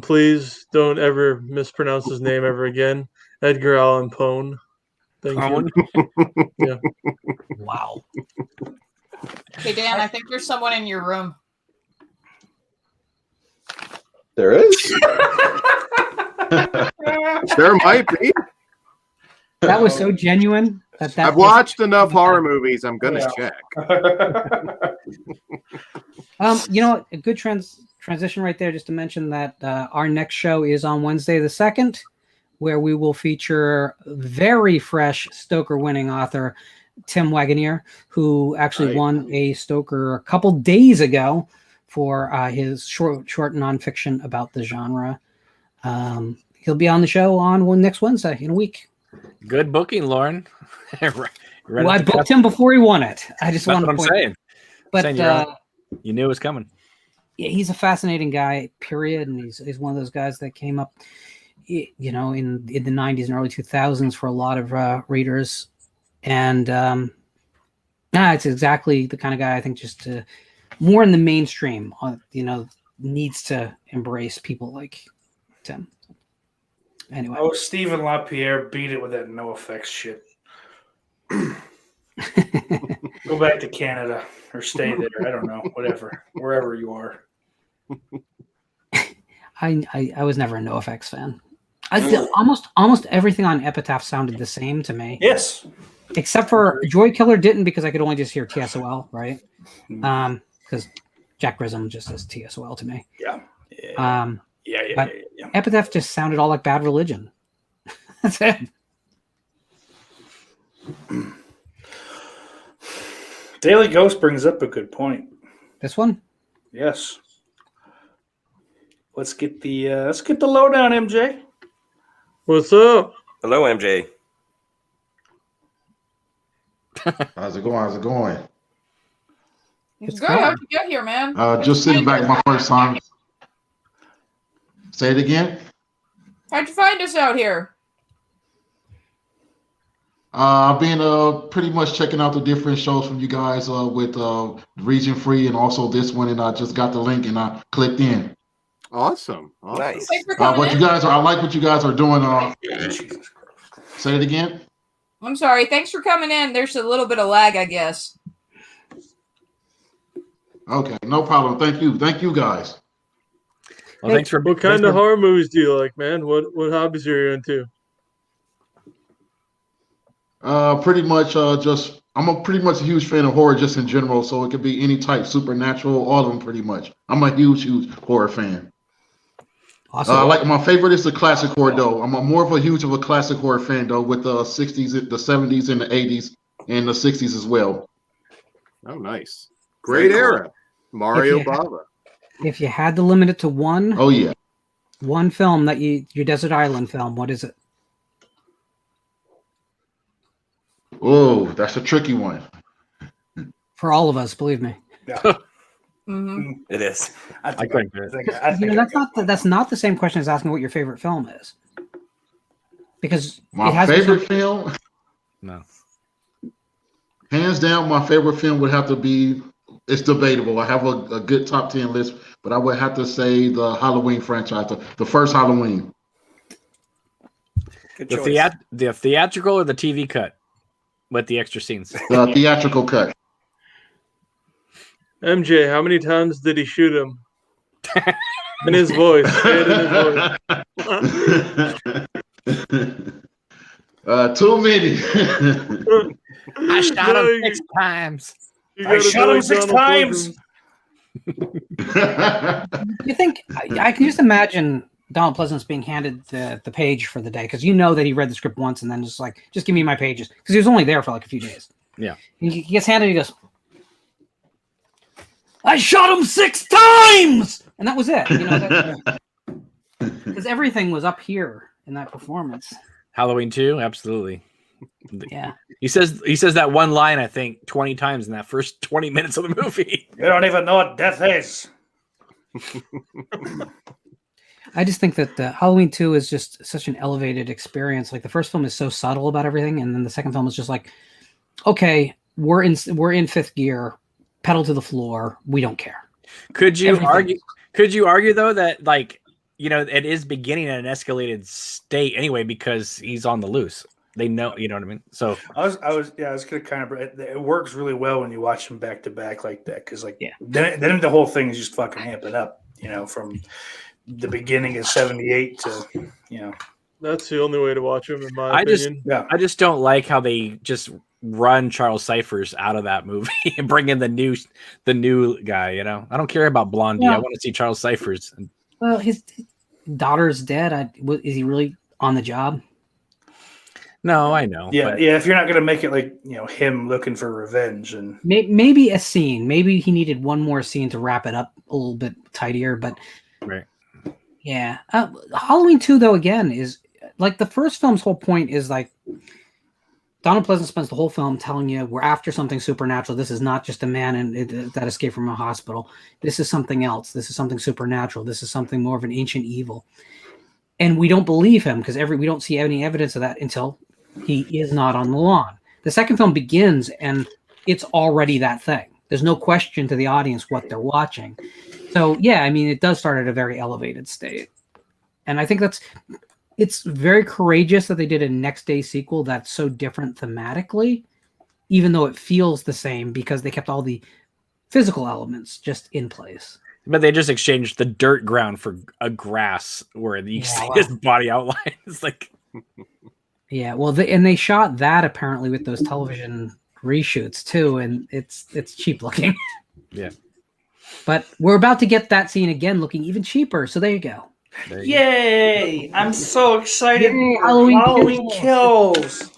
Please don't ever mispronounce his name ever again. Edgar Allan Poe. Thank you. Yeah. Wow. Hey Dan, I think there's someone in your room. There is. There might be. That was so genuine. I've watched enough horror movies. I'm gonna check. A good transition right there, just to mention that our next show is on Wednesday the 2nd, where we will feature very fresh Stoker-winning author Tim Wagoneer, who actually won a Stoker a couple days ago for his short nonfiction about the genre. He'll be on the show on next Wednesday in a week. Good booking, Lauren. Well, I booked him before he won it. I just wanted to point saying. But you knew it was coming. Yeah, he's a fascinating guy, period. And he's one of those guys that came up, in the 90s and early 2000s for a lot of readers. And it's exactly the kind of guy I think just more in the mainstream, needs to embrace people like Tim. Anyway. Oh, Stephen LaPierre beat it with that no effects shit. Go back to Canada or stay there. I don't know. Whatever. Wherever you are. I was never a NoFX fan. I feel almost everything on Epitaph sounded the same to me. Yes. Except for Joy Killer didn't, because I could only just hear TSOL, right? Because Jack Grissom just says TSOL to me. Yeah. But Epitaph just sounded all like Bad Religion. That's it. Daily Ghost brings up a good point. This one? Yes. Let's get the lowdown, MJ. What's up? Hello, MJ. How's it going? It's good. How'd you get here, man? Just sitting back my first time. Say it again. How'd you find us out here? I've been pretty much checking out the different shows from you guys with Region Free and also this one, and I just got the link and I clicked in. Awesome. Nice. I like what you guys are doing. Say it again. I'm sorry. Thanks for coming in. There's a little bit of lag, I guess. Okay, no problem. Thank you guys. Well, thanks for. What kind of horror movies do you like, man? What hobbies are you into? Pretty much I'm pretty much a huge fan of horror just in general, so it could be any type, supernatural, all of them pretty much. I'm a huge horror fan. Awesome. Like my favorite is the classic horror though. I'm more of a classic horror fan though, with the 60s, the 70s, and the 80s, and the 60s as well. Oh, nice. Great era. Mario Bava. If you had to limit it to one, one film that your Desert Island film, what is it? Oh, that's a tricky one. For all of us, believe me. Yeah. It is. I think that's not the same question as asking what your favorite film is. Because my favorite film? No. Hands down, my favorite film would have to be, it's debatable. I have a good top 10 list, but I would have to say the Halloween franchise, the first Halloween. The theatrical or the TV cut with the extra scenes? The theatrical cut. MJ, how many times did he shoot him? In his voice. Too many. I shot him 6 times. I shot him 6 times. You think I can just imagine Donald Pleasance being handed the page for the day, because you know that he read the script once and then just like, just give me my pages, because he was only there for like a few days. Yeah. He gets handed, he goes, I shot him 6 times, and that was it. Because everything was up here in that performance. Halloween 2, absolutely. Yeah. He says that one line, I think, 20 times in that first 20 minutes of the movie. You don't even know what death is. I just think that Halloween 2 is just such an elevated experience. Like the first film is so subtle about everything, and then the second film is just like, okay, we're in 5th gear, pedal to the floor, we don't care. Could you argue Could you argue though that like it is beginning at an escalated state anyway because he's on the loose? They know, you know what I mean. So I was gonna kind of. It works really well when you watch them back to back like that because then the whole thing is just fucking amping up. From the beginning of '78 to That's the only way to watch them, in my opinion. I just don't like how they just run Charles Cyphers out of that movie and bring in the new guy. I don't care about Blondie. I want to see Charles Cyphers. Well, his daughter's dead. Is he really on the job? No, I know. Yeah, yeah. If you're not gonna make it like him looking for revenge and maybe a scene, maybe he needed one more scene to wrap it up a little bit tidier. But right, yeah. Halloween 2 though again is like the first film's whole point is like Donald Pleasance spends the whole film telling you we're after something supernatural. This is not just a man that escaped from a hospital. This is something else. This is something supernatural. This is something more of an ancient evil. And we don't believe him because we don't see any evidence of that until he is not on the lawn. The second film begins and it's already that thing. There's no question to the audience what they're watching. So yeah, I mean, it does start at a very elevated state. And I think it's very courageous that they did a next day sequel that's so different thematically, even though it feels the same because they kept all the physical elements just in place. But they just exchanged the dirt ground for a grass where you see his body outline. It's like... Yeah, well, they shot that apparently with those television reshoots too, and it's cheap looking. Yeah. But we're about to get that scene again looking even cheaper, so there you go. Yay! I'm so excited. Yay, for Halloween kills.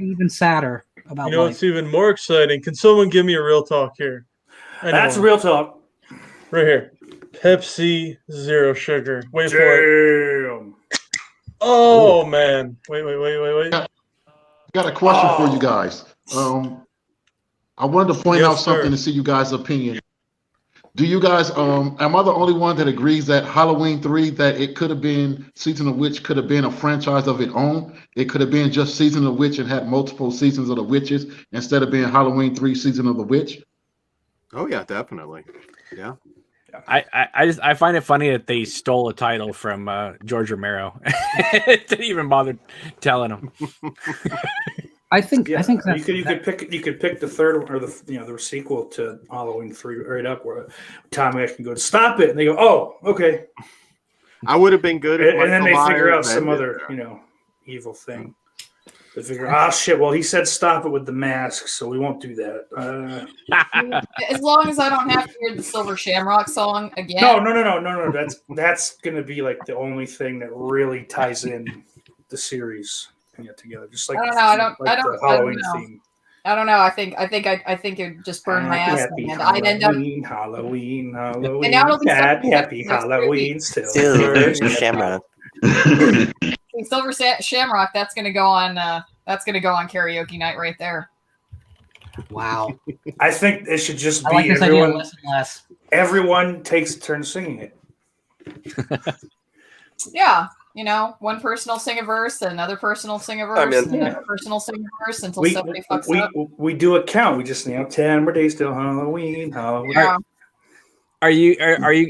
Even sadder about what's even more exciting? Can someone give me a real talk here? That's real talk. Right here. Pepsi Zero Sugar. Wait for it. Oh, man. Wait. I got a question for you guys. I wanted to point out something to see you guys' opinion. Do you guys, am I the only one that agrees that Halloween 3, that it could have been, Season of Witch could have been a franchise of its own? It could have been just Season of Witch and had multiple seasons of the witches instead of being Halloween 3, Season of the Witch? Oh, yeah, definitely. Yeah. I find it funny that they stole a title from George Romero. Didn't even bother telling him. I think you could pick the third one or the sequel to Halloween 3 right up where Tommy can go stop it and they go, oh, okay. I would have been good and then they figure out some other evil thing. They figure, shit, well, he said stop it with the mask, so we won't do that. As long as I don't have to hear the Silver Shamrock song again. No. That's going to be like the only thing that really ties in the series together. Just like I don't know. the Halloween theme. I don't know. I think it just burned my ass. And I'd end up Halloween. And now it'll be happy Halloween still. Silver Shamrock. Silver Shamrock. That's gonna go on. That's gonna go on karaoke night right there. Wow. I think it should just be like this everyone. idea, listen less. Everyone takes a turn singing it. Yeah, one person will sing a verse, another person will sing a verse, and another person will sing a verse until somebody fucks up. We do a count. We just 10 more days till Halloween. Yeah. Are you?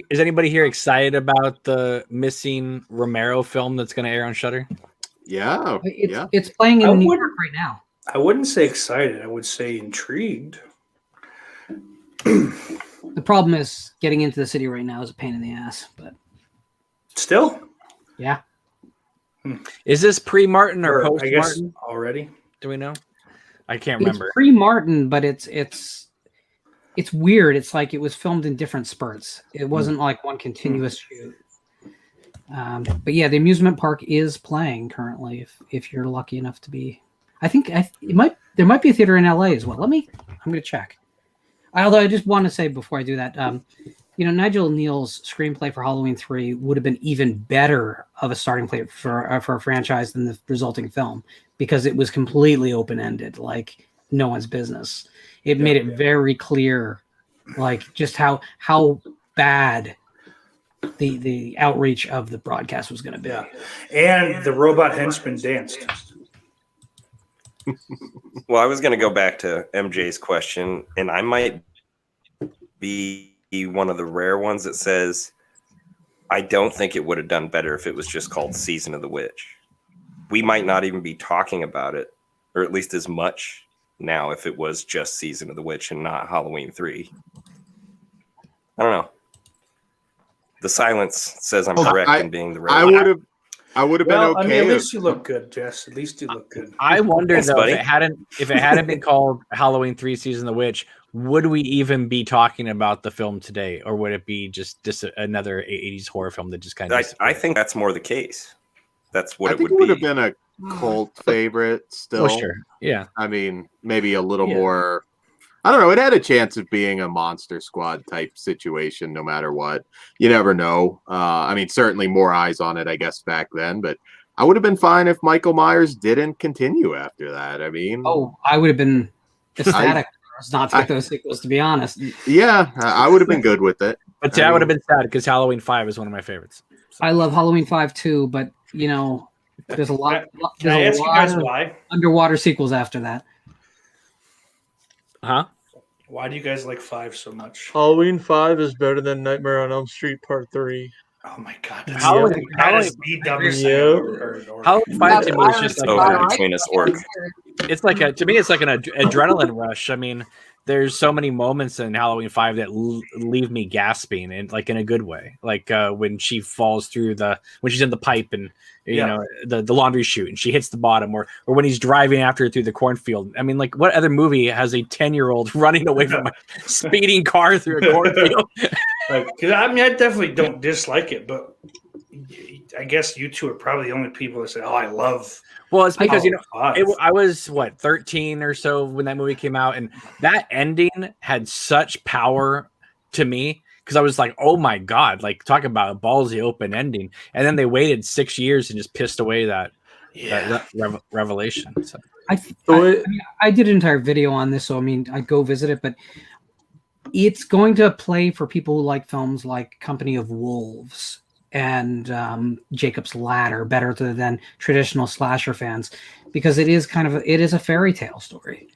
Is anybody here excited about the missing Romero film that's going to air on Shudder? Yeah, it's playing in New York right now. I wouldn't say excited. I would say intrigued. The problem is getting into the city right now is a pain in the ass. But still, yeah. Is this pre-Martin or post-Martin already? Do we know? I can't remember. It's pre-Martin, but it's weird. It's like it was filmed in different spurts. It wasn't like one continuous shoot. But yeah, the amusement park is playing currently. If you're lucky enough to be, I think there might be a theater in LA as well. I'm going to check. Although I just want to say before I do that, Nigel Neal's screenplay for Halloween 3 would have been even better of a starting point for a franchise than the resulting film because it was completely open-ended, like no one's business. It made it very clear, like just how bad the outreach of the broadcast was going to be. Yeah, and the robot henchman danced. Well, I was going to go back to MJ's question, and I might be one of the rare ones that says I don't think it would have done better if it was just called Season of the Witch. We might not even be talking about it, or at least as much now if it was just Season of the Witch and not Halloween 3. I don't know. The silence says I'm correct in being the right. I would have been okay. I mean, at least you look good, Jess. At least you look good. I wonder Thanks, though buddy. if it hadn't been called Halloween 3 Season of the Witch, would we even be talking about the film today, or would it be just another 80s horror film that just kind of? I think that's more the case. That's what I it think would it would be. have been a cult favorite still. Oh, sure. Yeah. I mean, maybe a little more. I don't know. It had a chance of being a Monster Squad type situation, no matter what. You never know. I mean, certainly more eyes on it, I guess, back then. But I would have been fine if Michael Myers didn't continue after that. I mean, I would have been ecstatic for us not to get those sequels, to be honest. Yeah, I would have been good with it. But I would have been sad because Halloween 5 is one of my favorites. So. I love Halloween 5 too, but you know, there's a lot. Can I ask you guys why? Underwater sequels after that. Huh? Why do you guys like 5 so much? Halloween 5 is better than Nightmare on Elm Street Part 3. Oh my god, that is the dumbest thing I've ever heard. Halloween 5 to me is just like over between us orc. It's like to me, it's like an adrenaline rush. I mean, there's so many moments in Halloween 5 that leave me gasping, and like in a good way. Like when she falls through when she's in the pipe and you know the laundry chute and she hits the bottom, or when he's driving after her through the cornfield. I mean, like what other movie has a 10-year-old running away from a speeding car through a cornfield? Because I mean, I definitely don't dislike it, but I guess you two are probably the only people that say, "Oh, I love." Well, it's because I was 13 or so when that movie came out, and that ending had such power to me because I was like, "Oh my god!" Like talk about a ballsy open ending, and then they waited 6 years and just pissed away that revelation. So. I did an entire video on this, so I mean, I go visit it, but it's going to play for people who like films like Company of Wolves and Jacob's Ladder better than traditional slasher fans, because it is a fairy tale story.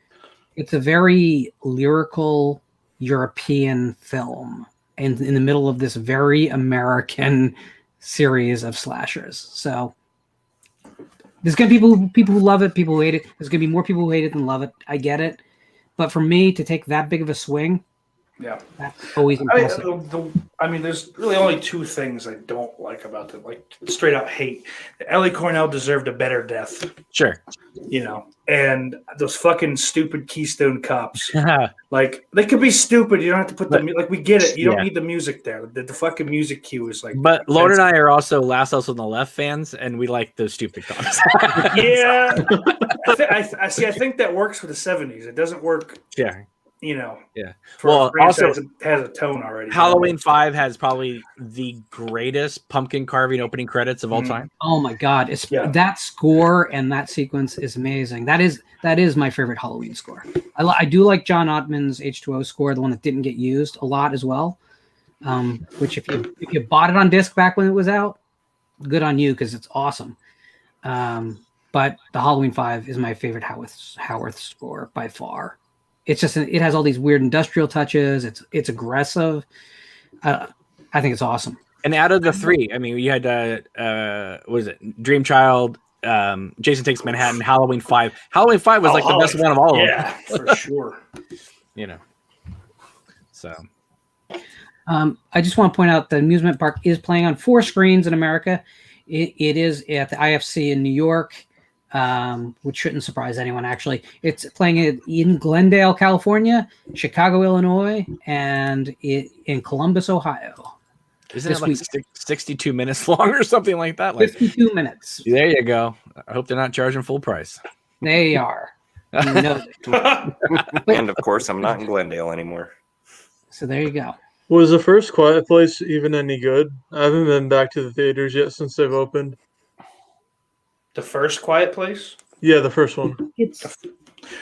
It's a very lyrical European film and in the middle of this very American series of slashers. So there's gonna be people who love it, people who hate it. There's gonna be more people who hate it than love it. I get it, but for me to take that big of a swing, that's always impressive. I mean, there's really only 2 things I don't like about it, like straight up hate. Ellie Cornell deserved a better death. Sure. You know, and those fucking stupid Keystone Cops. Like, they could be stupid. You don't have to put like, we get it. You don't need the music there. The fucking music cue is like. But Lord and I are also Last House on the Left fans, and we like those stupid cops. Yeah. I think that works for the 70s. It doesn't work. Yeah. You know, Well, also it has a tone already. Halloween 5 has probably the greatest pumpkin carving opening credits of all time. Oh my god! That score and that sequence is amazing. That is my favorite Halloween score. I do like John Ottman's H2O score, the one that didn't get used a lot as well. Which if you bought it on disc back when it was out, good on you because it's awesome. But the Halloween 5 is my favorite Howarth score by far. It's just it has all these weird industrial touches. It's aggressive. I think it's awesome. And out of the 3, I mean, you had what is it? Dream Child, Jason Takes Manhattan, Halloween 5. Halloween 5 was like the best one of all of them. Yeah, for sure. You know. So. I just want to point out the amusement park is playing on 4 screens in America. It is at the IFC in New York. Which shouldn't surprise anyone, actually. It's playing in Glendale, California, Chicago, Illinois, and in Columbus, Ohio. Isn't it like 62 minutes long or something like that? Like 52 minutes. There you go. I hope they're not charging full price. They are. And of course, I'm not in Glendale anymore. So there you go. Was the first Quiet Place even any good? I haven't been back to the theaters yet since they've opened. The first Quiet Place? Yeah, the first one.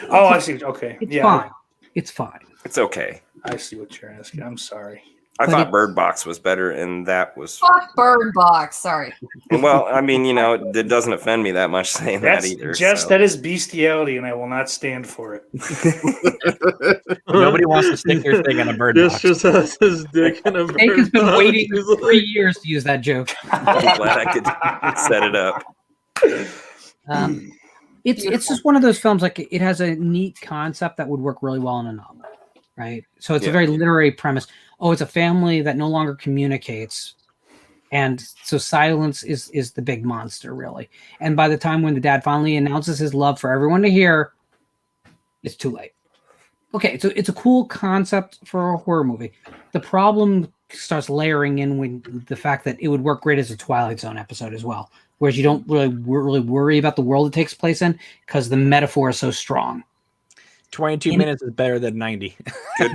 I see. Okay. It's fine. It's fine. It's okay. I see what you're asking. I'm sorry. I thought Bird Box was better, and that was Fuck Bird Box. Sorry. well. I mean, it doesn't offend me that much saying that either. That is bestiality, and I will not stand for it. Nobody wants to stick their thing in a bird box. Just has his dick in a bird Jake has been box. waiting 3 years to use that joke. I'm glad I could set it up. It's just one of those films. Like it has a neat concept that would work really well in a novel, right? So it's a very literary premise. Oh, it's a family that no longer communicates, and so silence is the big monster, really. And by the time when the dad finally announces his love for everyone to hear, it's too late. Okay, so it's a cool concept for a horror movie. The problem starts layering in when the fact that it would work great as a Twilight Zone episode as well, whereas you don't really worry about the world it takes place in because the metaphor is so strong. 22 minutes is better than 90.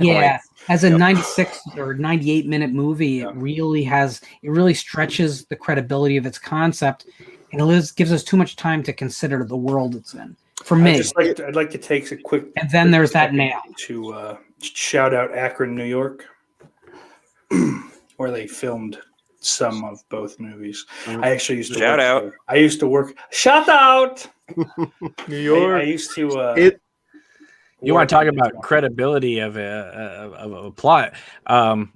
Yeah, as a 96 or 98 minute movie, it really stretches the credibility of its concept, and it gives us too much time to consider the world it's in. For me, I'd like to take a quick. And then there's that nail to shout out Akron, New York, where they filmed some of both movies. I actually used to shout out. There. I used to work. Shout out, New York. I used to. You want to talk about credibility of a plot?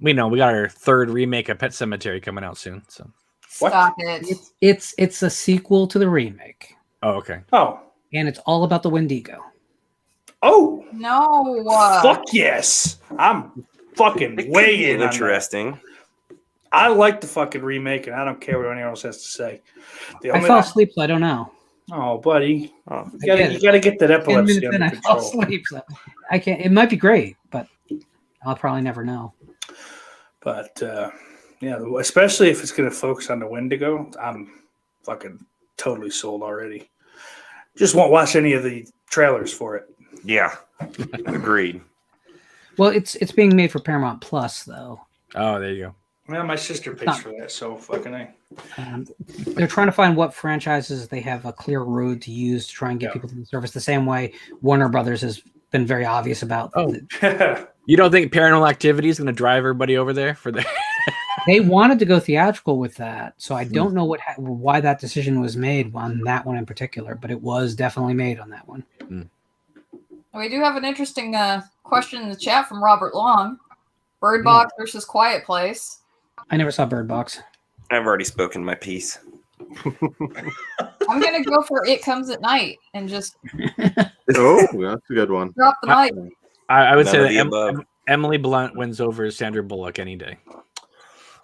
We know we got our third remake of Pet Sematary coming out soon. So Stop it. It's a sequel to the remake. Oh, okay. Oh, and it's all about the Wendigo. Oh no! Fuck yes! I'm fucking way in. Interesting. I like the fucking remake, and I don't care what anyone else has to say. I fell asleep, so I don't know. Oh, buddy, you gotta get that epilepsy under control. I fell asleep, so I can't. It might be great, but I'll probably never know. But yeah, especially if it's gonna focus on the Wendigo, I'm fucking totally sold already. Just won't watch any of the trailers for it. Yeah, agreed. Well, it's being made for Paramount Plus, though. Oh, there you go. Well, my sister pays for that, so fucking A. They're trying to find what franchises they have a clear road to use to try and get people to the service. The same way Warner Brothers has been very obvious about. Oh, you don't think Paranormal Activity is going to drive everybody over there for the? They wanted to go theatrical with that, so I don't know why that decision was made on that one in particular, but it was definitely made on that one. We do have an interesting question in the chat from Robert Long. Bird Box versus Quiet Place. I never saw Bird Box. I've already spoken my piece. I'm going to go for It Comes at Night and just Oh, that's a good one. drop the mic. I would None say of the that above. Emily Blunt wins over Sandra Bullock any day.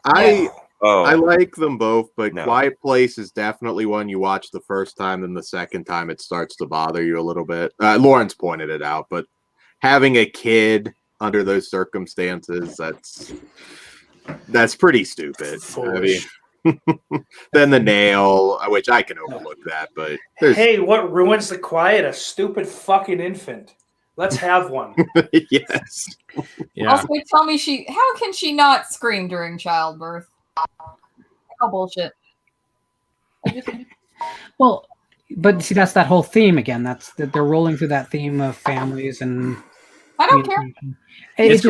I Oh, like them both, but No. Quiet Place is definitely one you watch the first time, then the second time it starts to bother you a little bit. Lawrence pointed it out, but having a kid under those circumstances, that's pretty stupid. Foolish. I mean, then the nail, which I can overlook that, but Hey, what ruins the quiet? A stupid fucking infant. Let's have one. yes. Yeah. Also, tell me how can she not scream during childbirth? Oh, bullshit. Well, but see, that's that whole theme again. That's that they're rolling through that theme of families and. I don't care. It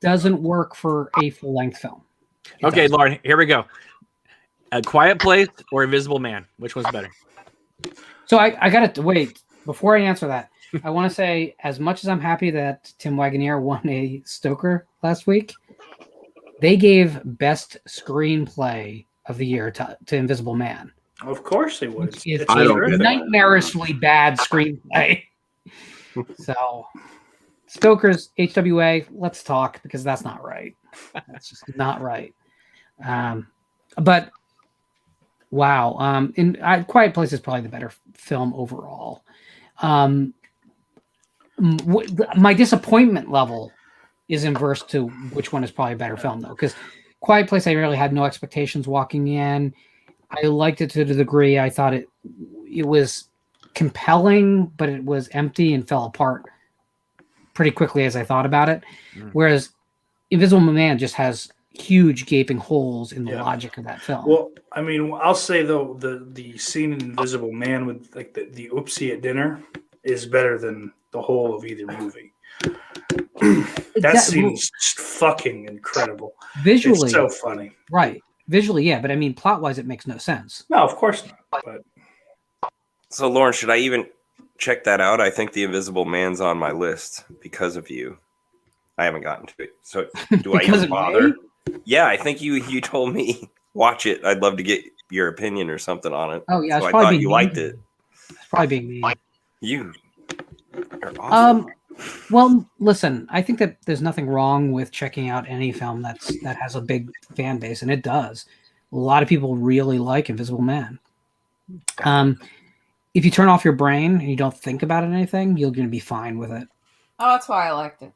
doesn't work for a full length film. Okay, Lauren, here we go. A Quiet Place or Invisible Man? Which one's better? So I got to wait before I answer that. I want to say, as much as I'm happy that Tim Wagoner won a Stoker last week, they gave Best Screenplay of the Year to Invisible Man. Of course they would. It's a nightmarishly bad screenplay. So, Stoker's HWA, let's talk, because that's not right. That's just not right. But wow, Quiet Place is probably the better film overall. My disappointment level is inverse to which one is probably a better film, though, because Quiet Place, I really had no expectations walking in. I liked it to the degree I thought it was compelling, but it was empty and fell apart pretty quickly as I thought about it. Whereas Invisible Man just has huge gaping holes in the logic of that film. Well, I mean, I'll say though the scene in Invisible Man with like the oopsie at dinner is better than the whole of either movie. That scene is just fucking incredible. Visually, it's so funny. Right. Visually, yeah, but I mean, plot-wise, it makes no sense. No, of course not. But So, Lauren, should I even check that out? I think The Invisible Man's on my list because of you. I haven't gotten to it. So, do I even bother? Yeah, I think you told me watch it. I'd love to get your opinion or something on it. Oh yeah, so I thought you liked it. It's probably being mean. You are awesome. Well, listen, I think that there's nothing wrong with checking out any film that has a big fan base, and it does. A lot of people really like Invisible Man. If you turn off your brain and you don't think about it or anything, you're going to be fine with it. Oh, that's why I liked it.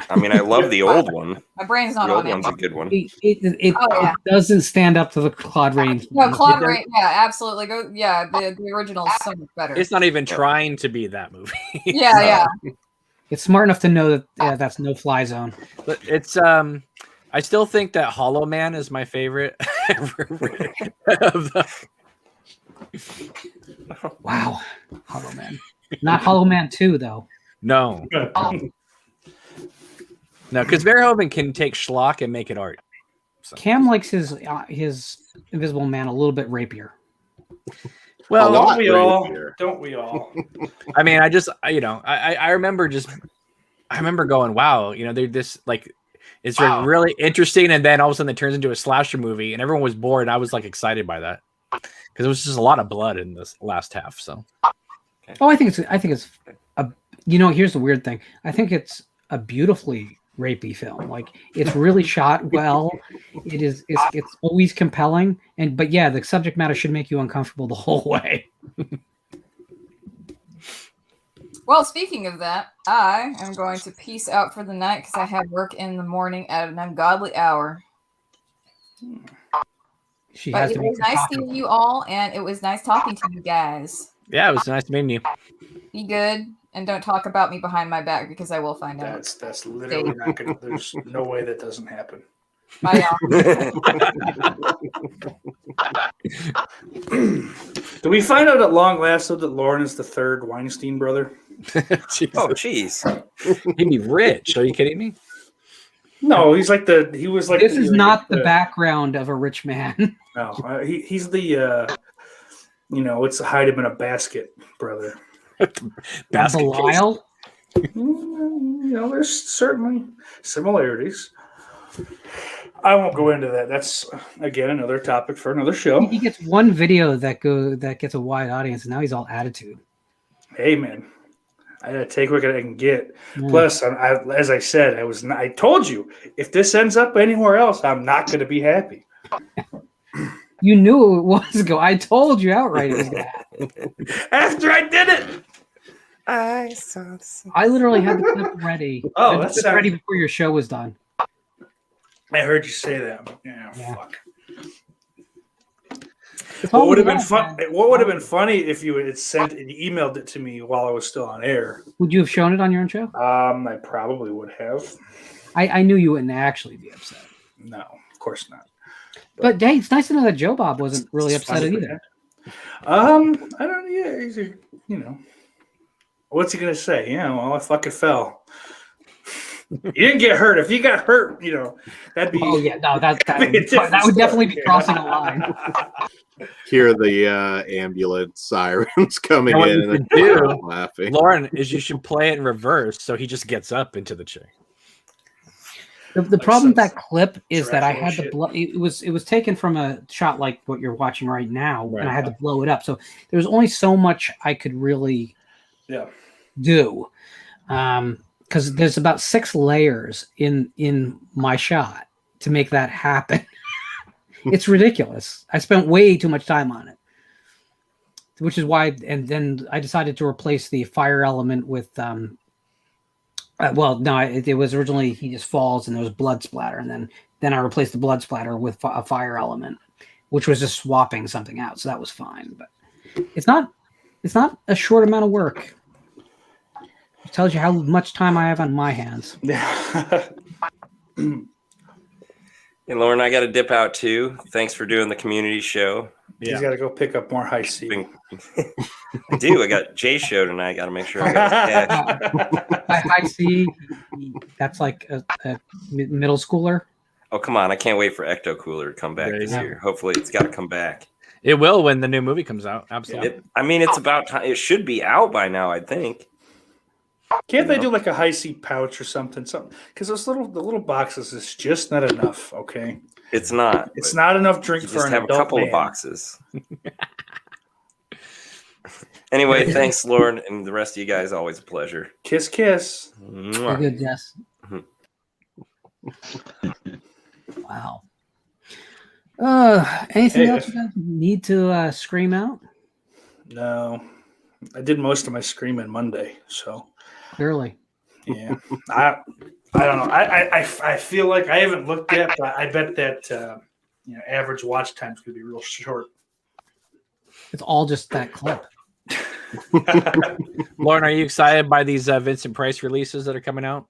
I mean, I love the old one. My brain's not the old on it. one's a good one. It doesn't stand up to the Claude Rains. No, Claude Rains. Yeah, absolutely. Yeah, the original is so much better. It's not even trying to be that movie. Yeah. It's smart enough to know that that's no fly zone. But it's I still think that Hollow Man is my favorite. Wow, Hollow Man. Not Hollow Man 2 though. No. No, because Verhoeven can take schlock and make it art. So. Cam likes his Invisible Man a little bit rapier. Well, don't we all? Don't we all? I mean, I remember going, wow, they're this like it's really interesting, and then all of a sudden it turns into a slasher movie, and everyone was bored. And I was like excited by that because it was just a lot of blood in this last half. So, oh, I think it's here's the weird thing. I think it's a beautifully rapey film. Like it's really shot well. It's always compelling, but yeah, the subject matter should make you uncomfortable the whole way. Well, speaking of that, I am going to peace out for the night because I have work in the morning at an ungodly hour. But it was nice seeing you all, and it was nice talking to you guys. Yeah, it was nice meeting you. Be good, and don't talk about me behind my back because I will find out. That's literally not going to. There's no way that doesn't happen. Bye, Do we find out at long last that Lauren is the third Weinstein brother? Oh, jeez. He'd be rich. Are you kidding me? No, he was like. This is not the background of a rich man. No, he's the, it's hide him in a basket, brother. Basket Belial? There's certainly similarities. I won't go into that. That's again another topic for another show. He gets one video that gets a wide audience, and now he's all attitude. Hey man, I gotta take what I can get. Plus, as I said, I told you if this ends up anywhere else, I'm not going to be happy. You knew it was go. I told you outright it was going to happen. After I did it, I literally had the clip ready. Oh, that's ready before your show was done. I heard you say that. Yeah. Fuck. What would have been fun? What would have been funny if you had sent and emailed it to me while I was still on air? Would you have shown it on your own show? I probably would have. I knew you wouldn't actually be upset. No, of course not. But hey, it's nice to know that Joe Bob wasn't really upset either. I don't. Yeah, he's what's he gonna say? Yeah, well, I fucking fell. You didn't get hurt. If you got hurt, that'd be. Oh yeah, no, that would definitely be crossing a line. Hear the ambulance sirens coming what in, you and do, laughing. Lauren, is you should play it in reverse so he just gets up into the chair. The problem with that clip is that I had to blow. It was taken from a shot like what you're watching right now, and I had to blow it up. So there was only so much I could really do, because there's about 6 layers in my shot to make that happen. It's ridiculous. I spent way too much time on it, which is why. And then I decided to replace the fire element with. It was originally he just falls and there was blood splatter, and then I replaced the blood splatter with a fire element, which was just swapping something out. So that was fine, but it's not a short amount of work. It tells you how much time I have on my hands. Yeah, Hey, Lauren, I got to dip out too. Thanks for doing the community show. He's got to go pick up more high C. I do. I got Jay's show tonight. Got to make sure I got his cash. I see. That's like a middle schooler. Oh, come on. I can't wait for Ecto Cooler to come back this year. Hopefully it's got to come back. It will when the new movie comes out. Absolutely. It's about time. It should be out by now, I think. Can't they do like a high C pouch or something? Because the little boxes is just not enough. Okay, it's not. It's not enough drink for an have adult a couple man. of boxes. Anyway, thanks, Lauren, and the rest of you guys. Always a pleasure. Kiss, kiss. You're good, Jess. Wow. Anything else you guys need to scream out? No, I did most of my screaming Monday, so clearly. Yeah, I don't know. I feel like I haven't looked yet, but I bet that average watch time is going to be real short. It's all just that clip. Lauren, are you excited by these Vincent Price releases that are coming out?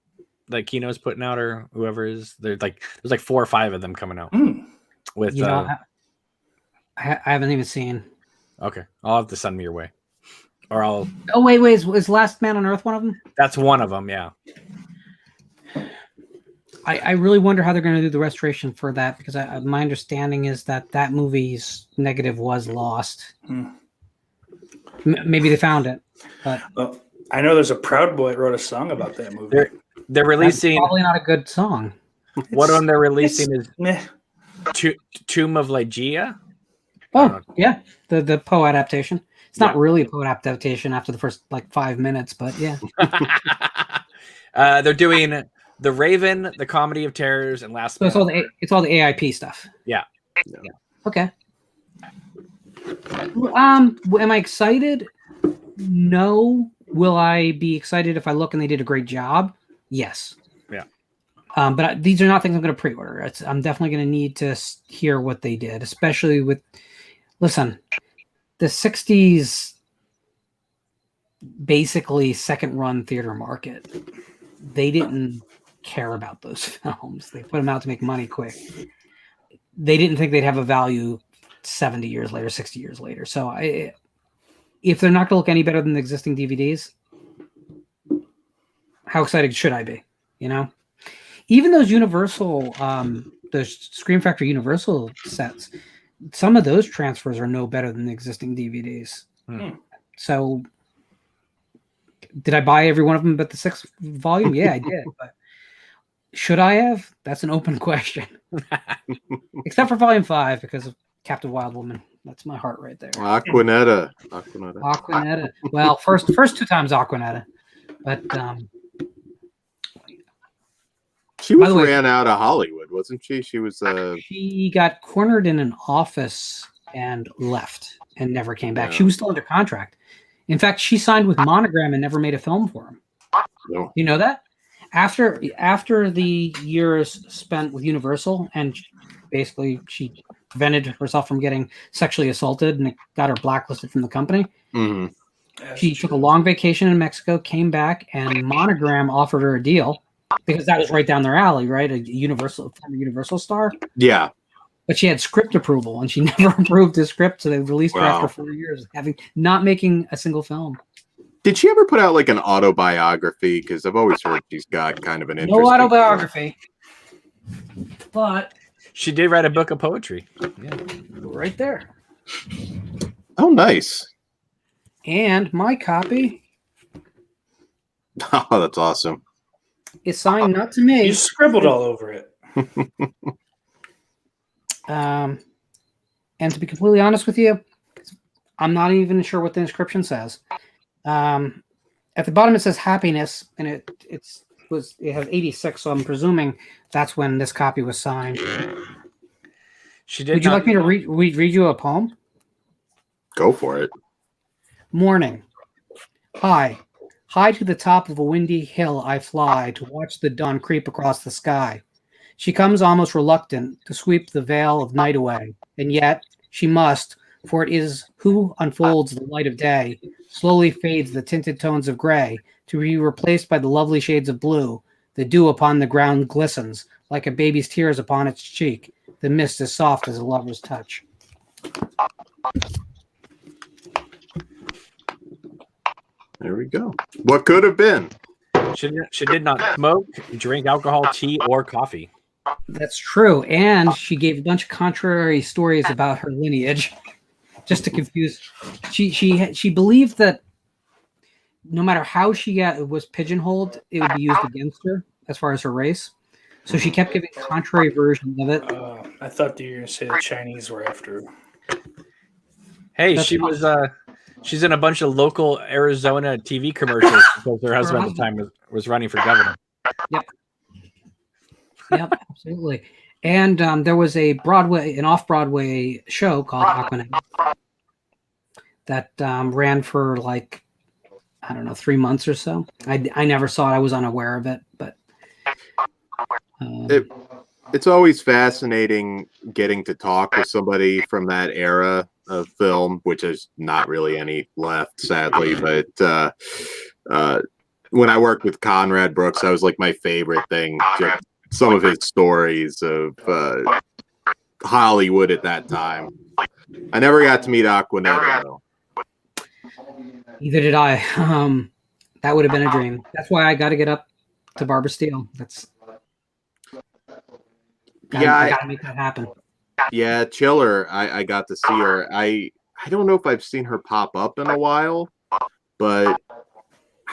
Like Kino's putting out, or whoever is? There's like 4 or 5 of them coming out. With I haven't even seen. Okay, I'll have to send me your way, or I'll. Oh wait, is Last Man on Earth one of them? That's one of them. Yeah. I really wonder how they're going to do the restoration for that, because my understanding is that movie's negative was lost. Maybe they found it, but I know there's a Proud Boy that wrote a song about that movie. They're releasing. That's probably not a good song. One of them they're releasing is Tomb of Lygia. Oh yeah, the Poe adaptation. It's not really a Poe adaptation after the first 5 minutes, but yeah. They're doing The Raven, The Comedy of Terrors, and Last. So it's all the AIP stuff. Yeah. Okay. Am I excited? No. Will I be excited if I look and they did a great job? Yes. Yeah. But these are not things I'm going to pre-order. I'm definitely going to need to hear what they did, especially with. Listen, the '60s, basically second-run theater market. They didn't care about those films. They put them out to make money quick. They didn't think they'd have a value 70 years later, 60 years later. So if they're not going to look any better than the existing DVDs, how excited should I be? Even those Universal, those Scream Factory Universal sets, some of those transfers are no better than the existing DVDs. So did I buy every one of them but the 6th volume? Yeah, I did. But should I have? That's an open question. Except for volume 5 because of Captive Wild Woman. That's my heart right there. Aquanetta. Well, first 2 times Aquanetta. But she was ran out of Hollywood, wasn't she? She was she got cornered in an office and left and never came back. She was still under contract. In fact, she signed with Monogram and never made a film for him. No. You know that? After the years spent with Universal, and basically she prevented herself from getting sexually assaulted and it got her blacklisted from the company. She took a long vacation in Mexico, came back, and Monogram offered her a deal because that was right down their alley, right? A former Universal star. Yeah. But she had script approval, and she never approved the script, so they released her after 4 years, not making a single film. Did she ever put out an autobiography? Because I've always heard she's got kind of an interesting. No autobiography, but she did write a book of poetry. Yeah, right there. Oh, nice. And my copy. Oh, that's awesome. Is signed not to me. You scribbled all over it. And to be completely honest with you, I'm not even sure what the inscription says. At the bottom it says happiness, and it has 86, so I'm presuming that's when this copy was signed. She did. Would you like me to read you a poem? Go for it. Morning. High to the top of a windy hill I fly to watch the dawn creep across the sky. She comes almost reluctant to sweep the veil of night away, and yet she must, for it is who unfolds the light of day, slowly fades the tinted tones of gray, to be replaced by the lovely shades of blue. The dew upon the ground glistens like a baby's tears upon its cheek. The mist is soft as a lover's touch. There we go. What could have been? She did not smoke, drink alcohol, tea, or coffee. That's true. And she gave a bunch of contrary stories about her lineage just to confuse. She believed that no matter how she was pigeonholed, it would be used against her as far as her race. So she kept giving contrary versions of it. I thought you were going to say the Chinese were after her. Hey, she's in a bunch of local Arizona TV commercials because her husband at the time was running for governor. Yep, absolutely. And there was an off-Broadway show called Aquanet that ran for like, I don't know, 3 months or so. I never saw it. I was unaware of it, but it's always fascinating getting to talk with somebody from that era of film, which is not really any left, sadly. But when I worked with Conrad Brooks, that was like my favorite thing. Just some of his stories of Hollywood at that time. I never got to meet Aquanet, though. Either did I. That would have been a dream. That's why I got to get up to Barbara Steele. I got to make that happen. Yeah, Chiller. I got to see her. I don't know if I've seen her pop up in a while, but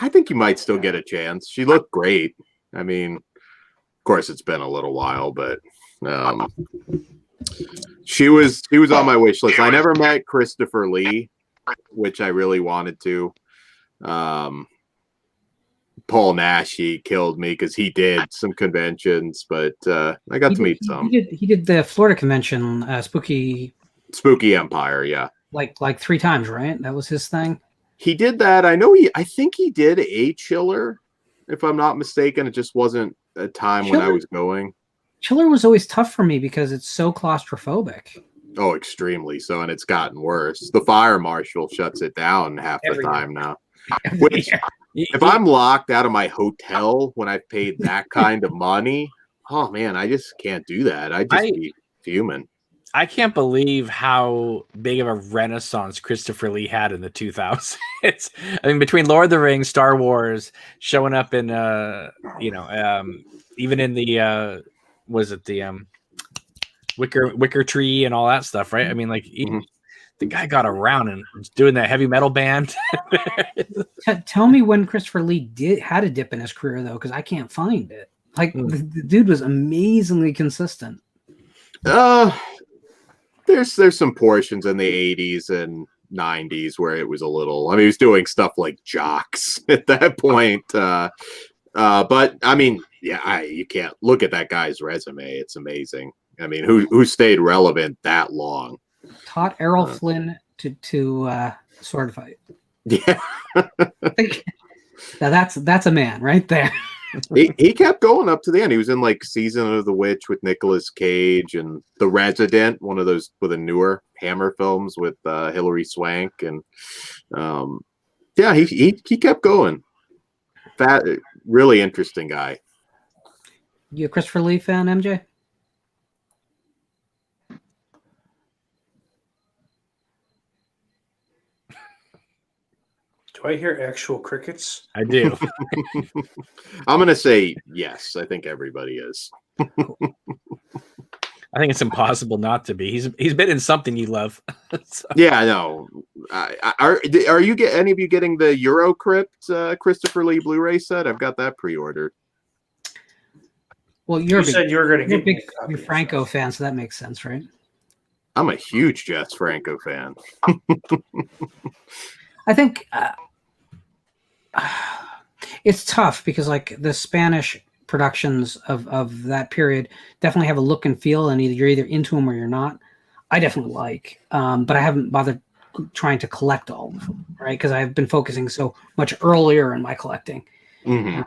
I think you might still get a chance. She looked great. I mean, of course, it's been a little while, but she was on my wish list. I never met Christopher Lee, which I really wanted to. Paul Nash, he killed me because he did some conventions, but I got to meet some. He did the Florida convention, Spooky Empire, yeah. Like 3 times, right? That was his thing. He did that. I think he did a Chiller, if I'm not mistaken. It just wasn't a time when I was going. Chiller was always tough for me because it's so claustrophobic. Oh, extremely so, and it's gotten worse. The fire marshal shuts it down half the time now. Which, if I'm locked out of my hotel when I've paid that kind of money, oh man, I just can't do that. I'd just be fuming. I can't believe how big of a renaissance Christopher Lee had in the 2000s. I mean, between Lord of the Rings, Star Wars, showing up in, even in the, was it the Wicker Tree and all that stuff, right? I mean, like, the guy got around and was doing that heavy metal band. Tell me when Christopher Lee had a dip in his career, though, because I can't find it. Like, the dude was amazingly consistent. There's some portions in the 80s and 90s where it was a little. I mean, he was doing stuff like Jocks at that point. But I mean, yeah, you can't look at that guy's resume. It's amazing. I mean, who stayed relevant that long? Taught Errol Flynn to sword fight. Yeah. Now that's a man right there. he kept going up to the end. He was in like Season of the Witch with Nicolas Cage and The Resident, one of those with the newer Hammer films with Hilary Swank, and yeah, he kept going. Really interesting guy. You a Christopher Lee fan, MJ? Do I hear actual crickets? I do. I'm gonna say yes. I think everybody is. I think it's impossible not to be. He's been in something you love. So. Yeah, I know. Are you any of you getting the Eurocrypt Christopher Lee Blu-ray set? I've got that pre-ordered. Well, you said you were going to get big Franco fan, so that makes sense, right? I'm a huge Jess Franco fan. I think it's tough because like the Spanish productions of that period definitely have a look and feel, and you're either into them or you're not. I definitely like, but I haven't bothered trying to collect all of them, right? Because I've been focusing so much earlier in my collecting. Mm-hmm.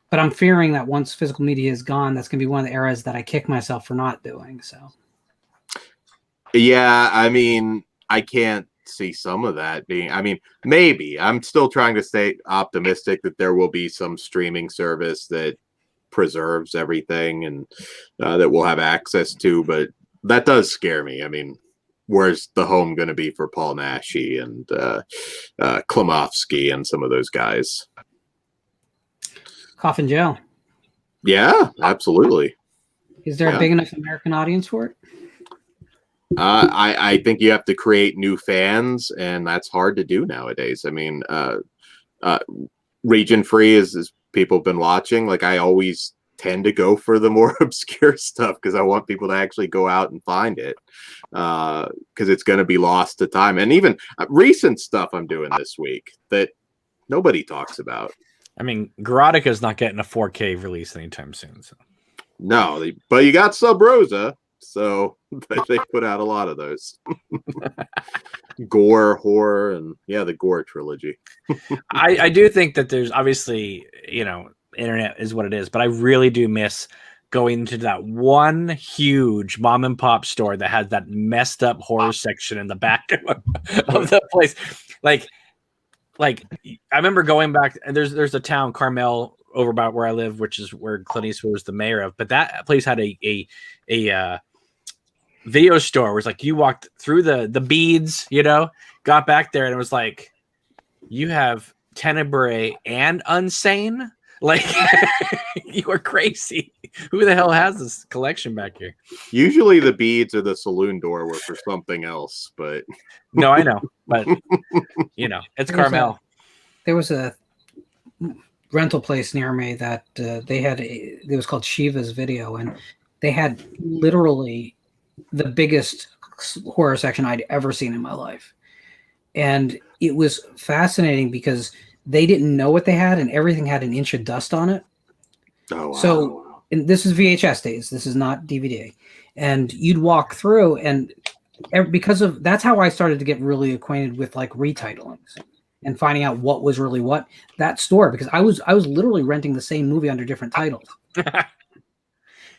But I'm fearing that once physical media is gone, that's going to be one of the eras that I kick myself for not doing. So, yeah, I mean, I can't see some of that being. I mean, maybe I'm still trying to stay optimistic that there will be some streaming service that preserves everything and that we'll have access to, but that does scare me. I mean, where's the home going to be for Paul Naschy and Klimovsky and some of those guys? Coffin Joe. Yeah, absolutely. Is there a big enough American audience for it? I think you have to create new fans, and that's hard to do nowadays. I mean, region free is people have been watching. Like, I always tend to go for the more obscure stuff because I want people to actually go out and find it, because it's going to be lost to time. And even recent stuff I'm doing this week that nobody talks about. I mean, Garotika's not getting a 4K release anytime soon. So. No, but you got Sub Rosa, so they put out a lot of those. Gore, horror, and the Gore trilogy. I do think that there's obviously, internet is what it is, but I really do miss going to that one huge mom and pop store that has that messed up horror section in the back of the place. Like I remember going back, and there's a town, Carmel, over about where I live, which is where Clint Eastwood was the mayor of. But that place had a video store where it's like you walked through the beads, got back there, and it was like, you have Tenebrae and Unsane? Like, you are crazy. Who the hell has this collection back here? Usually the beads or the saloon door were for something else, but no, I know, but it's Carmel. There was a rental place near me that they had it was called Shiva's Video, and they had literally the biggest horror section I'd ever seen in my life. And it was fascinating because they didn't know what they had, and everything had an inch of dust on it. Oh, wow. So, and this is VHS days. This is not DVD. And you'd walk through, and that's how I started to get really acquainted with like retitling and finding out what was really what. That store, because I was literally renting the same movie under different titles. And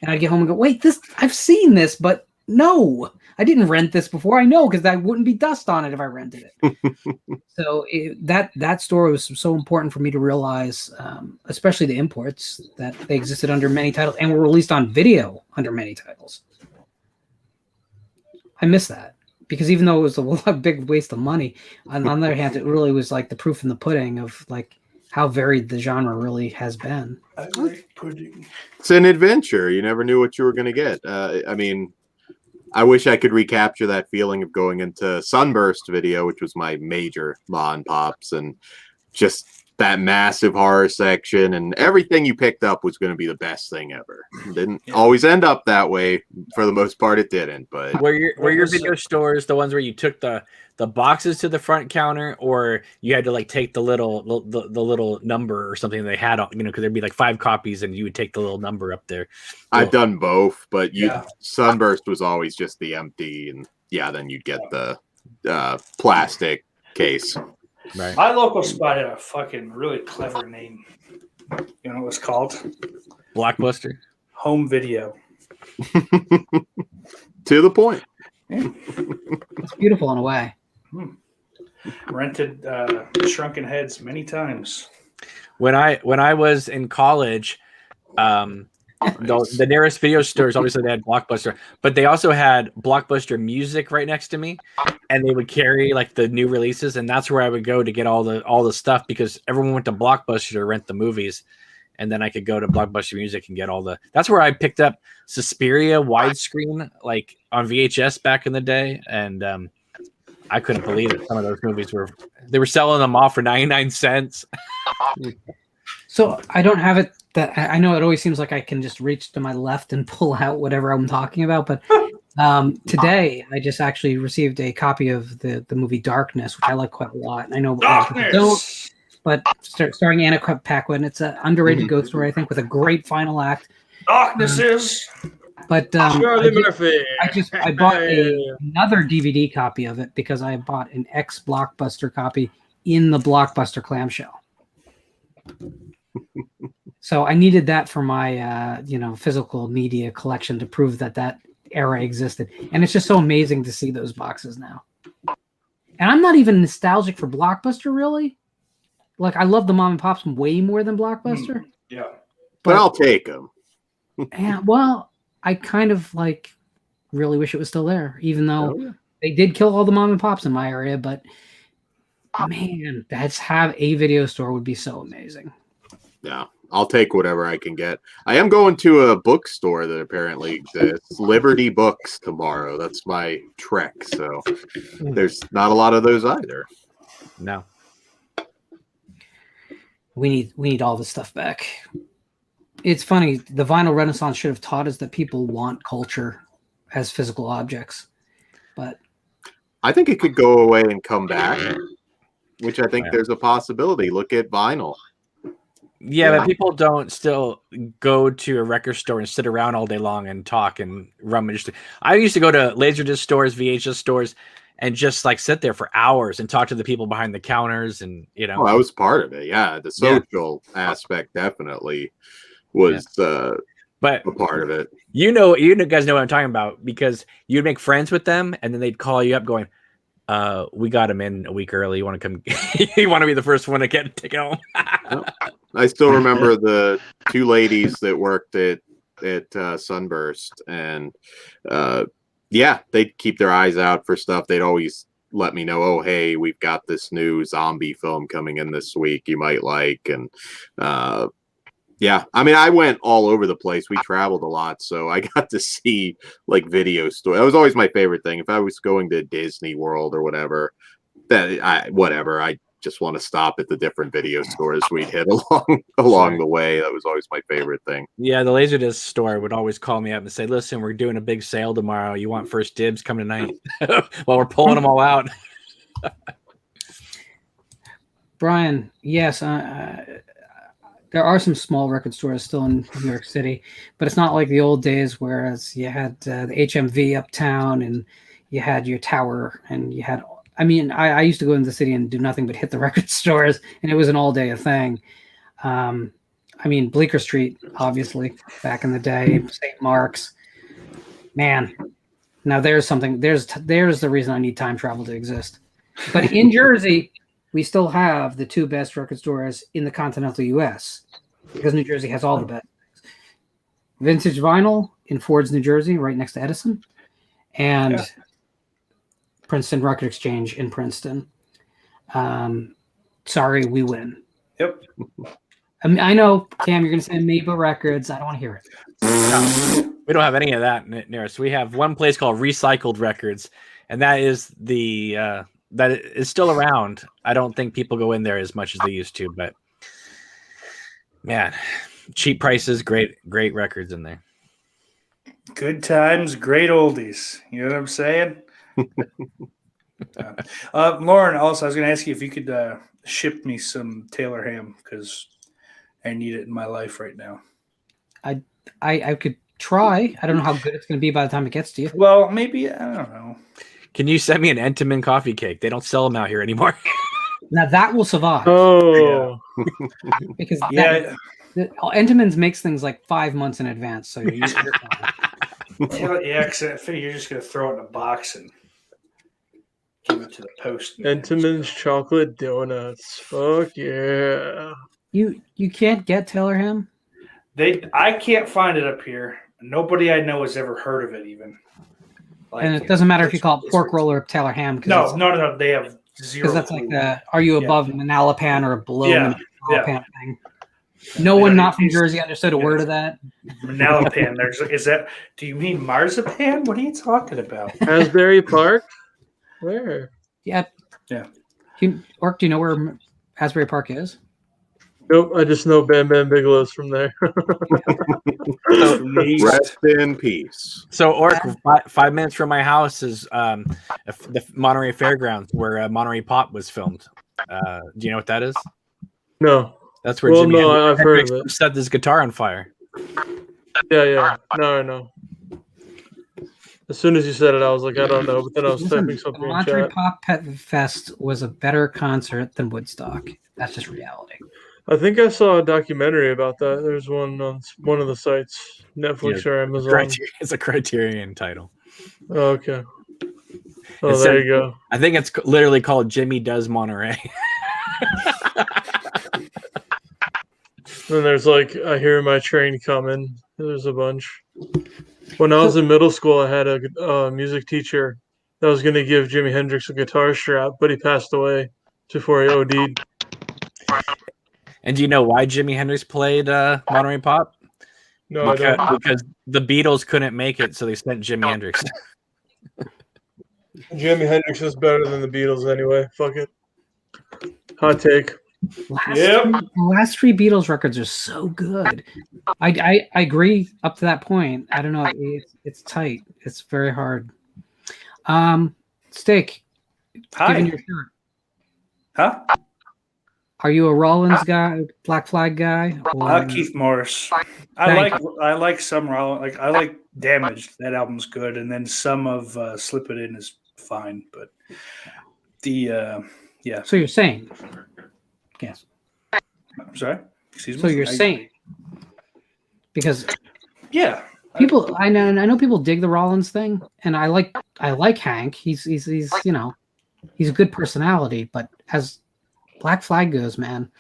I'd get home and go, wait, I've seen this, but no, I didn't rent this before. I know, because that wouldn't be dust on it if I rented it. So that store was so important for me to realize, especially the imports, that they existed under many titles and were released on video under many titles. I miss that, because even though it was a big waste of money, on the other hand, it really was like the proof in the pudding of like how varied the genre really has been. I like pudding. It's an adventure. You never knew what you were going to get. I mean, I wish I could recapture that feeling of going into Sunburst Video, which was my major Ma and Pops, and just that massive horror section, and everything you picked up was going to be the best thing ever. It didn't always end up that way. For the most part, it didn't. But were your video stores the ones where you took the boxes to the front counter, or you had to like take the little number or something they had on, because there'd be like 5 copies and you would take the little number up there? I've done both, but Sunburst was always just the empty, and then you'd get the plastic case. Right. My local spot had a fucking really clever name. You know what it was called? Blockbuster. Home Video. To the point. Yeah. It's beautiful in a way. Rented Shrunken Heads many times. When I was in college, the nearest video stores, obviously they had Blockbuster, but they also had Blockbuster Music right next to me, and they would carry like the new releases, and that's where I would go to get all the stuff, because everyone went to Blockbuster to rent the movies, and then I could go to Blockbuster Music and get all the. That's where I picked up Suspiria widescreen, like on VHS back in the day, and I couldn't believe it. Some of those movies were selling them off for 99 cents. So I don't have it. That I know it always seems like I can just reach to my left and pull out whatever I'm talking about, but today I just actually received a copy of the movie Darkness, which I like quite a lot. And I know don't, but starring Anna Paquin. It's an underrated ghost story, I think, with a great final act. Darkness is. But Charlie Murphy. I bought another DVD copy of it because I bought an ex-Blockbuster copy in the Blockbuster clamshell. So I needed that for my, physical media collection to prove that era existed. And it's just so amazing to see those boxes now. And I'm not even nostalgic for Blockbuster, really. Like, I love the mom and pops way more than Blockbuster. Yeah. but I'll take them. Yeah, well, I kind of like really wish it was still there, even though they did kill all the mom and pops in my area. But man, that's have a video store would be so amazing. Yeah, I'll take whatever I can get. I am going to a bookstore that apparently exists, Liberty Books, tomorrow. That's my trek. So there's not a lot of those either. No. We need all this stuff back. It's funny. The vinyl renaissance should have taught us that people want culture as physical objects, but I think it could go away and come back, which I think there's a possibility. Look at vinyl. Yeah, but people don't still go to a record store and sit around all day long and talk and rummage. I used to go to Laserdisc stores, VHS stores, and just like sit there for hours and talk to the people behind the counters, and Oh, that was part of it. Yeah, the social aspect definitely was but a part of it. You guys know what I'm talking about, because you'd make friends with them and then they'd call you up going, we got him in a week early. You want to come? You want to be the first one to get taken home? I still remember the two ladies that worked at Sunburst, and they'd keep their eyes out for stuff. They'd always let me know, oh, hey, we've got this new zombie film coming in this week you might like. And I mean, I went all over the place. We traveled a lot, so I got to see like video stores. That was always my favorite thing. If I was going to Disney World or whatever, I just want to stop at the different video stores we'd hit along the way. That was always my favorite thing. Yeah, the Laserdisc store would always call me up and say, listen, we're doing a big sale tomorrow. You want first dibs? Come tonight. While we're pulling them all out. Brian, yes, there are some small record stores still in New York City, but it's not like the old days, whereas you had the HMV uptown and you had your tower and you had... I mean, I used to go into the city and do nothing but hit the record stores, and it was an all-day thing. I mean, Bleecker Street, obviously, back in the day, St. Mark's. Man, now there's something. There's the reason I need time travel to exist. But in Jersey, we still have the two best record stores in the continental U.S. because New Jersey has all the best things. Vintage Vinyl in Ford's, New Jersey, right next to Edison, and Princeton Record Exchange in Princeton. Sorry, we win. Yep. I mean, I know, Cam, you're going to say Mabel Records. I don't want to hear it. No, we don't have any of that near us. We have one place called Recycled Records, and that is that is still around. I don't think people go in there as much as they used to, but man, cheap prices, great records in there. Good times, great oldies. You know what I'm saying? Lauren, also, I was going to ask you if you could ship me some Taylor ham, because I need it in my life right now. I could try. I don't know how good it's going to be by the time it gets to you. Well, maybe, I don't know. Can you send me an Entenmann coffee cake? They don't sell them out here anymore. Now that will survive. Oh, because Entenmann's makes things like 5 months in advance, so you're fine. Yeah, because I figure you're just going to throw it in a box and give it to the post. Entenmann's chocolate donuts. Fuck yeah. You can't get Taylor ham? I can't find it up here. Nobody I know has ever heard of it even. Like, and it doesn't matter if you call it pork roll or Taylor ham. No. They have zero. Because that's like are you above Manalapan or below Manalapan thing? No one not from Jersey understood a word of that. Manalapan. Do you mean marzipan? What are you talking about? Asbury Park? Where? Yeah. Yeah. Do you know where Asbury Park is? Nope, I just know Bam Bam Bigelow's from there. Rest in peace. So, Orc, 5 minutes from my house is the Monterey Fairgrounds, where Monterey Pop was filmed. Do you know what that is? No. That's where Jimmy I've heard of it. Set his guitar on fire. Yeah. No. As soon as you said it, I was like, I don't know. But then I was typing something in Monterey chat. Pop Pet Fest was a better concert than Woodstock. That's just reality. I think I saw a documentary about that. There's one on one of the sites, Netflix or Amazon. It's a Criterion title. Oh, okay. Oh, there you go. I think it's literally called Jimmy Does Monterey. Then there's like I Hear My Train Coming. There's a bunch. When I was in middle school, I had a music teacher that was going to give Jimi Hendrix a guitar strap, but he passed away before he OD'd. And do you know why Jimi Hendrix played Monterey Pop? No, I don't. Because the Beatles couldn't make it, so they sent Jimi Hendrix. Jimi Hendrix is better than the Beatles anyway. Fuck it. Hot take. Last three Beatles records are so good. I agree up to that point. I don't know. It's tight. It's very hard. Steak. Hi. Given your shirt. Huh? Are you a Rollins guy, Black Flag guy? Or... Keith Morris. I like some Rollins. Like I like Damaged. That album's good, and then some of Slip It In is fine. But the yeah. So you're saying? Yes. I'm sorry. Excuse me. So you're saying? Because yeah, people I know people dig the Rollins thing, and I like Hank. He's you know, he's a good personality, but as Black Flag goes, man,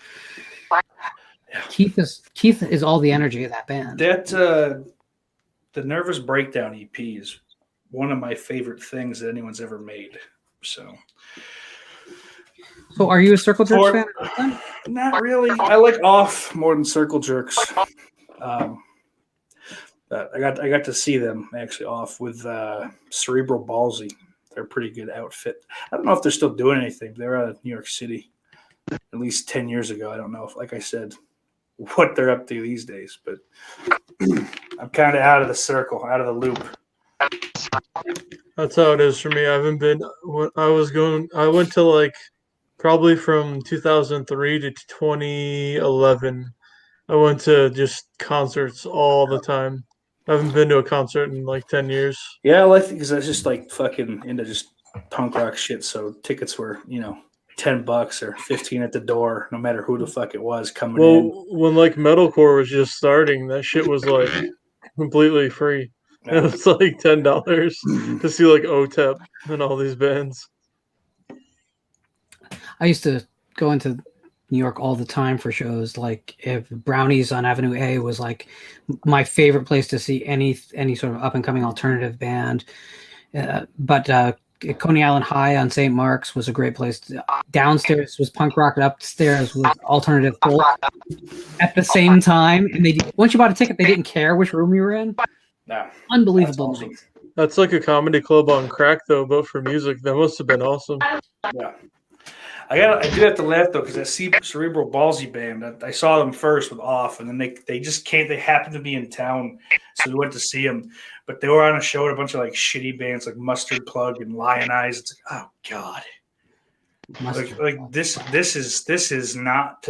Keith is all the energy of that band. That the Nervous Breakdown EP is one of my favorite things that anyone's ever made. So are you a Circle Jerks fan? Not really. I like Off more than Circle Jerks. But I got to see them actually Off with Cerebral Ballsy. They're a pretty good outfit. I don't know if they're still doing anything. They're out of New York City at least 10 years ago. I don't know if, like I said, what they're up to these days, but I'm kind of out of the circle, out of the loop. That's how it is for me. I haven't been. I went to like probably from 2003 to 2011. I went to just concerts all the time. I haven't been to a concert in like 10 years. Yeah, well, I think because I was just like fucking into just punk rock shit. So tickets were, $10 or 15 at the door, no matter who the fuck it was coming in. When like metalcore was just starting, that shit was like completely free. Yeah. It was like $10 to see like OTEP and all these bands. I used to go into New York all the time for shows. Like if Brownies on Avenue A was like my favorite place to see any sort of up and coming alternative band. But Coney Island High on St. Mark's was a great place. Downstairs was punk rock, and upstairs was alternative folk at the same time. And once you bought a ticket, they didn't care which room you were in. No, unbelievable. That's awesome. That's like a comedy club on crack, though, but for music. That must have been awesome. Yeah. I do have to laugh though, because that Cerebral Ballsy band, I saw them first with Off, and then they just came. They happened to be in town, so we went to see them. But they were on a show with a bunch of like shitty bands like Mustard Plug and Lion Eyes. It's like, oh god, like this is not.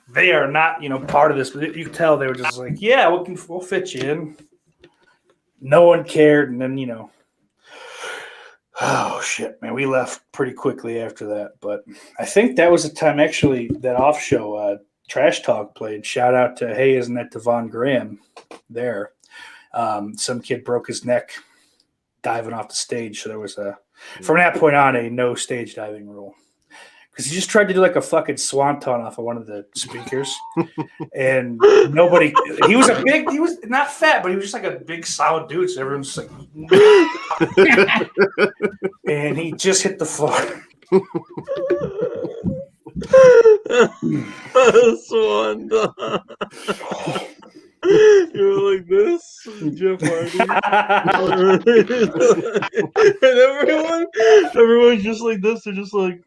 They are not part of this. But you can tell they were just like, yeah, we'll fit you in. No one cared, and then oh shit, man, we left pretty quickly after that. But I think that was the time actually that Off show Trash Talk played. Shout out to Hey, isn't that Devon Graham there? Some kid broke his neck diving off the stage, so there was from that point on a no stage diving rule. Because he just tried to do like a fucking swanton off of one of the speakers, and nobody. He was not fat, but he was just like a big solid dude. So everyone's just like, and he just hit the floor. Swanton. You were like this, Jeff Hardy, and everyone's just like this. They're just like.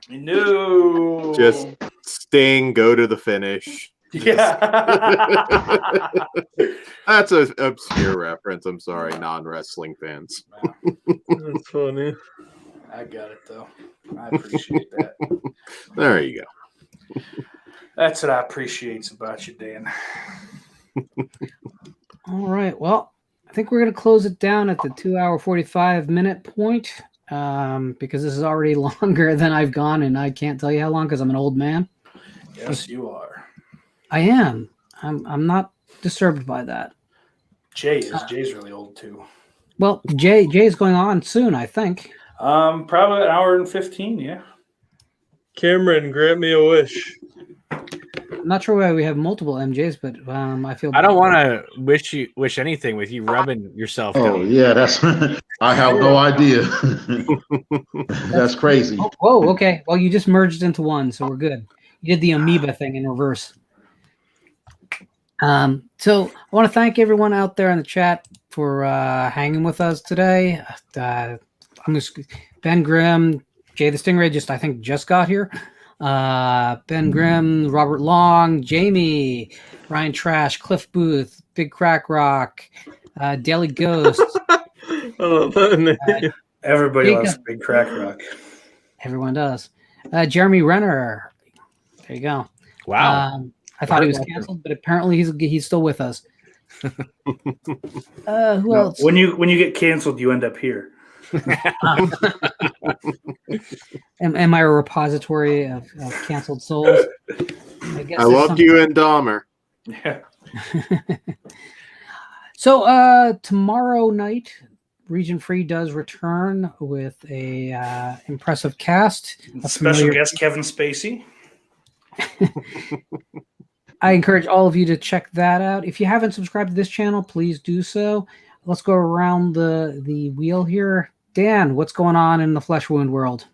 No. Just Sting, go to the finish. Yeah. That's an obscure reference. I'm sorry, non-wrestling fans. That's funny. I got it, though. I appreciate that. There you go. That's what I appreciate about you, Dan. All right. Well, I think we're going to close it down at the 2-hour 45-minute point. Because this is already longer than I've gone, and I can't tell you how long because I'm an old man. Yes, you are. I am. I'm not disturbed by that. Jay's really old too. Well, Jay's going on soon, I think. Probably an hour and 15. Yeah. Cameron, grant me a wish. I'm not sure why we have multiple MJs, but I feel I don't want to wish anything with you rubbing yourself. Oh down. yeah, that's. I have no idea. That's crazy. Oh, whoa, okay. Well, you just merged into one, so we're good. You did the amoeba thing in reverse. So I want to thank everyone out there in the chat for hanging with us today. Ben Grimm, Jay the Stingray I think just got here. Ben Grimm, Robert Long, Jamie, Ryan Trash, Cliff Booth, Big Crack Rock, Daily Ghost. Everybody loves Big Crack Rock. Everyone does. Jeremy Renner. There you go. Wow. I thought he was canceled, but apparently he's still with us. Who else? When you get canceled, you end up here. Am I a repository of canceled souls? I loved you and Dahmer. Yeah. So tomorrow night, Region Free does return with a impressive cast. Special guest Kevin Spacey. I encourage all of you to check that out. If you haven't subscribed to this channel, please do so. Let's go around the wheel here. Dan, what's going on in the Flesh Wound world?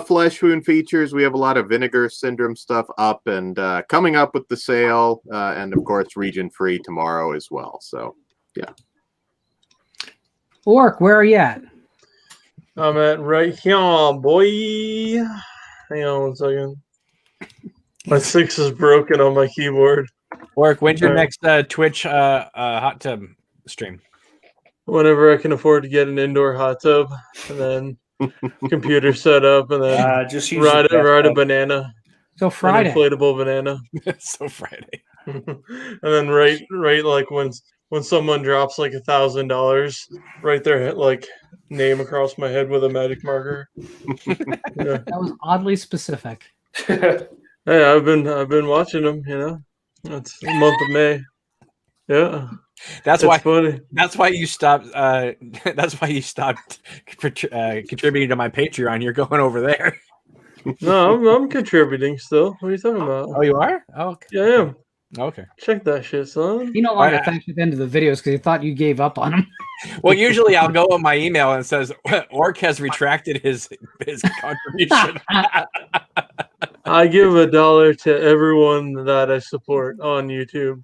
Flesh Wound features. We have a lot of Vinegar Syndrome stuff up and coming up with the sale, and of course Region Free tomorrow as well. So, yeah. Orc, where are you at? I'm at right here, boy. Hang on 1 second. My 6 is broken on my keyboard. Orc, when's your next Twitch hot tub stream? Whenever I can afford to get an indoor hot tub, and then computer set up, and then just ride a banana. So Friday, an inflatable banana. So Friday, and then right like when someone drops like $1,000, write their like name across my head with a magic marker. Yeah. That was oddly specific. Hey, I've been watching them. You know, it's the month of May. Yeah. That's It's why. funny. That's why you stopped. That's why you stopped contributing to my Patreon. You're going over there. No, I'm contributing still. What are you talking about? Oh, you are? Oh, okay. Yeah, I am. Okay. Check that shit, son. He no longer thanks at the end of the videos because he thought you gave up on him. Well, usually I'll go on my email and it says Orc has retracted his contribution. I give $1 to everyone that I support on YouTube.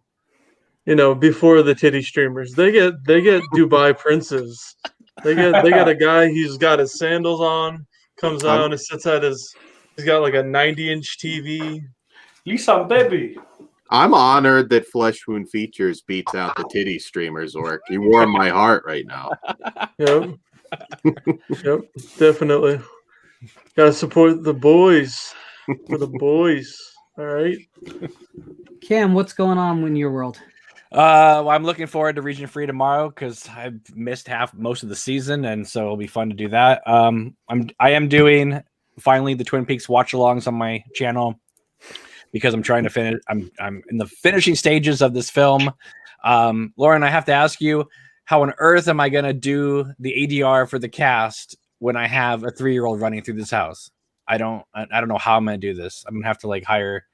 You know, before the titty streamers, they get Dubai princes. They got a guy. He's got his sandals on. Comes out and sits at his. He's got like a 90-inch TV. Lisa, baby. I'm honored that Flesh Wound Features beats out the titty streamers, Orc. You warm my heart right now. Yep. Yep. Definitely. Gotta support the boys. For the boys. All right. Cam, what's going on in your world? Well, I'm looking forward to Region Free tomorrow because I've missed most of the season, and so it'll be fun to do that. I am doing finally the Twin Peaks watch-alongs on my channel because I'm trying to finish. I'm in the finishing stages of this film. Lauren, I have to ask you, how on earth am I going to do the ADR for the cast when I have a 3-year-old running through this house? I don't know how I'm going to do this. I'm going to have to like hire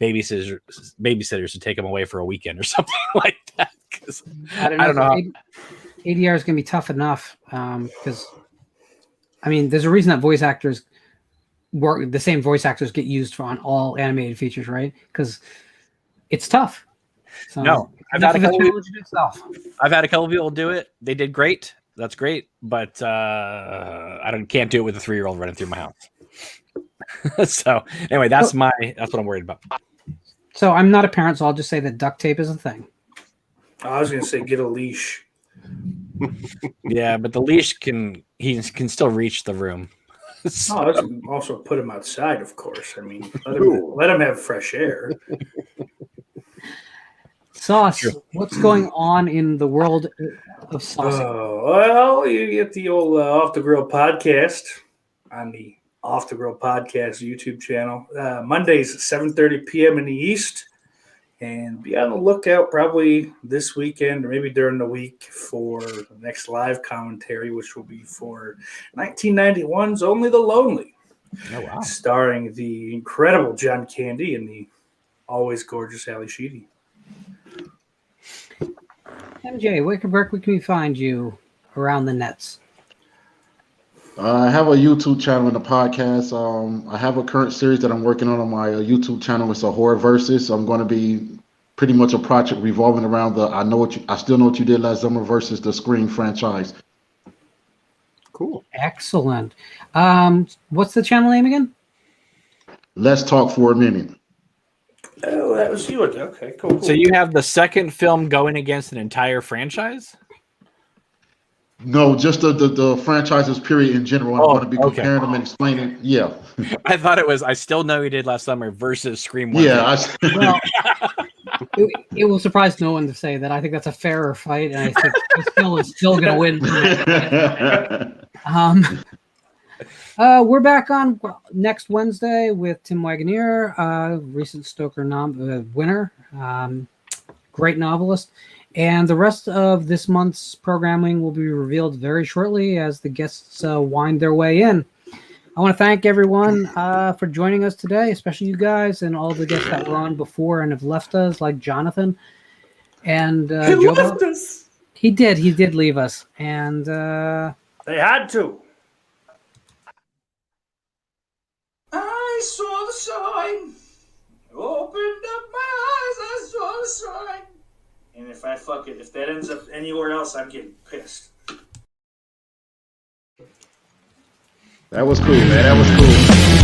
babysitters to take them away for a weekend or something like that. I don't know. ADR is going to be tough enough because, I mean, there's a reason that voice actors work. The same voice actors get used on all animated features, right? Because it's tough. So no, I've had a couple people do it. They did great. That's great, but can't do it with a 3-year-old running through my house. So anyway, that's what I'm worried about. So I'm not a parent, so I'll just say that duct tape is a thing. I was going to say get a leash. Yeah, but the leash can still reach the room. So. Oh, let's also put him outside, of course. I mean, let him have fresh air. Sauce, what's going on in the world of sauce? Well, you get the old Off the Grill podcast on the Off the Grill podcast YouTube channel. Mondays at 7:30 p.m. in the East. And be on the lookout probably this weekend or maybe during the week for the next live commentary, which will be for 1991's Only the Lonely. Oh, wow. Starring the incredible John Candy and the always gorgeous Ali Sheedy. MJ, where can we find you around the nets? I have a YouTube channel and a podcast. I have a current series that I'm working on my YouTube channel. It's a horror versus. I'm going to be pretty much a project revolving around the I Still Know What You Did Last Summer versus the Scream franchise. Cool. Excellent. What's the channel name again? Let's Talk for a Minute. Oh, that was you. Okay, cool. So you have the second film going against an entire franchise? No, just the franchises period in general. I'm going to be comparing them and explaining. Yeah. I thought it was I Still Know You Did Last Summer versus Scream 1. Yeah. Well, it will surprise no one to say that I think that's a fairer fight, and I think is still going to win. We're back on next Wednesday with Tim Wagoneer, recent Stoker winner, great novelist. And the rest of this month's programming will be revealed very shortly as the guests wind their way in. I want to thank everyone for joining us today, especially you guys and all the guests that were on before and have left us, like Jonathan and He left us. He did leave us, and They had to. I saw the sign. Opened up my eyes. I saw the sign. And if that ends up anywhere else, I'm getting pissed. That was cool, man. That was cool.